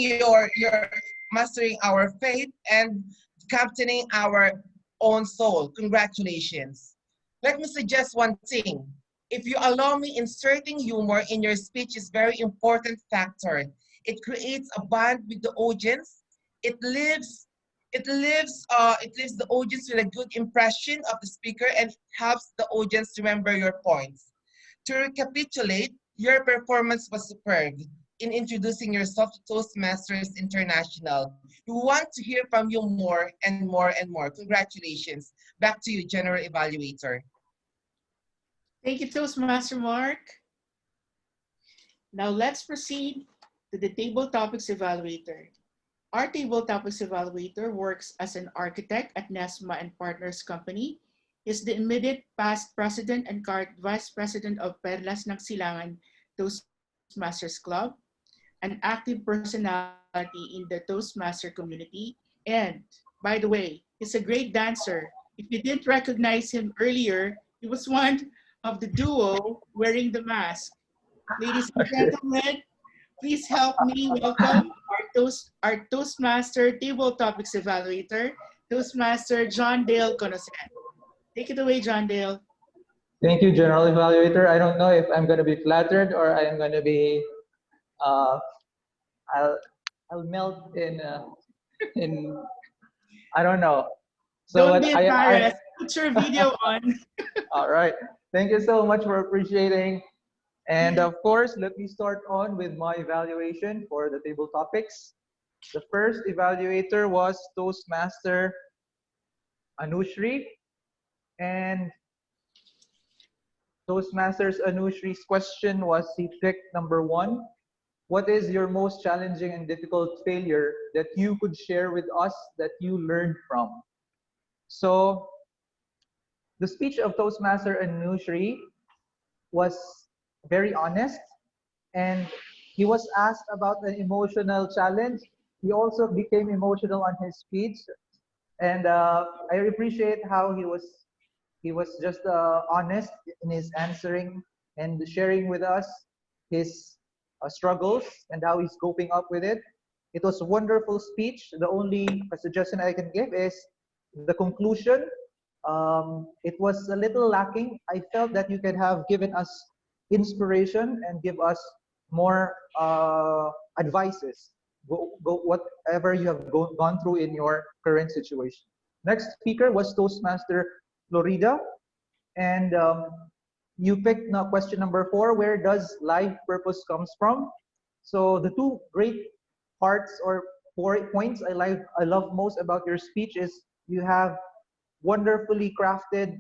Speaker 7: our faith and captaining our own soul. Congratulations. Let me suggest one thing. If you allow me, inserting humor in your speech is very important factor. It creates a bond with the audience. It leaves it leaves the audience with a good impression of the speaker and helps the audience remember your points. To recapitulate, your performance was superb in introducing yourself to Toastmasters International. We want to hear from you more and more and more. Congratulations. Back to you, General Evaluator.
Speaker 19: Thank you, Toastmaster Mark. Now let's proceed to the Table Topics Evaluator. Our Table Topics Evaluator works as an architect at Nesma and Partners Company. Is the immediate past president and current vice president of Perlas ng Silangan Toastmasters Club, an active personality in the Toastmaster community, and by the way, he's a great dancer. If you didn't recognize him earlier, he was one of the duo wearing the mask. Ladies and gentlemen, please help me welcome our Toastmaster Table Topics Evaluator, Toastmaster John Dale Conosen. Take it away, John Dale.
Speaker 16: Thank you, General Evaluator. I don't know if I'm going to be flattered or I'm going to be, uh, I'll, I'll melt in, I don't know. So
Speaker 19: Don't be embarrassed. Put your video on.
Speaker 16: All right. Thank you so much for appreciating. And of course, let me start on with my evaluation for the table topics. The first evaluator was Toastmaster Anushri. And Toastmasters Anushri's question was he picked number 1. What is your most challenging and difficult failure that you could share with us that you learned from? So the speech of Toastmaster Anushri was very honest, and he was asked about an emotional challenge. He also became emotional on his speech, and I appreciate how he was just honest in his answering and sharing with us his struggles and how he's coping up with it. It was a wonderful speech. The only suggestion I can give is the conclusion. It was a little lacking. I felt that you could have given us inspiration and give us more advices, whatever you have gone through in your current situation. Next speaker was Toastmaster Florida, and you picked now question number 4. Where does life purpose comes from? So the two great parts or 4 points I love most about your speech is you have wonderfully crafted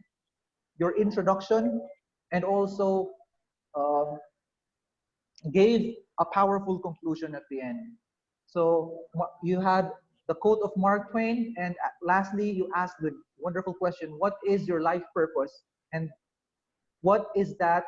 Speaker 16: your introduction and also um, gave a powerful conclusion at the end. So you had the quote of Mark Twain, and lastly, you asked the wonderful question, what is your life purpose? And what is that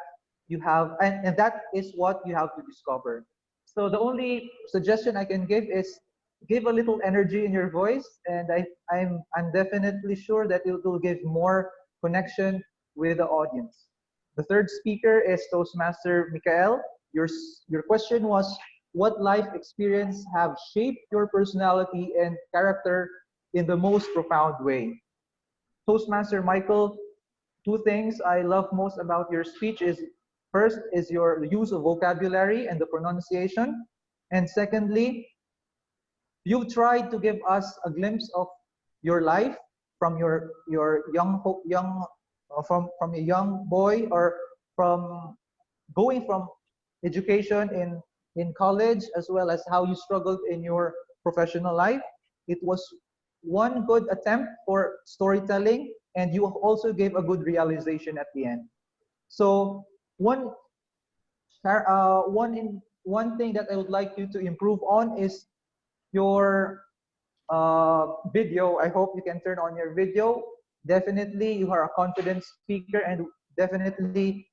Speaker 16: you have, and that is what you have to discover. So the only suggestion I can give is give a little energy in your voice, and I'm definitely sure that it will give more connection with the audience. The third speaker is Toastmaster Mikael. Your question was, what life experience have shaped your personality and character in the most profound way? Toastmaster Michael, 2 things I love most about your speech is, first is your use of vocabulary and the pronunciation, and secondly, you've tried to give us a glimpse of your life from your from a young boy, or from going from education in college, as well as how you struggled in your professional life. It was one good attempt for storytelling, and you also gave a good realization at the end. So one thing that I would like you to improve on is your video. I hope you can turn on your video. Definitely, you are a confident speaker, and definitely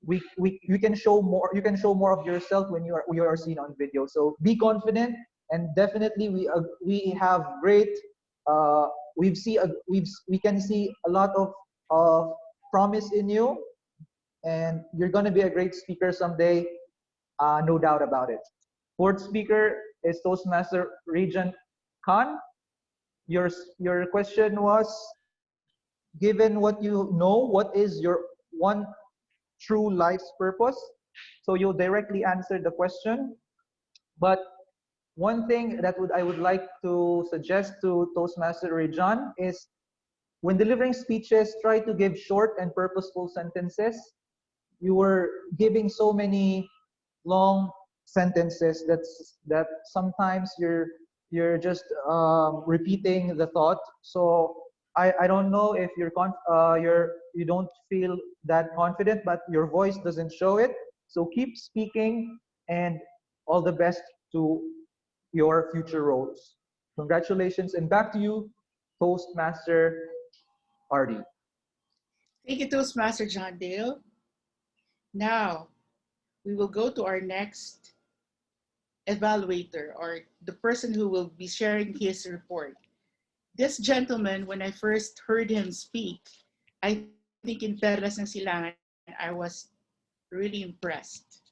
Speaker 16: you can show more. You can show more of yourself when you are seen on video. So be confident, and definitely we have great. We can see a lot of promise in you, and you're gonna be a great speaker someday. No doubt about it. Fourth speaker is Toastmaster Regent Khan. Your question was, given what you know, what is your one true life's purpose? So you directly answered the question. But one thing that I would like to suggest to Toastmaster Rejan is, when delivering speeches, try to give short and purposeful sentences. You were giving so many long sentences that sometimes you're just repeating the thought. So I don't know if you don't feel that confident, but your voice doesn't show it. So keep speaking, and all the best to your future roles. Congratulations, and back to you, Toastmaster Artie.
Speaker 19: Thank you, Toastmaster John Dale. Now, we will go to our next evaluator, or the person who will be sharing his report. This gentleman, when I first heard him speak, I think in Perlas ng Silangan, I was really impressed.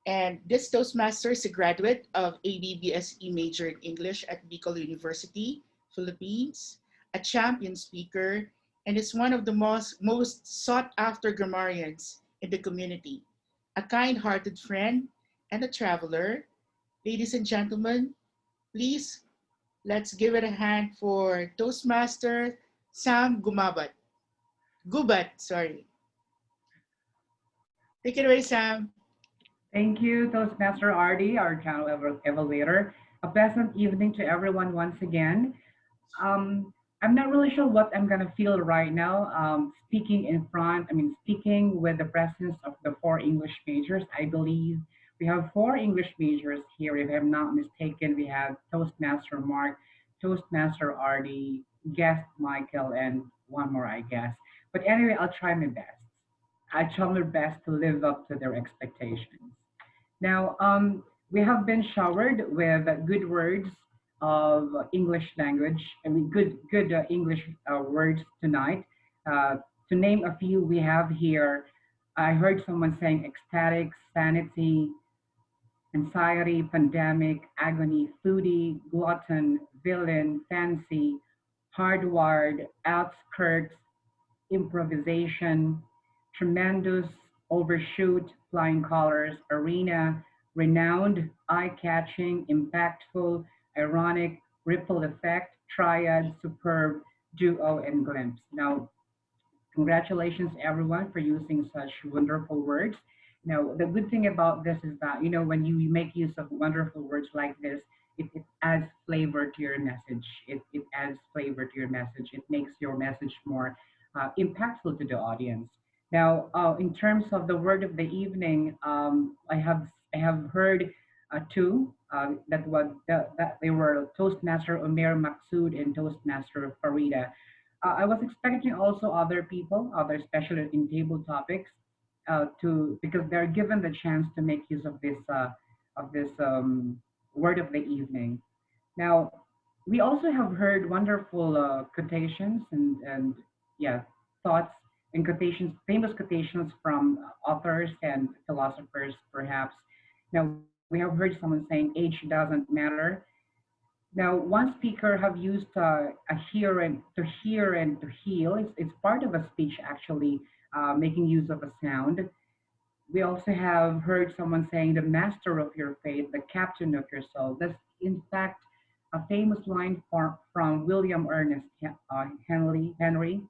Speaker 19: And this Toastmaster is a graduate of ABBSE major in English at Bicol University, Philippines, a champion speaker, and is one of the most sought after grammarians in the community, a kind-hearted friend and a traveler. Ladies and gentlemen, please, let's give it a hand for Toastmaster Sam Gubat, sorry. Take it away, Sam.
Speaker 18: Thank you, Toastmaster Artie, our channel evaluator. A pleasant evening to everyone once again. I'm not really sure what I'm gonna feel right now. Speaking with the presence of the 4 English majors. I believe we have 4 English majors here. If I'm not mistaken, we have Toastmaster Mark, Toastmaster Artie, guest Michael, and one more, I guess. But anyway, I'll try my best. I try my best to live up to their expectations. Now, we have been showered with good words of English language. Good English words tonight. To name a few, we have here I heard someone saying ecstatic, sanity, anxiety, pandemic, agony, foodie, glutton, villain, fancy, hardwired, outskirts, improvisation, tremendous, overshoot, flying colors, arena, renowned, eye-catching, impactful, ironic, ripple effect, triad, superb, duo, and glimpse. Now, congratulations everyone for using such wonderful words. Now, the good thing about this is that, when you make use of wonderful words like this, it adds flavor to your message. It adds flavor to your message. It makes your message more impactful to the audience. Now, in terms of the word of the evening, I have heard two that they were Toastmaster Omer Maksud and Toastmaster Farida. I was expecting also other people, other especially in table topics, to because they're given the chance to make use of this word of the evening. Now, we also have heard wonderful quotations and yeah, thoughts and quotations, famous quotations from authors and philosophers, perhaps. Now, we have heard someone saying age doesn't matter. Now, one speaker have used hear and to heal. It's part of a speech actually, making use of a sound. We also have heard someone saying the master of your fate, the captain of your soul. That's in fact a famous line from William Ernest Henry.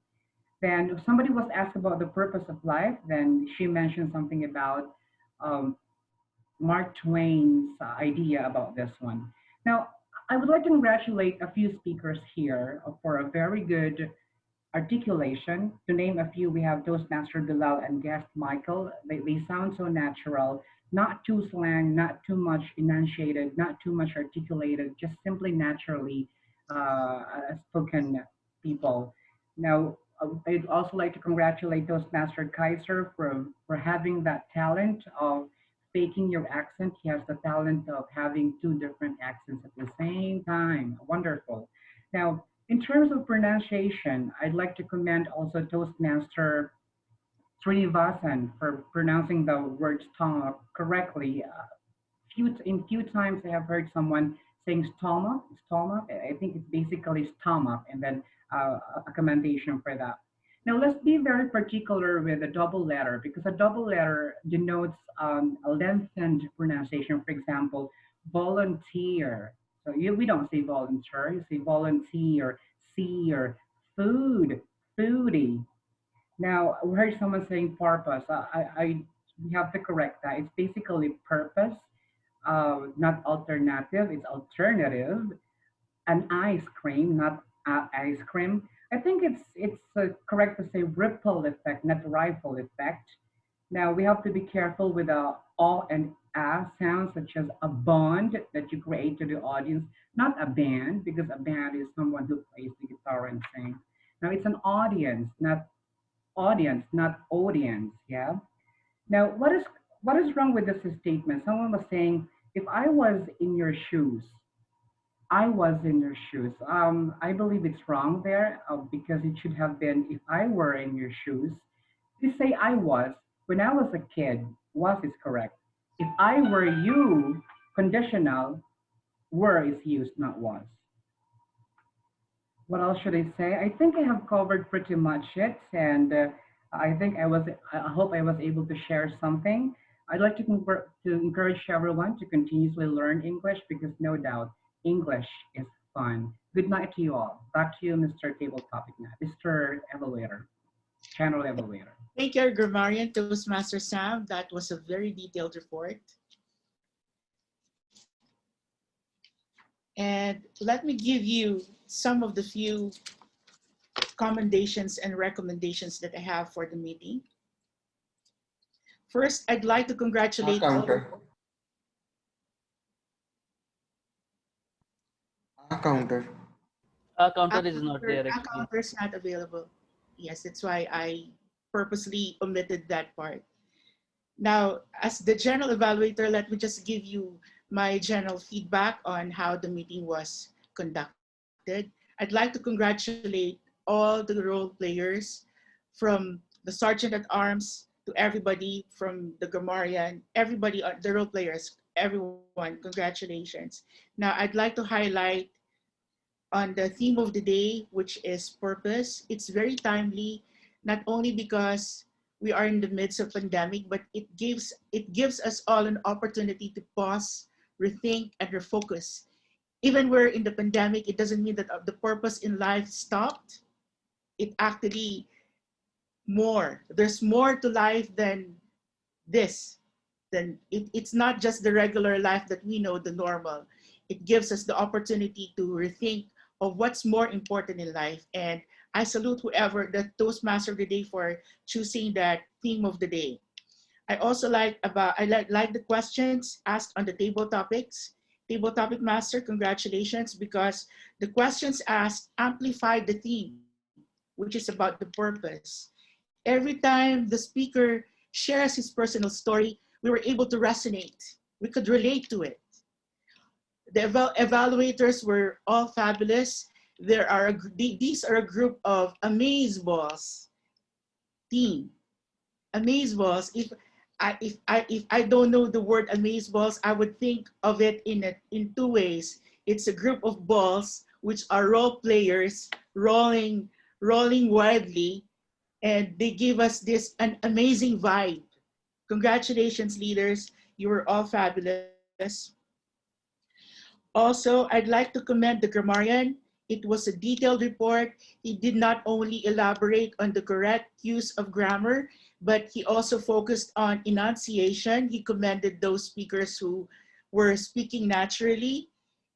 Speaker 18: Then if somebody was asked about the purpose of life, then she mentioned something about um, Mark Twain's idea about this one. Now, I would like to congratulate a few speakers here for a very good articulation. To name a few, we have Toastmaster Bilal and guest Michael. They sound so natural, not too slang, not too much enunciated, not too much articulated, just simply naturally spoken people. Now, I'd also like to congratulate Toastmaster Kaiser for having that talent of faking your accent. He has the talent of having two different accents at the same time. Wonderful. Now, in terms of pronunciation, I'd like to commend also Toastmaster Srinivasan for pronouncing the word stomach correctly. Few times I have heard someone saying stomach. I think it's basically stomach, and then a commendation for that. Now let's be very particular with a double letter because a double letter denotes a lengthened pronunciation. For example, volunteer. So we don't say volunteer, you say volunteer, seer, food, foodie. Now, we heard someone saying purpose. We have to correct that. It's basically purpose, not alternative. It's alternative. An ice cream, not ice cream. I think it's correct to say ripple effect, not rifle effect. Now we have to be careful with the and sounds, such as a bond that you create to the audience, not a band, because a band is someone who plays the guitar and sings. Now it's an audience, not audience. Yeah. Now what is wrong with this statement? Someone was saying, if I was in your shoes, I was in your shoes. I believe it's wrong there because it should have been if I were in your shoes. You say I was. When I was a kid, was is correct. If I were you, conditional, were is used, not was. What else should I say? I think I have covered pretty much it, and I think I hope I was able to share something. I'd like to encourage everyone to continuously learn English because no doubt English is fun. Good night to you all. Back to you, Mr. Table Topic now, Mr. Evaluator, Channel Evaluator.
Speaker 19: Thank you, grammarian Toastmaster Sam. That was a very detailed report. And let me give you some of the few commendations and recommendations that I have for the meeting. First, I'd like to congratulate all.
Speaker 15: Counter.
Speaker 3: Counter is not there actually.
Speaker 19: Counter is not available. Yes, that's why I purposely omitted that part. Now, as the general evaluator, let me just give you my general feedback on how the meeting was conducted. I'd like to congratulate all the role players from the Sergeant at Arms, to everybody from the grammarian, everybody, the role players, everyone, congratulations. Now, I'd like to highlight on the theme of the day, which is purpose. It's very timely, not only because we are in the midst of pandemic, but it gives us all an opportunity to pause, rethink, and refocus. Even we're in the pandemic, it doesn't mean that the purpose in life stopped. It actually more. There's more to life than this. Then it's not just the regular life that we know, the normal. It gives us the opportunity to rethink of what's more important in life. And I salute whoever the Toastmaster of the day for choosing that theme of the day. I also like the questions asked on the table topics. Table topic master, congratulations, because the questions asked amplified the theme, which is about the purpose. Every time the speaker shares his personal story, we were able to resonate. We could relate to it. The evaluators were all fabulous. These are a group of amazeballs team. Amazeballs. If I don't know the word amazeballs, I would think of it in two ways. It's a group of balls which are role players rolling wildly, and they give us this an amazing vibe. Congratulations, leaders. You were all fabulous. Also, I'd like to commend the grammarian. It was a detailed report. He did not only elaborate on the correct use of grammar, but he also focused on enunciation. He commended those speakers who were speaking naturally,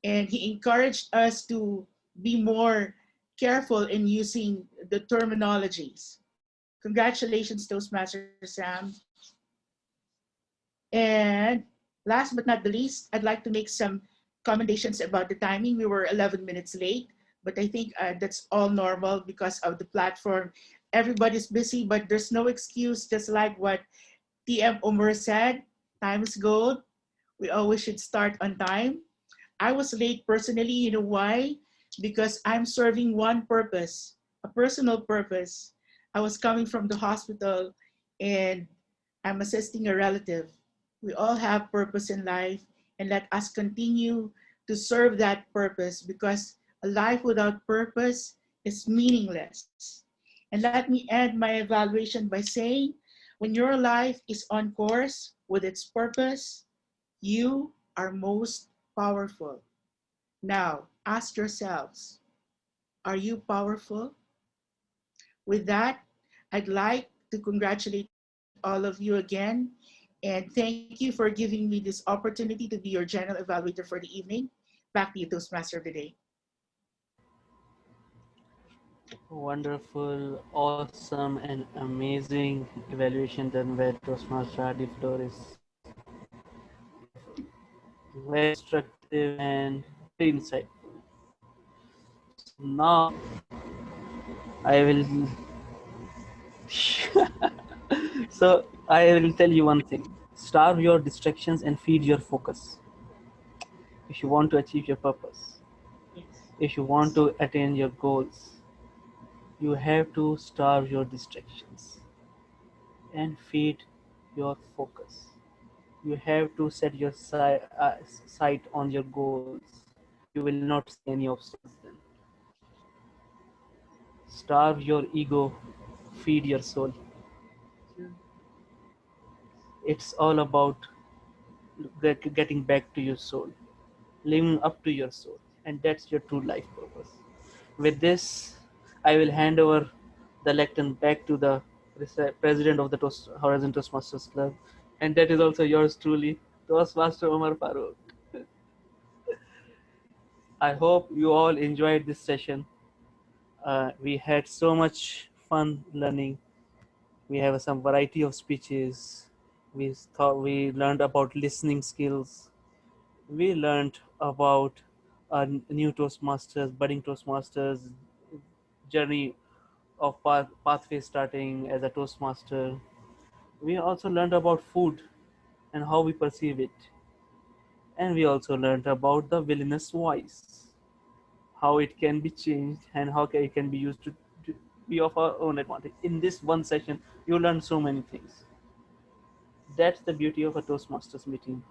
Speaker 19: and he encouraged us to be more careful in using the terminologies. Congratulations, Toastmaster Sam. And last but not the least, I'd like to make some commendations about the timing. We were 11 minutes late, but I think that's all normal because of the platform. Everybody's busy, but there's no excuse, just like what TM Omer said, time is gold. We always should start on time. I was late personally, you know why? Because I'm serving one purpose, a personal purpose. I was coming from the hospital and I'm assisting a relative. We all have purpose in life, and let us continue to serve that purpose, because a life without purpose is meaningless. And let me end my evaluation by saying, when your life is on course with its purpose, you are most powerful. Now, ask yourselves, are you powerful? With that, I'd like to congratulate all of you again, and thank you for giving me this opportunity to be your general evaluator for the evening. Back to you, Toastmaster of the Day.
Speaker 3: Wonderful, awesome, and amazing evaluation done by Toastmaster Adi Flores. Very instructive and very insightful. So now I will. So I will tell you one thing: starve your distractions and feed your focus. If you want to achieve your purpose, if you want to attain your goals, you have to starve your distractions and feed your focus. You have to set your sight on your goals. You will not see any obstacles then. Starve your ego, feed your soul. It's all about getting back to your soul, living up to your soul, and that's your true life purpose. With this, I will hand over the lectern back to the president of the Horizon Toastmasters Club, and that is also yours truly, Toastmaster Omar Farooq. I hope you all enjoyed this session. We had so much fun learning. We have some variety of speeches. We learned about listening skills. We learned about new Toastmasters, budding Toastmasters journey of pathway starting as a Toastmaster. We also learned about food and how we perceive it. And we also learned about the villainous voice, how it can be changed and how it can be used to be of our own advantage. In this one session, you learn so many things. That's the beauty of a Toastmasters meeting,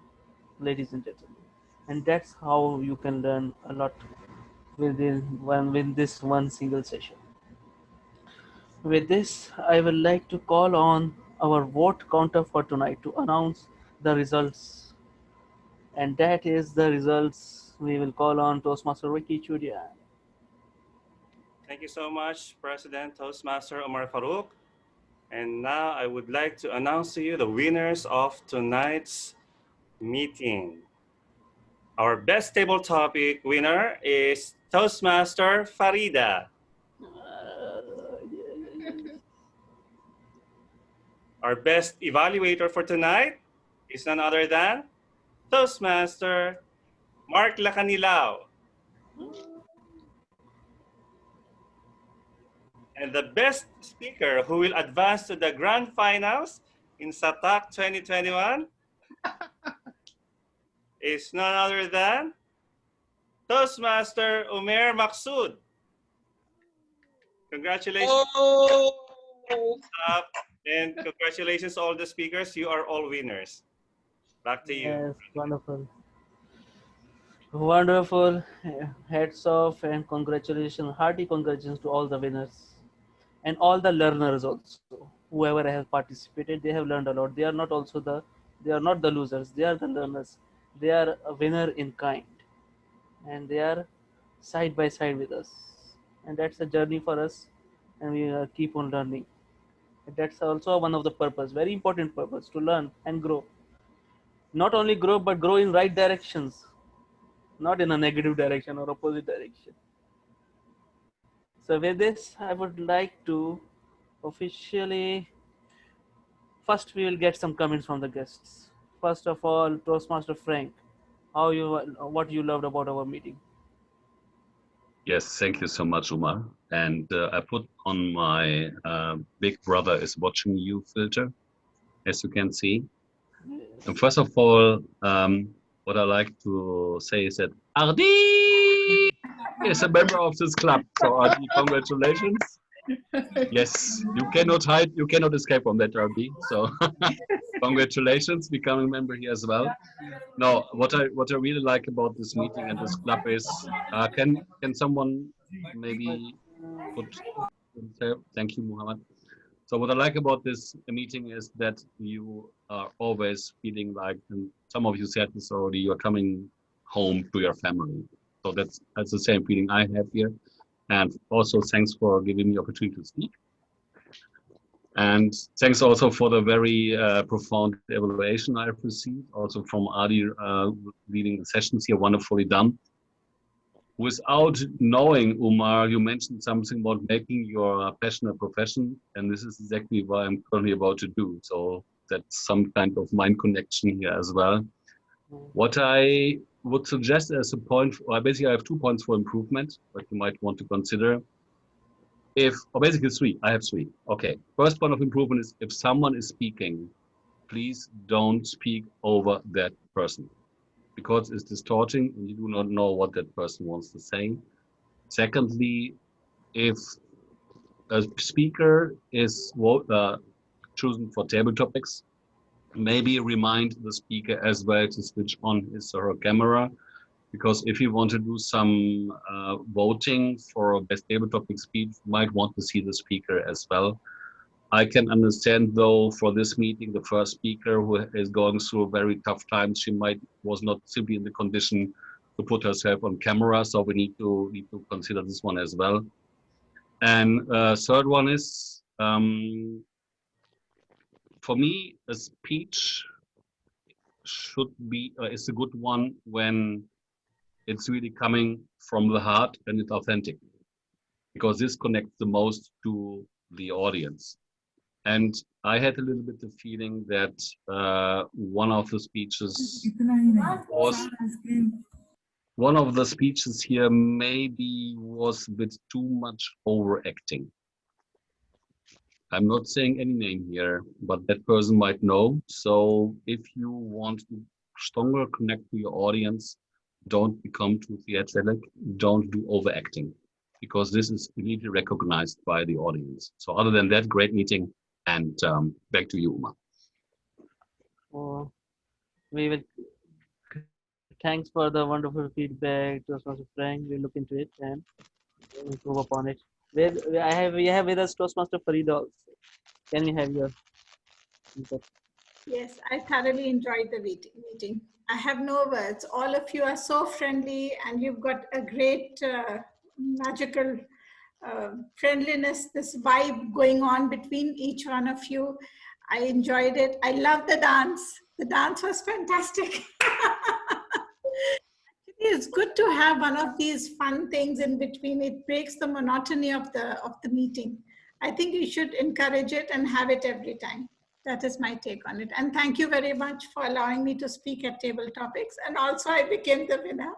Speaker 3: ladies and gentlemen. And that's how you can learn a lot with this one single session. With this, I would like to call on our vote counter for tonight to announce the results. And that is the results. We will call on Toastmaster Ricky Chudian.
Speaker 1: Thank you so much, President Toastmaster Omar Farouk. And now I would like to announce to you the winners of tonight's meeting. Our best table topic winner is Toastmaster Farida. Our best evaluator for tonight is none other than Toastmaster Mark Lacanilao. And the best speaker who will advance to the grand finals in SATAC 2021 is none other than Toastmaster Umair Maksud. Congratulations. And congratulations all the speakers. You are all winners. Back to you.
Speaker 3: Yes, wonderful. Wonderful. Heads off and congratulations, hearty congratulations to all the winners and all the learners also. Whoever has participated, they have learned a lot. They are not the losers. They are the learners. They are a winner in kind, and they are side by side with us. And that's a journey for us, and we keep on learning. And that's also one of the purpose, very important purpose, to learn and grow. Not only grow, but grow in right directions, not in a negative direction or opposite direction. So with this, I would like to officially, first we will get some comments from the guests. First of all, Toastmaster Frank, what you loved about our meeting.
Speaker 4: Yes, thank you so much, Umar. And I put on my Big Brother is watching you filter, as you can see. And first of all, what I like to say is that Ardi is a member of this club. So Ardi, congratulations. Yes, you cannot hide, you cannot escape from that, Ardi. So congratulations, becoming a member here as well. No, what I really like about this meeting and this club is, can someone maybe put, thank you, Muhammad. So what I like about this meeting is that you are always feeling like, and some of you said this already, you're coming home to your family. So that's the same feeling I have here. And also thanks for giving me the opportunity to speak. And thanks also for the very profound evaluation I've received, also from Adi leading the sessions here, wonderfully done. Without knowing, Umar, you mentioned something about making your passion a profession, and this is exactly what I'm currently about to do. So that's some kind of mind connection here as well. What I would suggest as a point, or basically I have 2 points for improvement, that you might want to consider. Or basically 3, I have 3. Okay, first point of improvement is if someone is speaking, please don't speak over that person, because it's distorting and you do not know what that person wants to say. Secondly, if a speaker is chosen for table topics, maybe remind the speaker as well to switch on his or her camera, because if you want to do some voting for a best table topic speech, you might want to see the speaker as well. I can understand, though, for this meeting, the first speaker who is going through very tough times, she was not simply in the condition to put herself on camera, so we need to consider this one as well. And third one is, for me, a speech is a good one when it's really coming from the heart and it's authentic, because this connects the most to the audience. And I had a little bit the feeling that one of the speeches here maybe was a bit too much overacting. I'm not saying any name here, but that person might know. So if you want to stronger connect to your audience, don't become too theatrical, don't do overacting, because this is immediately recognized by the audience. So other than that, great meeting, and back to you, Uma.
Speaker 3: Oh, we will. Thanks for the wonderful feedback, Toastmaster Frank. We'll look into it and improve upon it. We have with us Toastmaster Farid also. Can we have your input?
Speaker 11: Yes, I thoroughly enjoyed the meeting. I have no words. All of you are so friendly, and you've got a great magical friendliness, this vibe going on between each one of you. I enjoyed it. I love the dance. The dance was fantastic. It's good to have one of these fun things in between. It breaks the monotony of the meeting. I think you should encourage it and have it every time. That is my take on it. And thank you very much for allowing me to speak at Table Topics. And also I became the winner,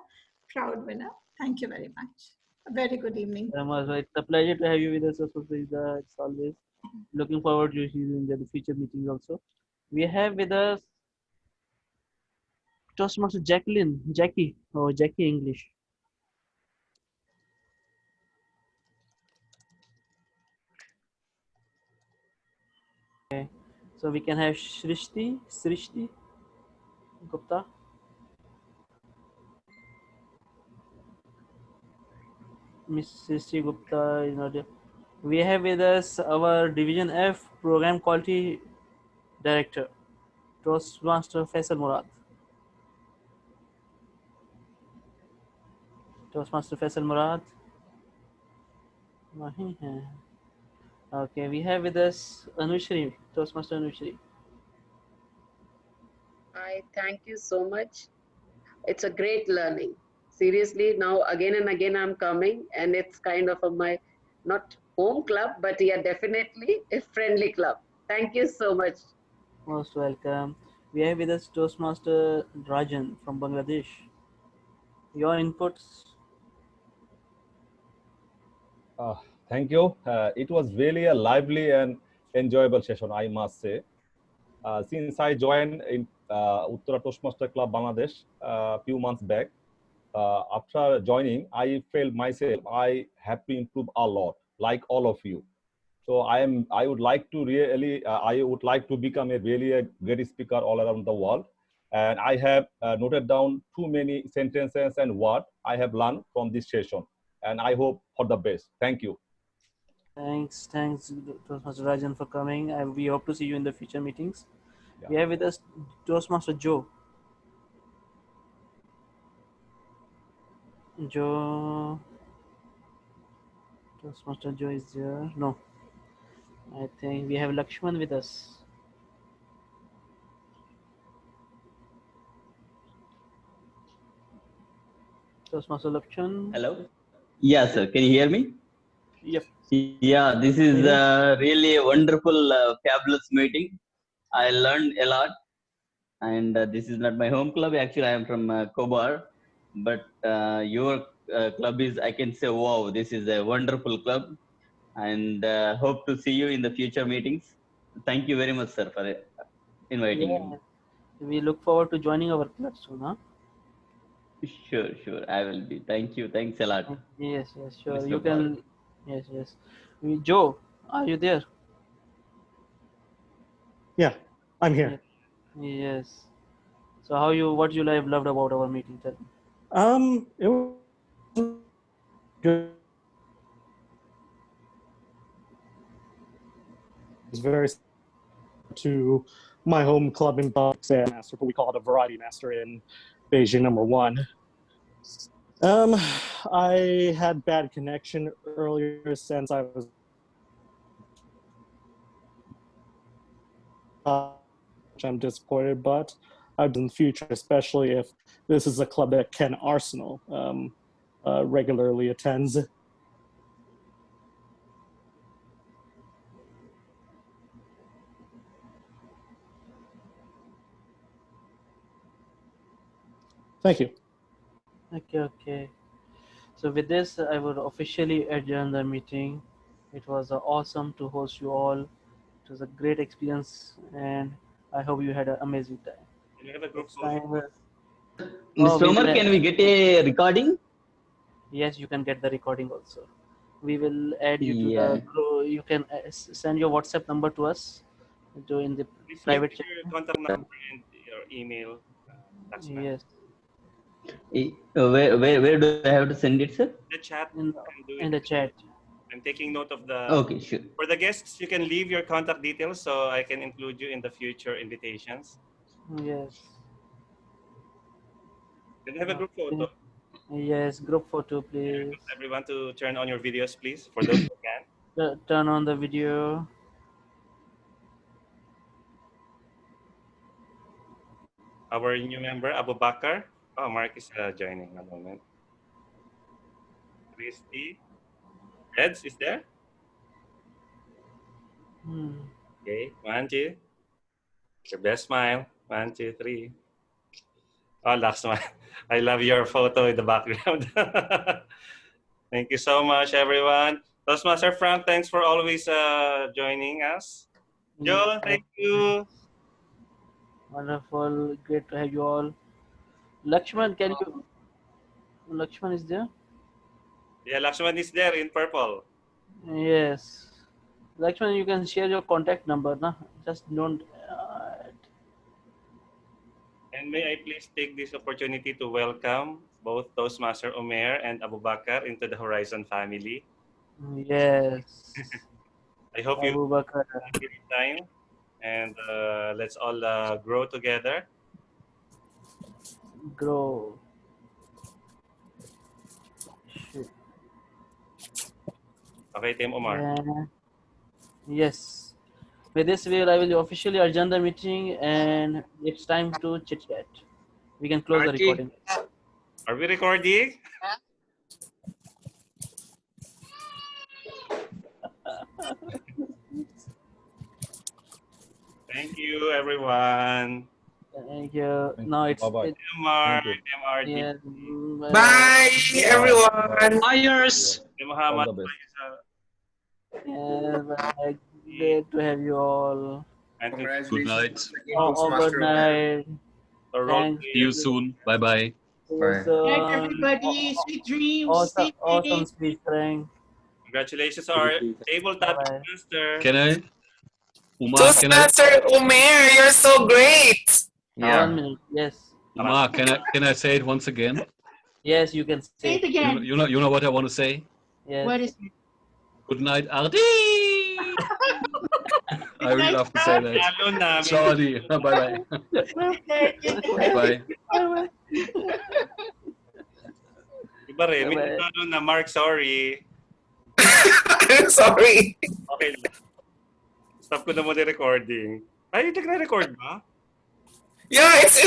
Speaker 11: proud winner. Thank you very much. A very good evening.
Speaker 3: It's a pleasure to have you with us, Frida. It's always looking forward to you in the future meetings also. We have with us Toastmaster Jackie English. Okay, so we can have Srishti Gupta. Miss Srishti Gupta is not there. We have with us our Division F Program Quality Director, Toastmaster Faisal Murad. Toastmaster Faisal Murad. Nahi hai. Okay, we have with us Anushri, Toastmaster Anushri.
Speaker 8: I thank you so much. It's a great learning. Seriously, now again and again I'm coming, and it's kind of my not home club, but yeah, definitely a friendly club. Thank you so much.
Speaker 3: Most welcome. We have with us Toastmaster Rajan from Bangladesh. Your inputs?
Speaker 14: Thank you. It was really a lively and enjoyable session, I must say. Since I joined in Uttara Toastmaster Club Bangladesh a few months back, after joining, I felt myself I have to improve a lot, like all of you. So I would like to really, I would like to become a great speaker all around the world. And I have noted down too many sentences and words I have learned from this session. And I hope for the best. Thank you.
Speaker 3: Thanks, Toastmaster Rajan, for coming. We hope to see you in the future meetings.
Speaker 14: Yeah.
Speaker 3: We have with us Toastmaster Joe. Toastmaster Joe is there. No, I think we have Lakshman with us. Toastmaster Lakshman.
Speaker 9: Hello. Yeah, sir. Can you hear me?
Speaker 3: Yep.
Speaker 9: Yeah, this is really a wonderful, fabulous meeting. I learned a lot, and this is not my home club. Actually, I am from Kobar, but your club is, I can say, wow, this is a wonderful club, and hope to see you in the future meetings. Thank you very much, sir, for inviting me.
Speaker 3: Yeah, we look forward to joining our club soon, huh?
Speaker 9: Sure, sure. I will be. Thank you. Thanks a lot.
Speaker 3: Yes, sure.
Speaker 9: Mr.
Speaker 3: You
Speaker 9: Paul.
Speaker 3: can. Yes. Joe, are you there?
Speaker 10: Yeah, I'm here.
Speaker 3: Yes. So what you have loved about our meeting? Tell me.
Speaker 10: It was good. It's very to my home club in Bangladesh master, but we call it a variety master in Beijing #1. I had bad connection earlier since I was which I'm disappointed, but I'd in the future, especially if this is a club that Ken Arsenal regularly attends. Thank you.
Speaker 3: Okay. So with this, I would officially adjourn the meeting. It was awesome to host you all. It was a great experience, and I hope you had an amazing time.
Speaker 1: Can we have a group
Speaker 3: Next
Speaker 1: photo?
Speaker 3: time,
Speaker 9: Mr. Omar, can we get a recording?
Speaker 3: Yes, you can get the recording also. We will add you to
Speaker 9: Yeah.
Speaker 3: the group. You can send your WhatsApp number to us. to in the
Speaker 1: Please
Speaker 3: private
Speaker 1: leave
Speaker 3: chat.
Speaker 1: your contact number and your email. That's fine.
Speaker 3: Yes.
Speaker 9: Where do I have to send it, sir?
Speaker 1: The chat.
Speaker 3: In
Speaker 1: you can do
Speaker 3: in
Speaker 1: it.
Speaker 3: the chat.
Speaker 1: I'm taking note of the.
Speaker 9: Okay, sure.
Speaker 1: For the guests, you can leave your contact details so I can include you in the future invitations.
Speaker 3: Yes.
Speaker 1: Can I have a group photo?
Speaker 3: Yes, group photo, please.
Speaker 1: Everyone to turn on your videos, please, for those who can.
Speaker 3: Turn on the video.
Speaker 1: Our new member, Abu Bakar. Oh, Mark is joining. A moment. Christy. Reds is there? Okay, 1, 2. It's your best smile. 1, 2, 3. Oh, last one. I love your photo in the background. Thank you so much, everyone. Toastmaster Frank, thanks for always joining us. Joe, thank you.
Speaker 3: Wonderful. Great to have you all. Lakshman, can you? Lakshman is there?
Speaker 1: Yeah, Lakshman is there in purple.
Speaker 3: Yes. Lakshman, you can share your contact number, na? Just don't.
Speaker 1: And may I please take this opportunity to welcome both Toastmaster Omer and Abu Bakar into the Horizon family.
Speaker 3: Yes.
Speaker 1: I hope you
Speaker 3: Abu Bakar.
Speaker 1: have a great time, and let's all grow together.
Speaker 3: Grow. Shit.
Speaker 1: Okay, Team Omar.
Speaker 3: Yeah. Yes. With this, I will officially adjourn the meeting, and it's time to chit chat. We can close the recording.
Speaker 1: Are we recording? Thank you, everyone.
Speaker 3: Thank you. No, it's
Speaker 14: Bye-bye.
Speaker 1: Mark,
Speaker 14: Thank
Speaker 1: MRT.
Speaker 3: yeah,
Speaker 7: Bye, everyone.
Speaker 6: Buyers.
Speaker 1: Muhammad.
Speaker 14: All the best.
Speaker 3: yeah, bye. Great to have you all.
Speaker 1: And
Speaker 4: Good night.
Speaker 3: Good night. Thanks.
Speaker 4: See you soon. Bye bye.
Speaker 1: Bye.
Speaker 19: Good night, everybody. Sweet dreams.
Speaker 3: Awesome,
Speaker 19: Stay
Speaker 3: awesome
Speaker 19: safe.
Speaker 3: speech, Frank.
Speaker 1: Congratulations, our tabletop master.
Speaker 4: Can I? Umar, can I?
Speaker 7: Toastmaster Umair, you're so great.
Speaker 3: 1 minute. Yes.
Speaker 4: Umar, can I say it once again?
Speaker 3: Yes, you can say
Speaker 19: it again.
Speaker 4: You know what I want to say?
Speaker 3: Yes.
Speaker 19: What is it?
Speaker 4: Good night, Ardi. I really love to say that. Sorry. Bye bye. Bye.
Speaker 1: Iba rin, may nagtanong na Mark, sorry.
Speaker 7: Sorry.
Speaker 1: Okay. Stop ko na muna yung recording. Ay, nagre-record ba?
Speaker 7: Yeah, it's